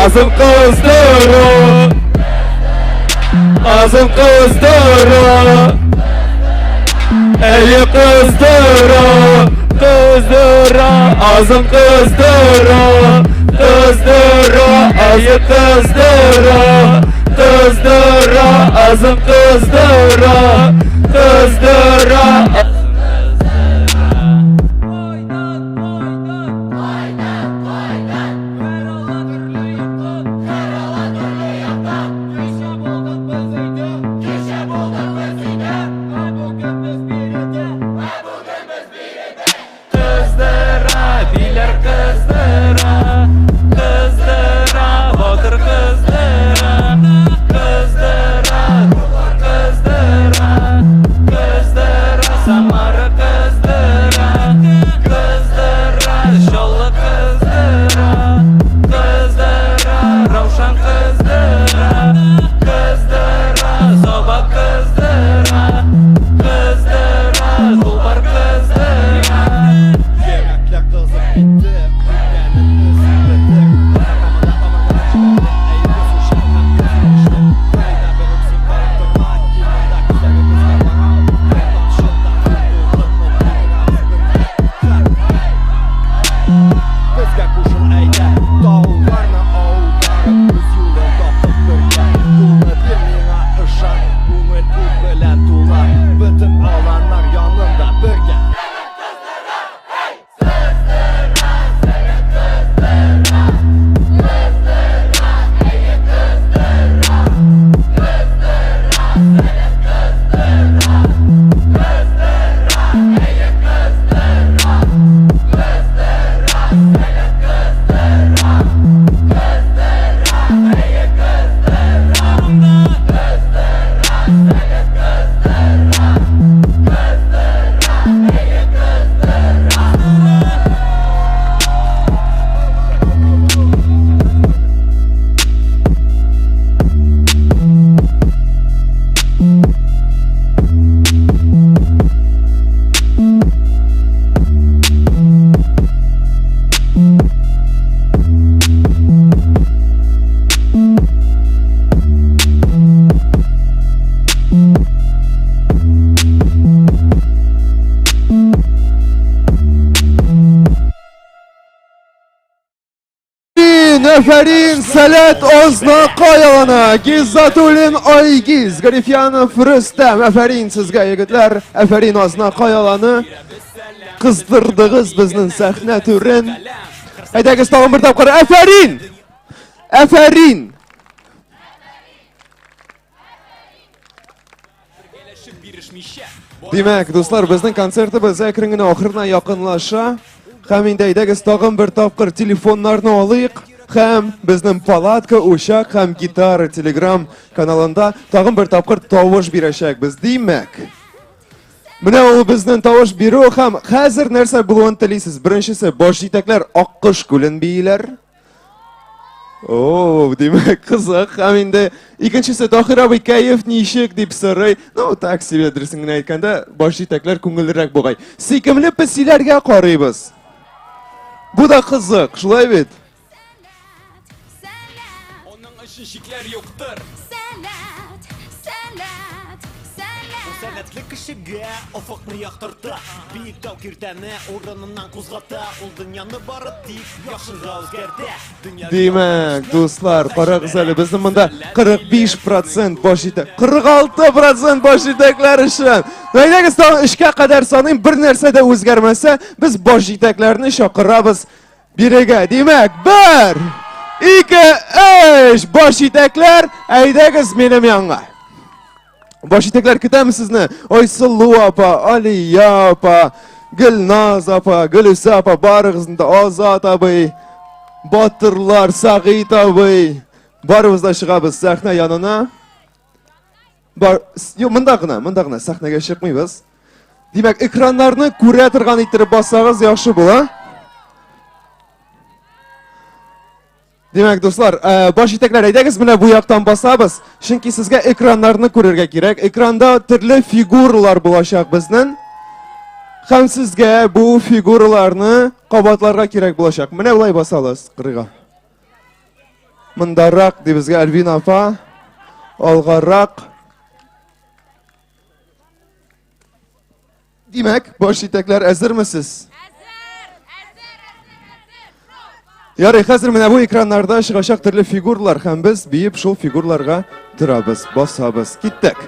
Azim qizdira, azim qizdira. Ey qizdira, qizdira, azim qizdira, qizdira, ey qizdira, qizdira, azim qizdira, qizdira. Qizdira, Афарин, Салят Озна Каялана, Гизатулин Айгиз, Гарифянов Рустам, Афарин сезгә егетләр, Афарин Озна Каяланы кыздырдыгыз безнең сәхнә түрен. Әйдәгез тагын бер тапкыр, Афарин! Афарин! Димәк, дуслар, безнең концертыбыз әкрен генә ахырына якынлаша. Һәм инде әйдәгез тагын бер тапкыр телефоннарны алыйк. Һәм безнең палатка, учак һәм гитара Telegram каналында тагын бер тапкыр тавыш бирәчәкбез. Димәк, менә ул безнең тавыш бирү һәм хәзер нәрсә булуын телисез. Беренчесе, баш җитәкләр Аккош күлен бийләр. О, димәк, кызык. Һәм инде икенчесе, Тахир абый кәеф ничек дип сорый. Ну, так себе дөресен генә әйткәндә, баш җитәкләр күңеллерәк бугай. Сөйкемле песиләргә карыйбыз. Бу да кызык, шулай бит? Сәләтле кешегә офыкны яктырта, биек тау киртәне урыныннан кузгата, ул дөньяны бары тик яхшыга үзгәртә. Димәк, дуслар, карагыз әле, безнең монда 45% баш җитәк, 46% баш җитәкләр өчен. Әйдәгез тагын 3-кә кадәр саныйм, бер нәрсә дә үзгәрмәсә, без баш җитәкләрне чакырабыз бирегә. Димәк, 1, 2, 3 баш җитәкләр, әйдәгез минем янга. Баш җитәкләр, көтәмез Айсылу апа, Алия апа, Гөлназ апа, Гөлүсә апа, барыгызны да, Азат абый, Батырлар, Сагыйт абый, барыбыз да чыгабыз сәхнә янына. Монда гына, сәхнәгә чыкмыйбыз. Димәк, экраннарны күрә торган иттереп бассагыз яхшы була. Димәк, дуслар, баш җитәкләр, әйдәгез менә бу яктан басабыз, чөнки сезгә экраннарны күрергә кирәк. Экранда төрле фигуралар булачак безнең. Һәм сезгә бу фигураларны кабатларга кирәк булачак. Менә улай басалыз кырыга. Мондарак ди безгә Альвин апа, алгарак. Димәк, баш җитәкләр, әзермесез? Ярый, хәзер менә бу экраннарда чыгачак төрле фигуралар һәм без биеп шул фигураларга торабыз, басабыз. Киттек.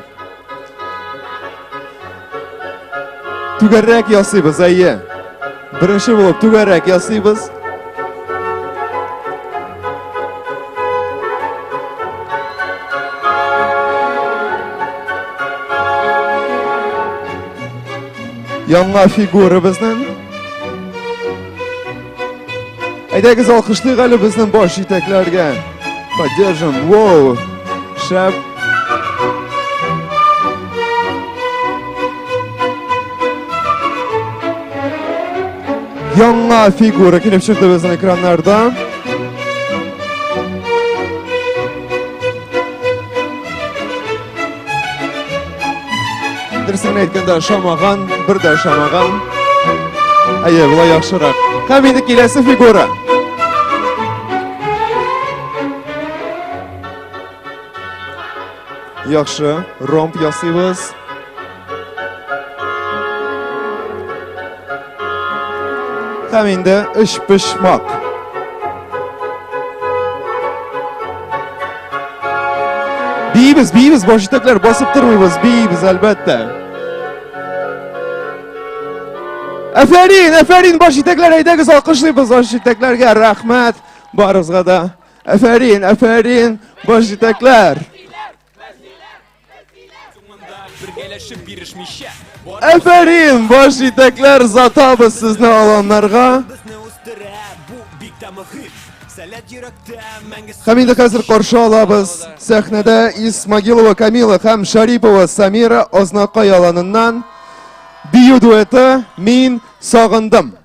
Түгәррәк ясыйбыз, әйе. Беренче булып түгәррәк ясыйбыз. Яңа фигура безнең. Әйдәгез алкышлыйк әле безнең баш җитәкләргә. Поддержим. Воу. Шәп. Яңа фигура килеп чыкты безнең экраннарда. Дөресен әйткәндә, шамаган, бер дә шамаган. Әйе, булай яхшырак. Һәм инде киләсе фигура. Яхшы, ромб ясыйбыз. Һәм инде өч пышмак. Бийбез, баш җитәкләр, басып тормыйбыз, бийбез әлбәттә. Әфәрин, баш җитәкләр, әйдәгез алкышлыйбыз баш җитәкләргә, рәхмәт барыгызга да. Әфәрин, баш җитәкләр. Әфәрин, баш җитәкләр, затабыз сезне аланнарга. Һәм инде хәзер каршы алабыз сәхнәдә Исмагилова Камила һәм Шарипова Самира Ознакай аланыннан бию дуэты «Мин сагындым».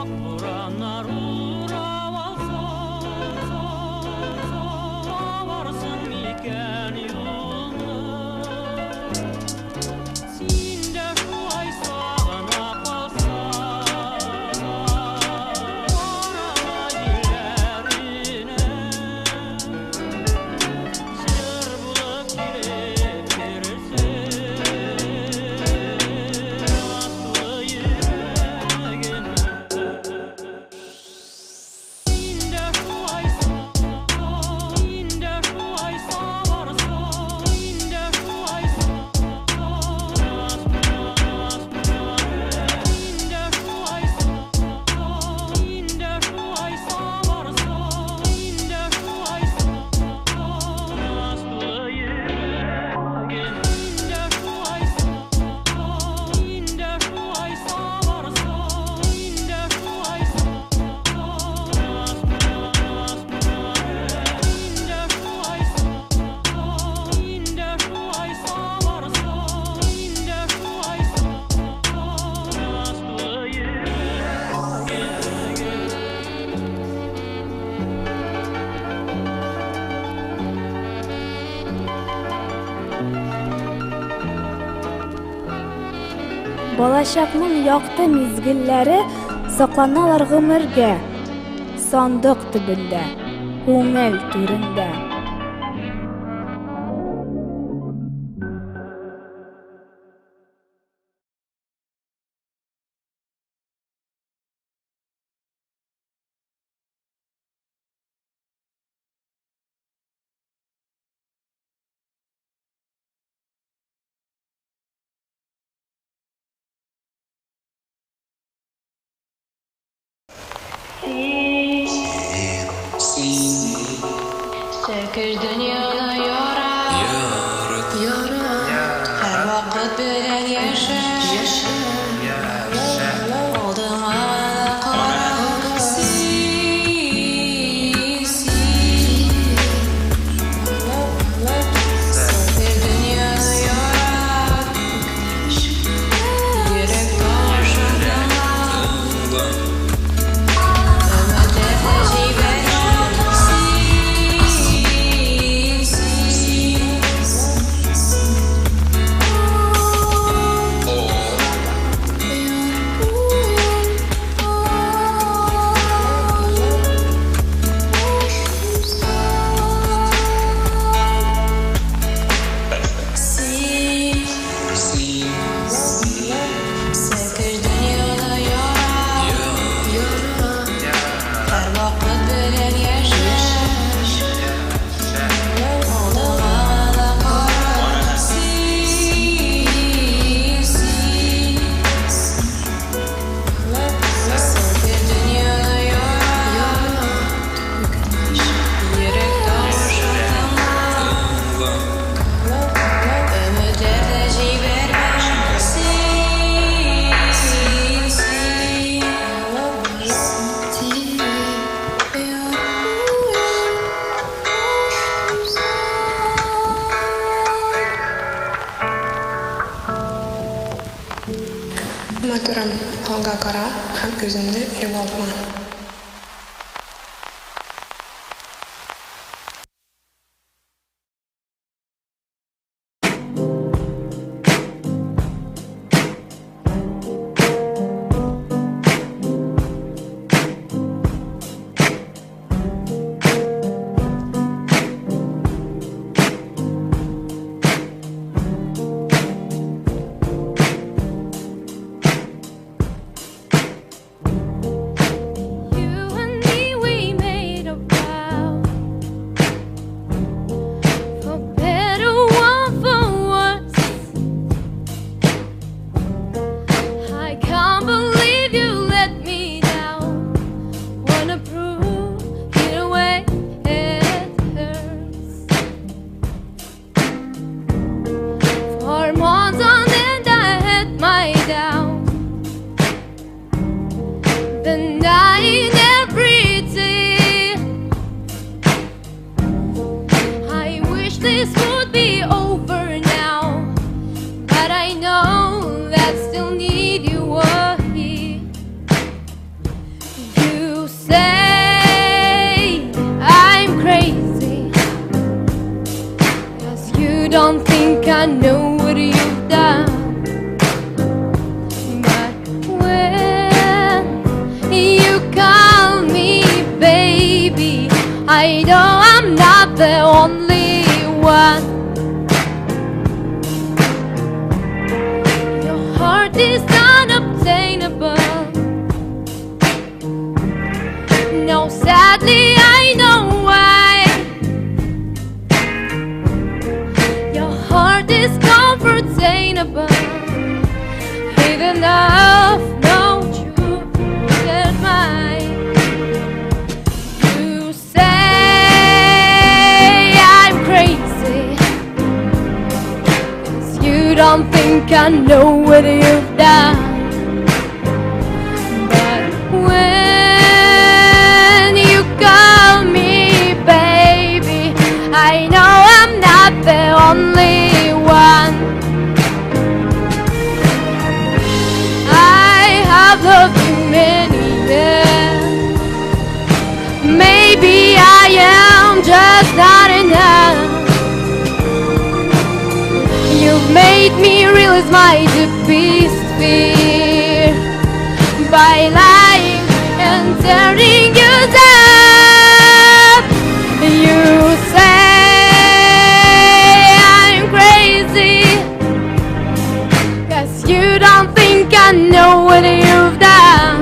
Ак бураннар Балачакның якты мизгелләре сакланалар гомергә. Сандык төбендә, күңел түрендә. Sökür dünyada yarat, her vakit bilen yaşa. Olduma da kara, sökür dünyada yarat, yürek taşına. Матурам халга кара һәм күземне югалма. Don't think I know what you've done, but when you call me baby, I know I'm not the only one. Your heart is unobtainable. No, sadly I know why. Is comfortable, even enough, no truth and mine. You say I'm crazy, 'cause you don't think I know what you've done. But when you call me baby, I know I'm not the only one. I have loved you many years. Maybe I am just not enough. is my deepest fear. By lying and tearing you down, you say I'm crazy, 'cause you don't think I know what you've done.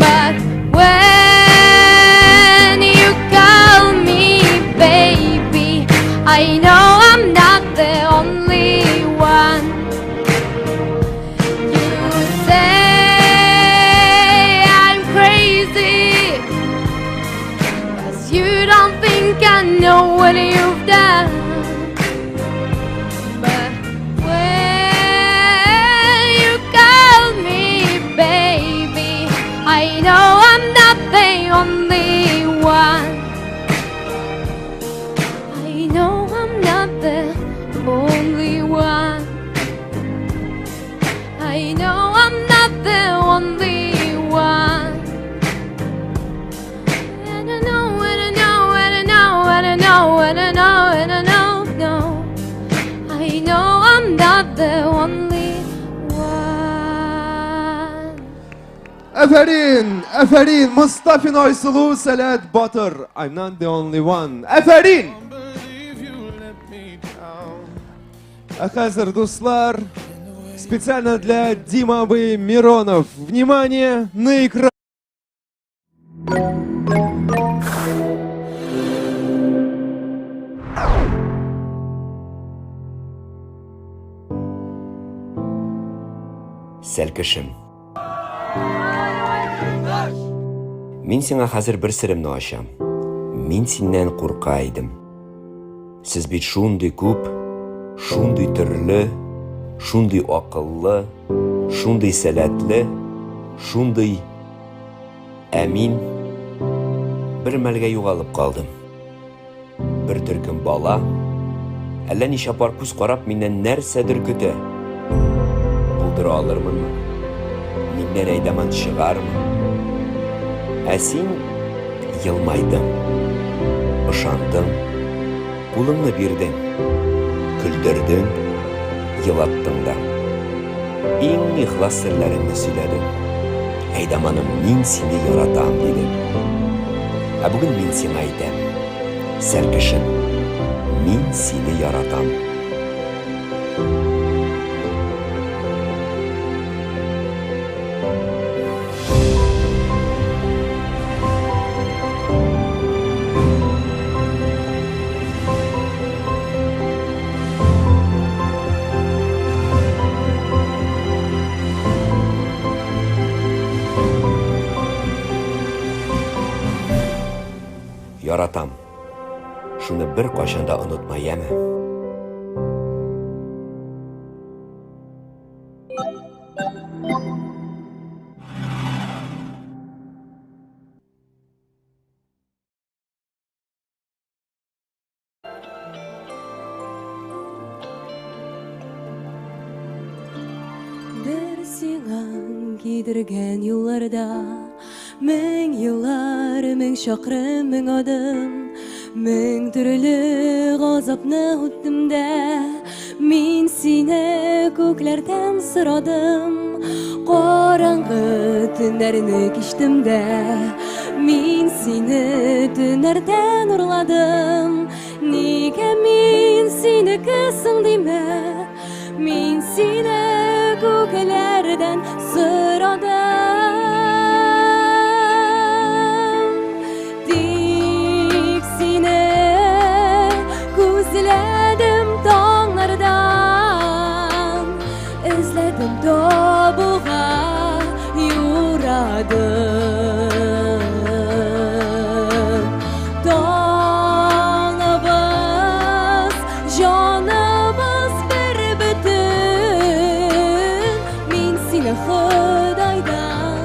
But when you call me baby, I know I'm not the only one. You say I'm crazy, 'cause you don't think I know what you've done. But when you call me baby, I know I'm not the only one. I know I'm not the only one. I know I'm not the only one. And I know, and I know, and I know, and I know, and I know, and I know, no. I know I'm not the only one. Aferin, aferin. Mustafa Noysulu, Salat Batır. I'm not the only one. Aferin. А хазар, дуслар, специально для Димы Миронов. Внимание, на экран. Сәлкішім. Мен сеңа қазір бір сірімді ашам. Мен сеннен қорқайдым. Сіз бет шундый көп, шундый түрлі, шундый ақыллы, шундый сәләтлі, шундый әмин. Бір мәлге юғалып қалдым. Бір түркім бала, әлі неше пар күз қарап менен нәрсәдір күті. Бұлдыра алырмын, менен әйдаман шығармын. Әсин йылмайдың, ұшандың, қолыңны бердің, күлдірдің, йылаттың да. Ең ихлас сірлеріңді сөйледің. Әйдаманым, мен сені яратам дедің. Ә бүгін мен сені айтам, сәлкішім, мен сені яратам. Яратам. Шуны бір қашанда ұнытмайамы. Бір сиңан кидірген юлларда, мың йыллар, мың шақырым, мың адым, мың түрлі ғазапны үттім дә, мен сені көкләрдән сұрадым, қараңғы түнләрне кештім дә, мен сені түнләрдән ұрладым, неге мен сені кісің дейме, мен сені көкләрдән сұрадым. İzledim dağlardan, izledim doğuğa yuradım. Dağlarımız, canımız bir bütün, min seni Xudaydan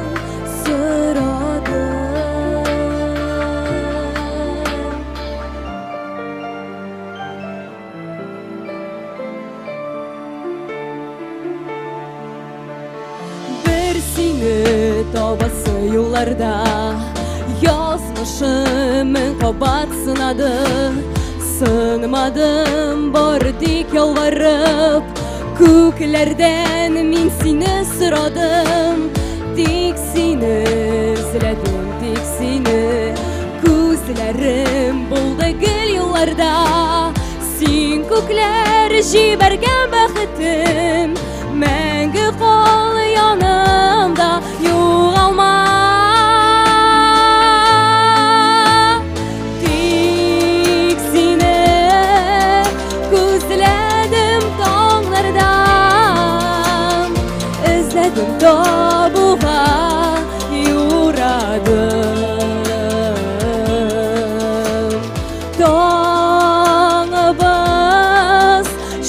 soradım. Seni tabası yollarda, yazmışımın kabat sınadı. Sınmadım, bardik yalvarıp, Күкләрдән мин сине сорадым, тик сине эзләдем, тик сине. Күзләрем булды гел юлларда, син күкләр җибәргән бәхетем. Мәңге кал янымда, югалма. Тик сине күзләдем таңнардан, эзләдем табуга юрадым. Таңыбыз,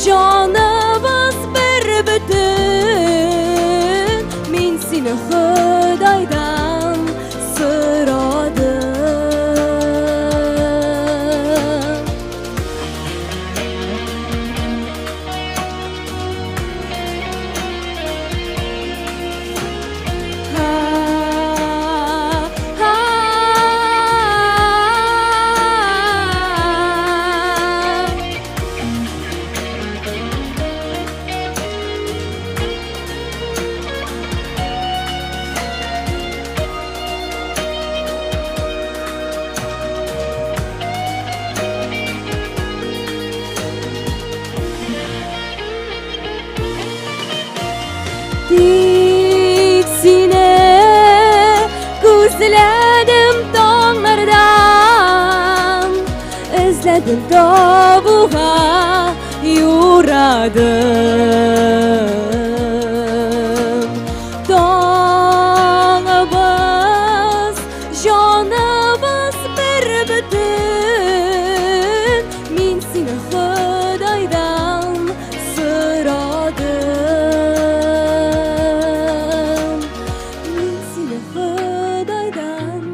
җаныбыз бер бөтен, мин сине Худайдан сорадым. Тик сине күзләдем таңнардан, эзләдем табуга юрадым. Таңыбыз, җаныбыз бер бөтен, мин сине Худайдан сорадым. Мин сине Худайдан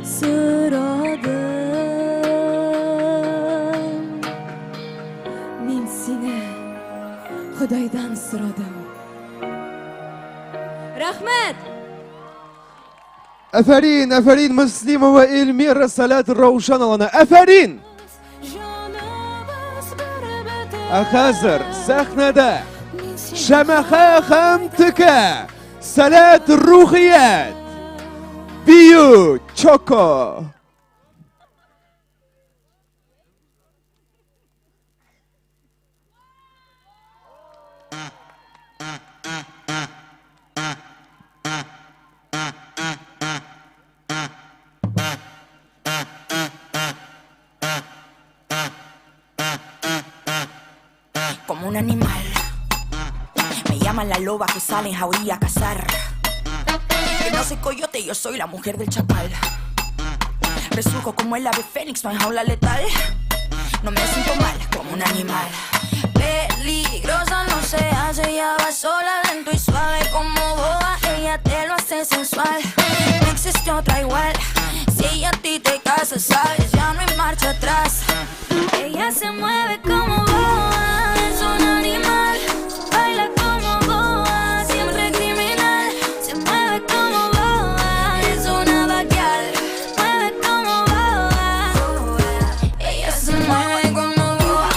сорадым. Мин сине Худайдан сорадым. Рәхмәт! Афарин, Афарин Муслимова Эльмира Салат Раушановна. Афарин! Хәзер сәхнәдә Шәмәхә һәм Текә Салат Рухият Бию Чоко. Como un animal, me llaman la loba que sale en jauría a cazar. Que no soy coyote, yo soy la mujer del chacal. Resurjo como el ave fénix, no en jaula letal. No me siento mal, como un animal. Peligrosa no se hace, ella va sola, lento y suave como boa. Ella te lo hace sensual, no existe otra igual. Si ella a ti te casa, sabes, ya no hay marcha atrás. Ella se mueve como boa, es un animal. Baila como boa, siempre criminal. Se mueve como boa, es una vaquial. Mueve como boa, ella se mueve como boa,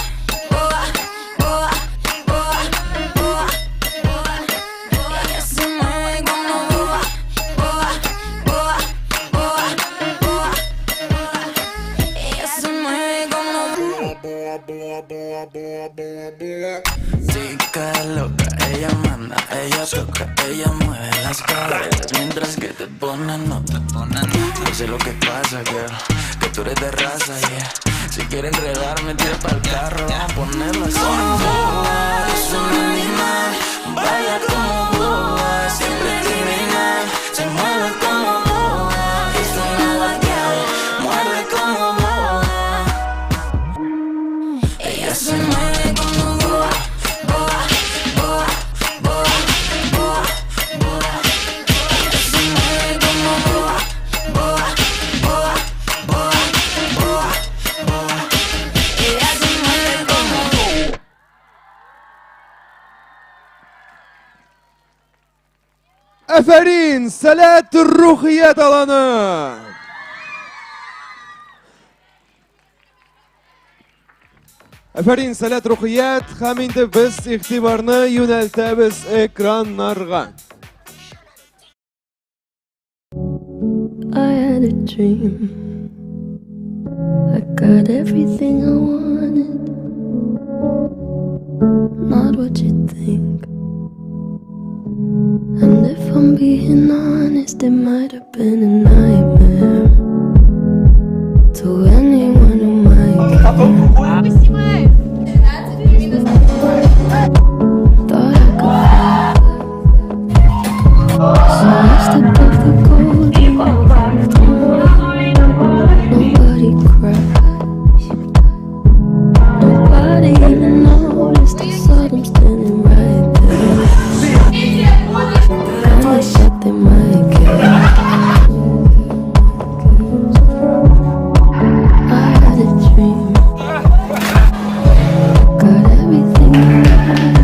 boa, boa, boa, boa, boa. Ella se mueve como boa, boa, boa, boa, boa, boa. Ella se mueve como boa, boa, boa, boa, boa, boa. Chica loca, ella manda, ella toca, ella mueve las caderas mientras que te pone nota. No sé lo que pasa, girl, que tú eres de raza, yeah. Si quiere enredarme, tira pa'l carro, vamos a ponerlo así. Boa, es un animal, baila como boa, siempre criminal. Se mueve como boa, es una vaquial, muerde como boa. Ella se mueve como boa, boa, boa, boa, boa, boa. Ella se mueve como boa, boa, boa, boa, boa, boa. Ella se mueve como boa. Афарин Салат Рухият аланы. Әфәрин, сәләт рухият, һәм инде без игътибарны юнәлтәбез экраннарга. I had a dream. I got everything I wanted. Not what you think. And if I'm being honest, it might have been a nightmare to anyone who might care. Thought I could fly, so I stepped off the golden path. Nobody cried, nobody even noticed. I saw them standing right there. And I thought they might care. I had a dream, got everything right,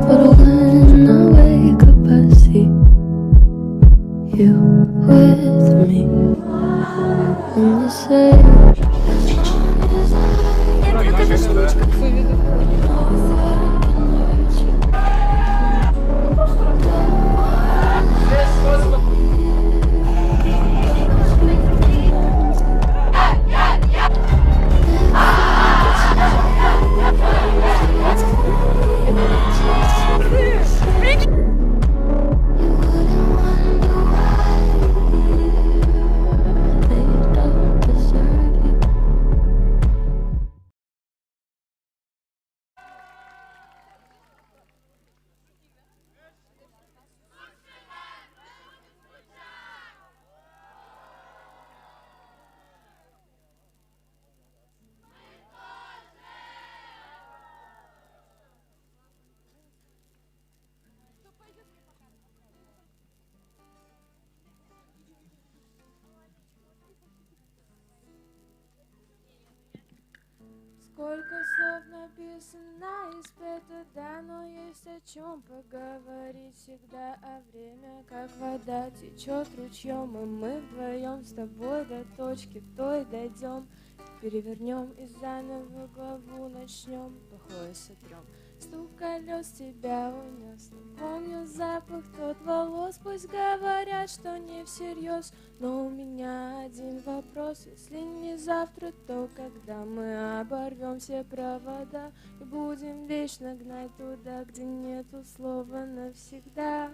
but when I wake up I see you with me, and you say Сколько слов написано и спето, да, но есть о чем поговорить всегда, а время, как вода, течет ручьем, и мы вдвоем с тобой до точки той дойдем, перевернем и заново главу начнем, плохое сотрем. Стук колес тебя унес, помню запах тот волос, пусть говорят, что не всерьез, но у меня один вопрос, если не завтра, то когда мы оборвем все провода и будем вечно гнать туда, где нету слова навсегда.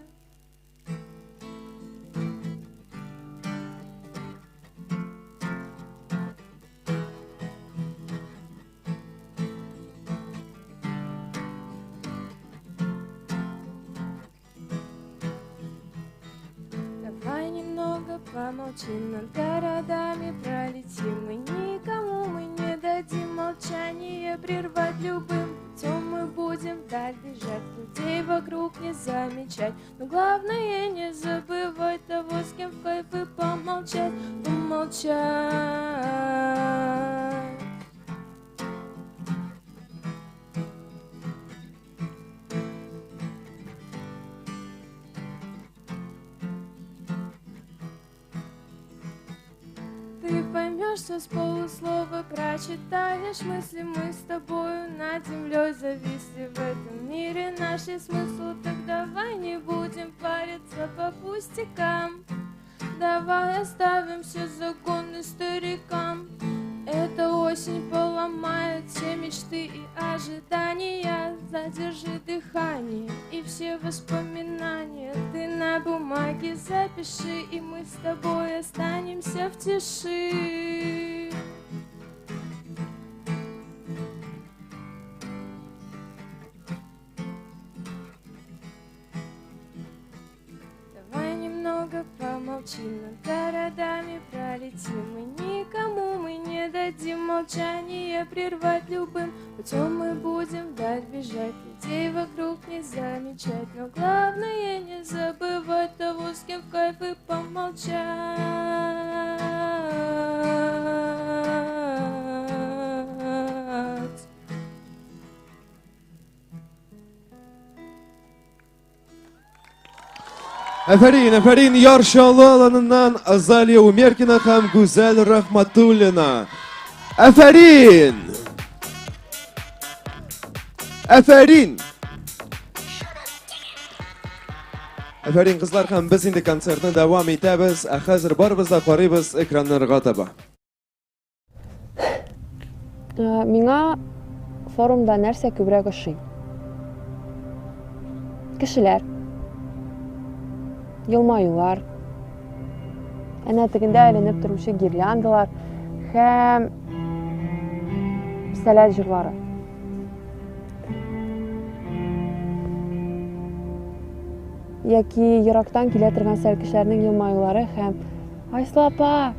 Давай немного помолчим, над городами пролетим, и никому мы не дадим молчание прервать любым путем. Мы будем вдаль бежать, людей вокруг не замечать, но главное не забывать того, с кем в кайф и помолчать, помолчать. Ты поймешь, что с полуслова прочитаешь мысли, мы с тобою над землей зависли в этом мире. Нашли смысл, так давай не будем париться по пустякам. Давай оставим все загоны старикам. Эта осень поломает все мечты и ожидания. Задержи дыхание и все воспоминания ты на бумаге запиши, и мы с тобой останемся в тиши. Давай немного помолчим, над городами пролетим, и никому мы не дадим молчание прервать любым путем. Мы будем вдаль бежать, людей вокруг не замечать, но главное не забывать того, с кем в кайф и помолчать. Әфәрин, яршалы аланынан Азалия Умеркина һәм Гүзәл Рахматуллина. Әфәрин! Афарин! Афарин кызлар һәм без инде концертны дәвам итәбез. Хәзер барыбыз да карыйбыз экраннарга таба. Миңа форумда нәрсә күбрәк ошый? Кешеләр, елмаюлар, әнә тегендә әйләнеп торучы гирляндалар һәм сәләт җырлары. Яки ерактан килә торган сәлкешләрнең елмаюлары һәм «Айсыл апа,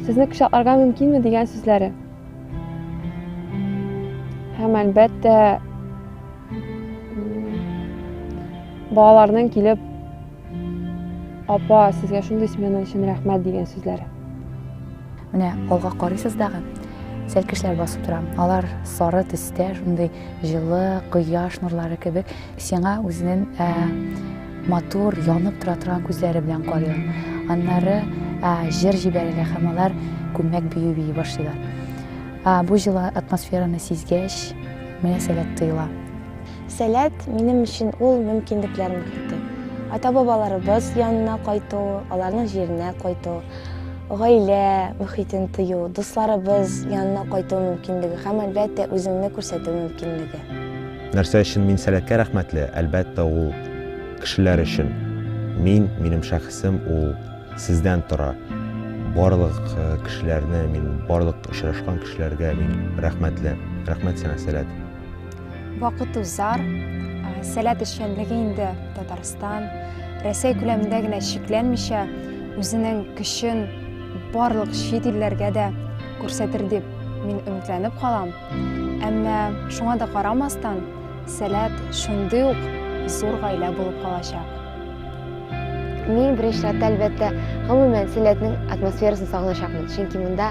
сезне кочакларга мөмкинме?» дигән сүзләре. Һәм әлбәттә балаларның килеп «Апа, сезгә шундый смена өчен рәхмәт» дигән сүзләре. Менә алга карыйсыз дагы сәлкешләр басып тора. Алар сары төстә, шундый җылы кояш нурлары кебек, сиңа үзенең матур, янып тора торган күзләре белән карыйлар. Аннары җыр җибәрәләр һәм алар күмәк бию башлыйлар. Бу җылы атмосфераны сизгәч, менә сәләт тыйыла. Сәләт минем өчен ул мөмкинлекләр мөхите. Ата-бабаларыбыз янына кайту, аларның җиренә кайту, гаилә мөхитен тыю, дусларыбыз янына кайту мөмкинлеге һәм әлбәттә үзеңне күрсәтү мөмкинлеге. Нәрсә өчен мин сәләткә рәхмәтле? Әлбәттә ул кешеләр өчен. Минем шәхсем ул сездән тора. Барлык кешеләрне, барлык очрашкан кешеләргә рәхмәтле. Рәхмәт сиңа, Сәләт. Вакыт узар, сәләт эшчәнлеге инде Татарстан, Рәсәй күләмендә генә шикләнмичә, үзенең көчен барлык чит илләргә дә күрсәтер дип мин өметләнеп калам. Әмма шуңа да карамастан, сәләт шундый ук зур гаилә булып калачак. Мин беренче чиратта әлбәттә гомумән сәләтнең атмосферасын сагыначакмын. Чөнки монда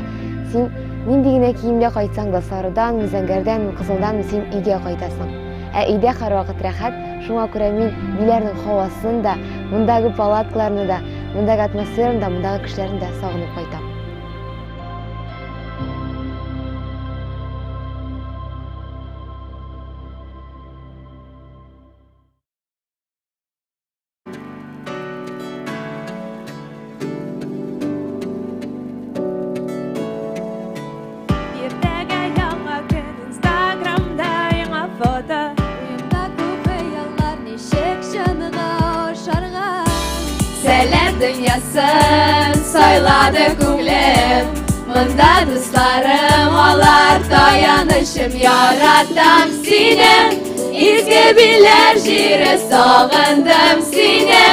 син нинди генә киемдә кайтсаң да, сарыдан, мизәнгәрдән, кызылдан син өйгә кайтасың. Өйдә һәрвакыт рәхәт, шуңа күрә мин биләрнең һавасын да, мондагы палаткаларны да, мондагы атмосфераны да, мондагы кешеләрне дә сагынып кайтам. Dünyasın soyladı күңлем, монда дусларым, алар таянышым, яратам сине, изге билер җире, сагындым сине,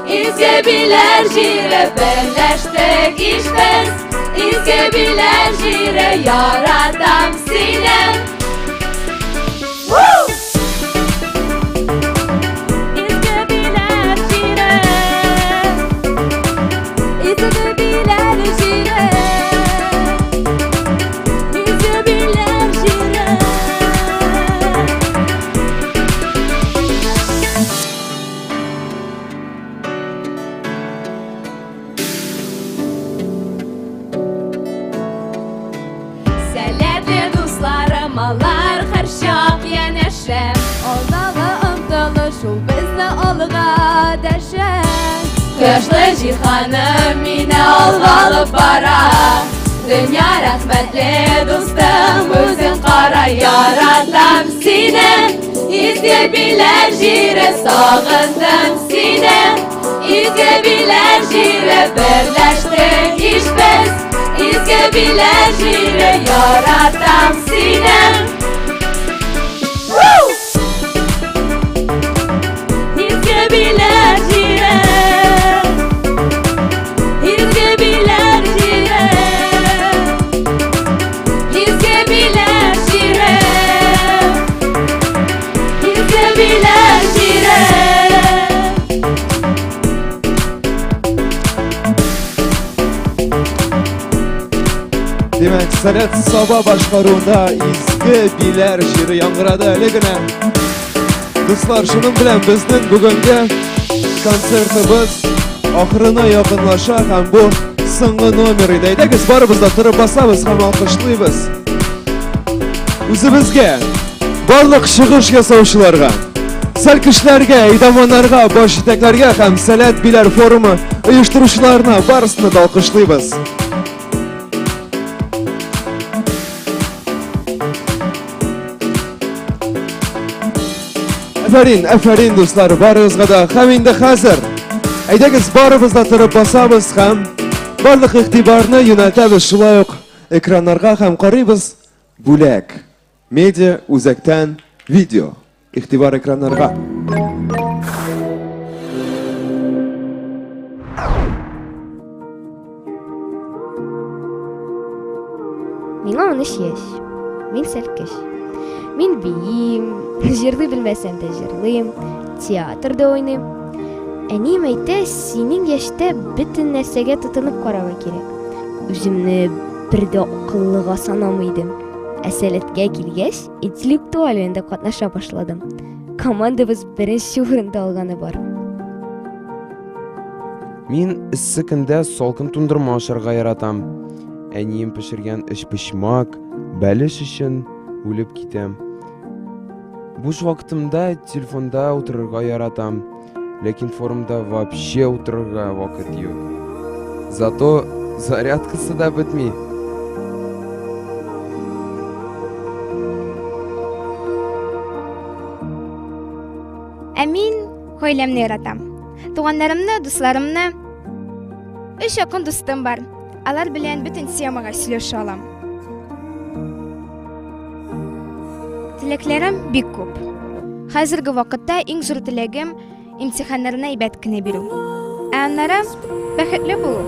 изге билер җире, берләштек ишбез, изге билер җире, яратам сине. Көчле җиһаным мине алып бара, дөнья рәхмәтле дустым, үзең кара, яратам сине, изге билер җире, сагындым сине, изге билер җире, берләштек ишбез, изге билер җире, яратам сине. Изге билер җире, Demek Sәләт Саба башкаруында изге биләр җире яңгырады әле генә. Дуслар, шуның белән безнең бүгенге концертыбыз ахырына якынлаша һәм бу соңгы номер иде. Әйдәгез барыбыз да торып басабыз һәм алкышлыйбыз. Үзебезгә Барлык чыгыш ясаучыларга, сәлкешләргә, әйдәманнарга, баш итәкләргә һәм Сәләт Биләр форумы оештыручыларына барысына да алкышлыйбыз. Әфәрин дуслар, барыгызга да һәм инде хәзер әйдәгез барыбыз да торып басабыз һәм барлык игътибарны юнәлтәбез шулай ук экраннарга һәм карыйбыз бүләк. Медиа үзәктән видео. Игътибар экраннарга. Миңа 13 яшь. Мин сәлкеш. Мин бейим, җырлый белмәсәм дә җырлыйм, театрда уйныйм. Әнием әйтә, синең яшьтә бөтен нәрсәгә тотынып карарга кирәк. Үземне бер дә акыллыга санамыйдым. Ә Сәләткә килгәч, интеллектуаль уенда катнаша башладым. Командабыз беренче урында алганы бар. Мин эссе көндә салкын тундырма ашарга яратам. Әнием пешергән эчпочмак, бәлеш өчен үлеп китәм. Буш вакытымда телефонда утырырга яратам, ләкин форумда вообще утырырга вакыт юк. Зато зарядкасы да бетми. Ә мин гаиләмне яратам. Туганнарымны, дусларымны. 3 якын дустым бар. Алар белән бөтен темага сөйләшә алам. Теләкләрем бик күп. Хәзерге вакытта иң зур теләгем имтиханнарны әйбәт кенә бирү. Ә аннары бәхетле булу.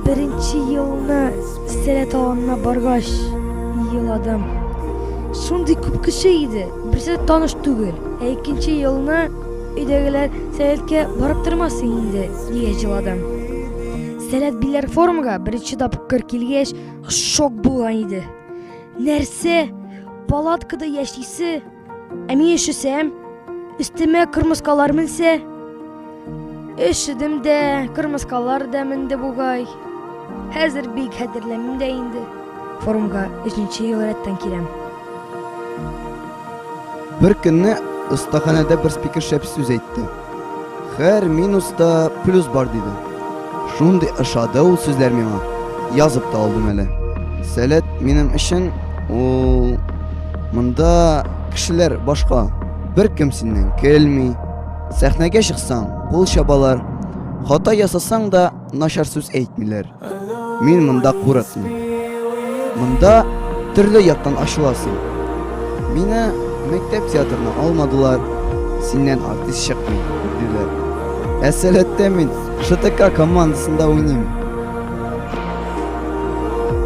Беренче елны Сәләт авылына баргач еладым. Шундый күп кеше иде, берсе таныш түгел. Ә икенче елны өйдәгеләр Сәләткә барып тормасын инде дигән җыладым. Сәләт Биләр форумга беренче тапкыр килгәч шок булган иде. Нәрсә? Палаткада яшисе? Ә мин яшәсәм, өстемә кырмыскалар менсә? Өшедем дә, кырмыскалар да менде бугай. Хәзер бик хәтерләмим дә инде. Форумга 3нче ел рәттән киләм. Бер көнне остаханәдә бер спикер шәп сүз әйтте. Һәр минуста плюс бар диде. Шундый ошады ул сүзләр миңа. Язып та алдым әле. Сәләт минем өчен ул монда кешеләр башка. Бер кем синнән көлми. Сәхнәгә чыксаң, кул чабалар. Хата ясасаң да начар сүз әйтмиләр. Мин монда курыкмыйм. Монда төрле яктан ачыласың. Мине мәктәп театрына алмадылар. Синнән артист чыкмый диләр. Ә Сәләттә мин ШТК командасында уйныйм.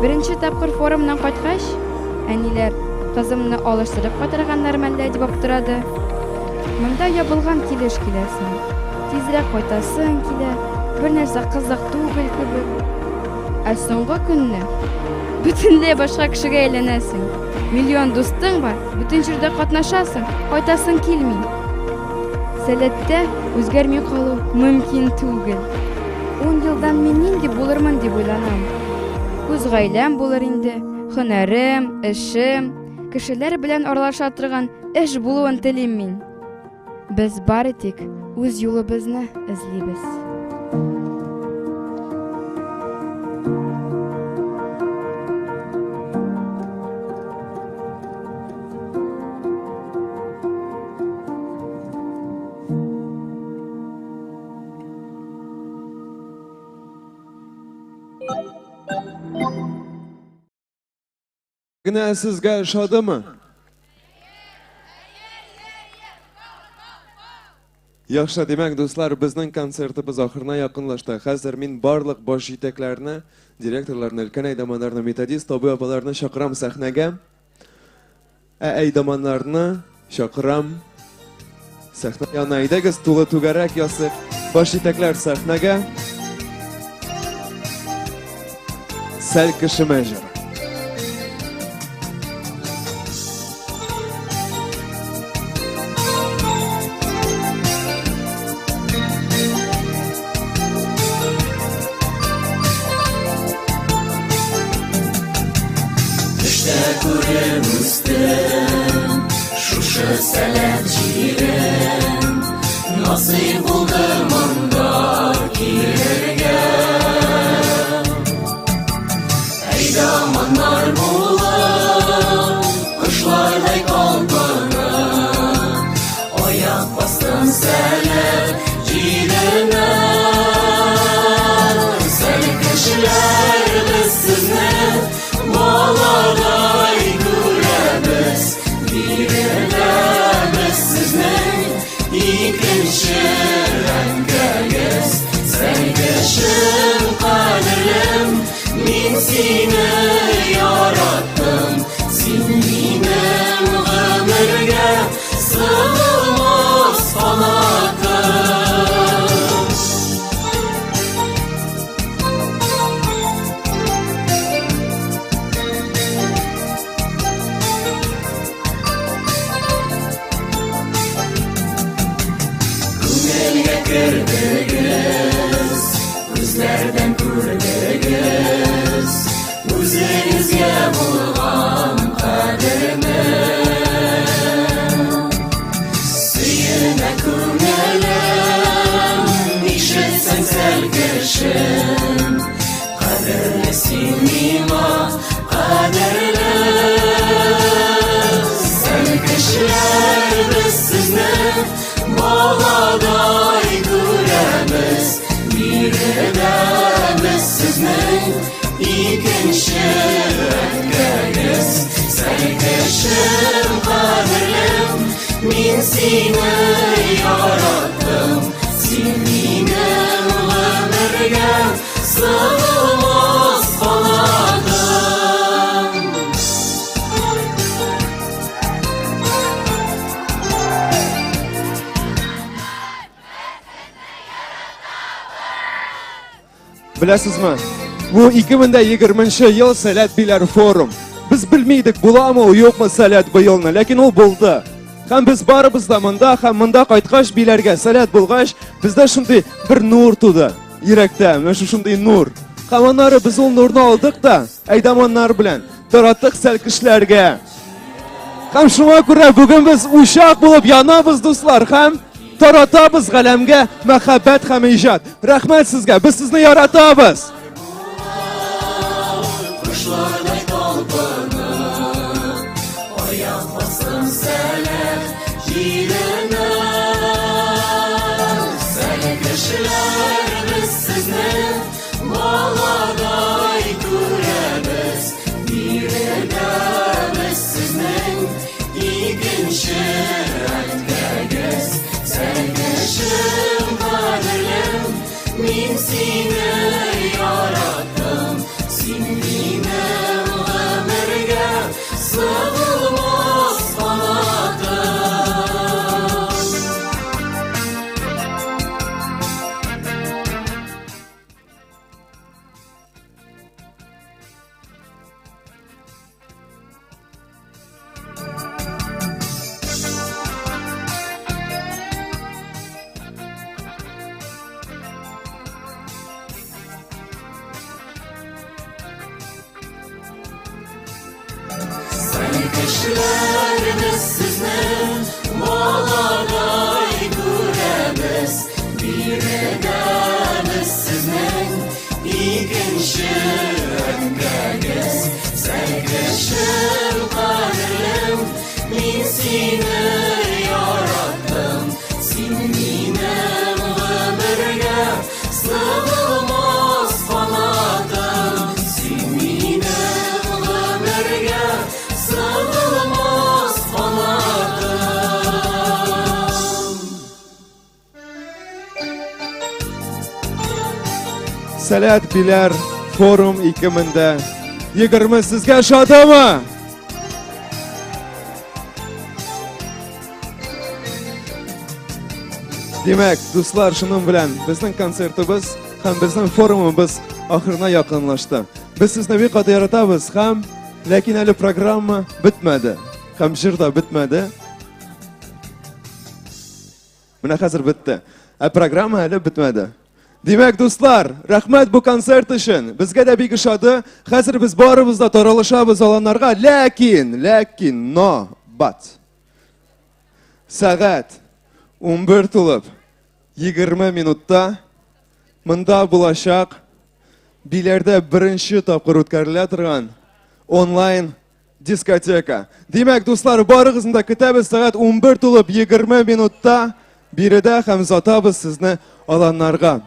Беренче тапкыр форумнан кайткач, әниләр кызымны алыштырып кайтарганнар мәллә дип аптырады. Монда ябылган килеш киләсең. Тизрәк кайтасың килә. Бер нәрсә кызык түгел кебек. Ә соңгы көнне бөтенләй башка кешегә әйләнәсең. Миллион дустың бар, бөтен җирдә катнашасың, кайтасың килми. Сәләттә үзгәрми калу мөмкин түгел. 10 елдан мин нинди булырмын дип уйланам. Үз гаиләм булыр инде, һөнәрем, эшем, кешеләр белән аралаша торган эш булуын телим мин. Без бары тик үз юлыбызны эзлибез. Генә сезгә шадымы? Яхшы, демәк, дуслар, безнең концертыбыз ахырына якынлашты. Хәзер мин барлык баш җитәкләрне, директорларны, өлкән әйдәманнарны, методист, табый апаларны чакырам сәхнәгә. Ә әйдәманнарны чакырам сәхнә янына. Әйдәгез, тулы түгәрәк ясык. Баш җитәкләр сәхнәгә. Сәл кешемә җыр. сәләт җирем, насыйп булды монда килергә. Әйдаманнар булып, кошлардай калпына, аяк бастым сәләт җиренә. Сәләт кешеләр без сезне баладай күрәбез, биреләбез сезнең икенче рәңгәгез. Сәлгәшем кадерлем, мин сине яраттым, син минем гомергә сыгылмас канатым. Күңелгә кердегез, күзләрдән күрдегез, үзегезгә булган кадерне. Сөенә күңелем, ишетсәң сәл кешем, кадерле син миңа, кадерле. Сәл кешеләр без сезне баладай күрәбез, биреләбез сезнең икенче рәңгәгез. Сәлгәшем кадерлем, мин сине яраттым, син минем гомергә сыгылмас канатым. Беләсезме? Бу 2020 ел Сәләт Биләр форум. Без белмидек, буламы ул юкмы Сәләт быелны, ләкин ул булды. Һәм без барыбыз да монда, һәм монда кайткач биләргә Сәләт булгач, бездә шундый бер нур туды. Йөрәктә, менә шундый нур. Һәм аннары без ул нурны алдык да, әйдаманнар белән тараттык сәл кешеләргә. Һәм шуңа күрә бүген без учак булып янабыз, дуслар, һәм таратабыз галәмгә мәхәббәт һәм иҗат. Рәхмәт сезгә, без сезне яратабыз. Кошлардай калпына, аяк бастым сәләт җиренә. Сәләт кешеләр без сезне баладай күрәбез, биреләбез сезнең икенче рәңгәгез. Сәлгәшем кадерлем, мин сине яраттым, син минем гомергә сыгылмас канатым. Сәлгәшеләр без сезне баладай күрәбез, биреләбез сезнең икенче рәңгәгез. Сәлгәшем кадерлем, мин сине яраттым, син минем гомергә сыгылмас канатым. Син минем гомергә сыгылмас канатым. Сәләт Биләр форум 2020 сезгә шадымы? Димәк, дуслар, шуның белән безнең концертыбыз һәм безнең форумыбыз ахырына якынлашты. Без сезне бик каты яратабыз, һәм ләкин әле программа бетмәде. Һәм җыр да бетмәде. Менә хәзер бетте. Ә программа әле бетмәде. Димәк, дуслар, рәхмәт бу концерт өчен. Безгә дә бик ошады. Хәзер без барыбыз да таралышабыз аланнарга, ләкин, но, бат. сәгать 11 тулып 20 минутта мында булачак биләрдә беренче тапкыр үткәрелә торган онлайн дискотека. Димәк, дуслар, барыгызны да көтәбез сәгать 11 тулып 20 минутта биредә һәм затабыз сезне аланнарга.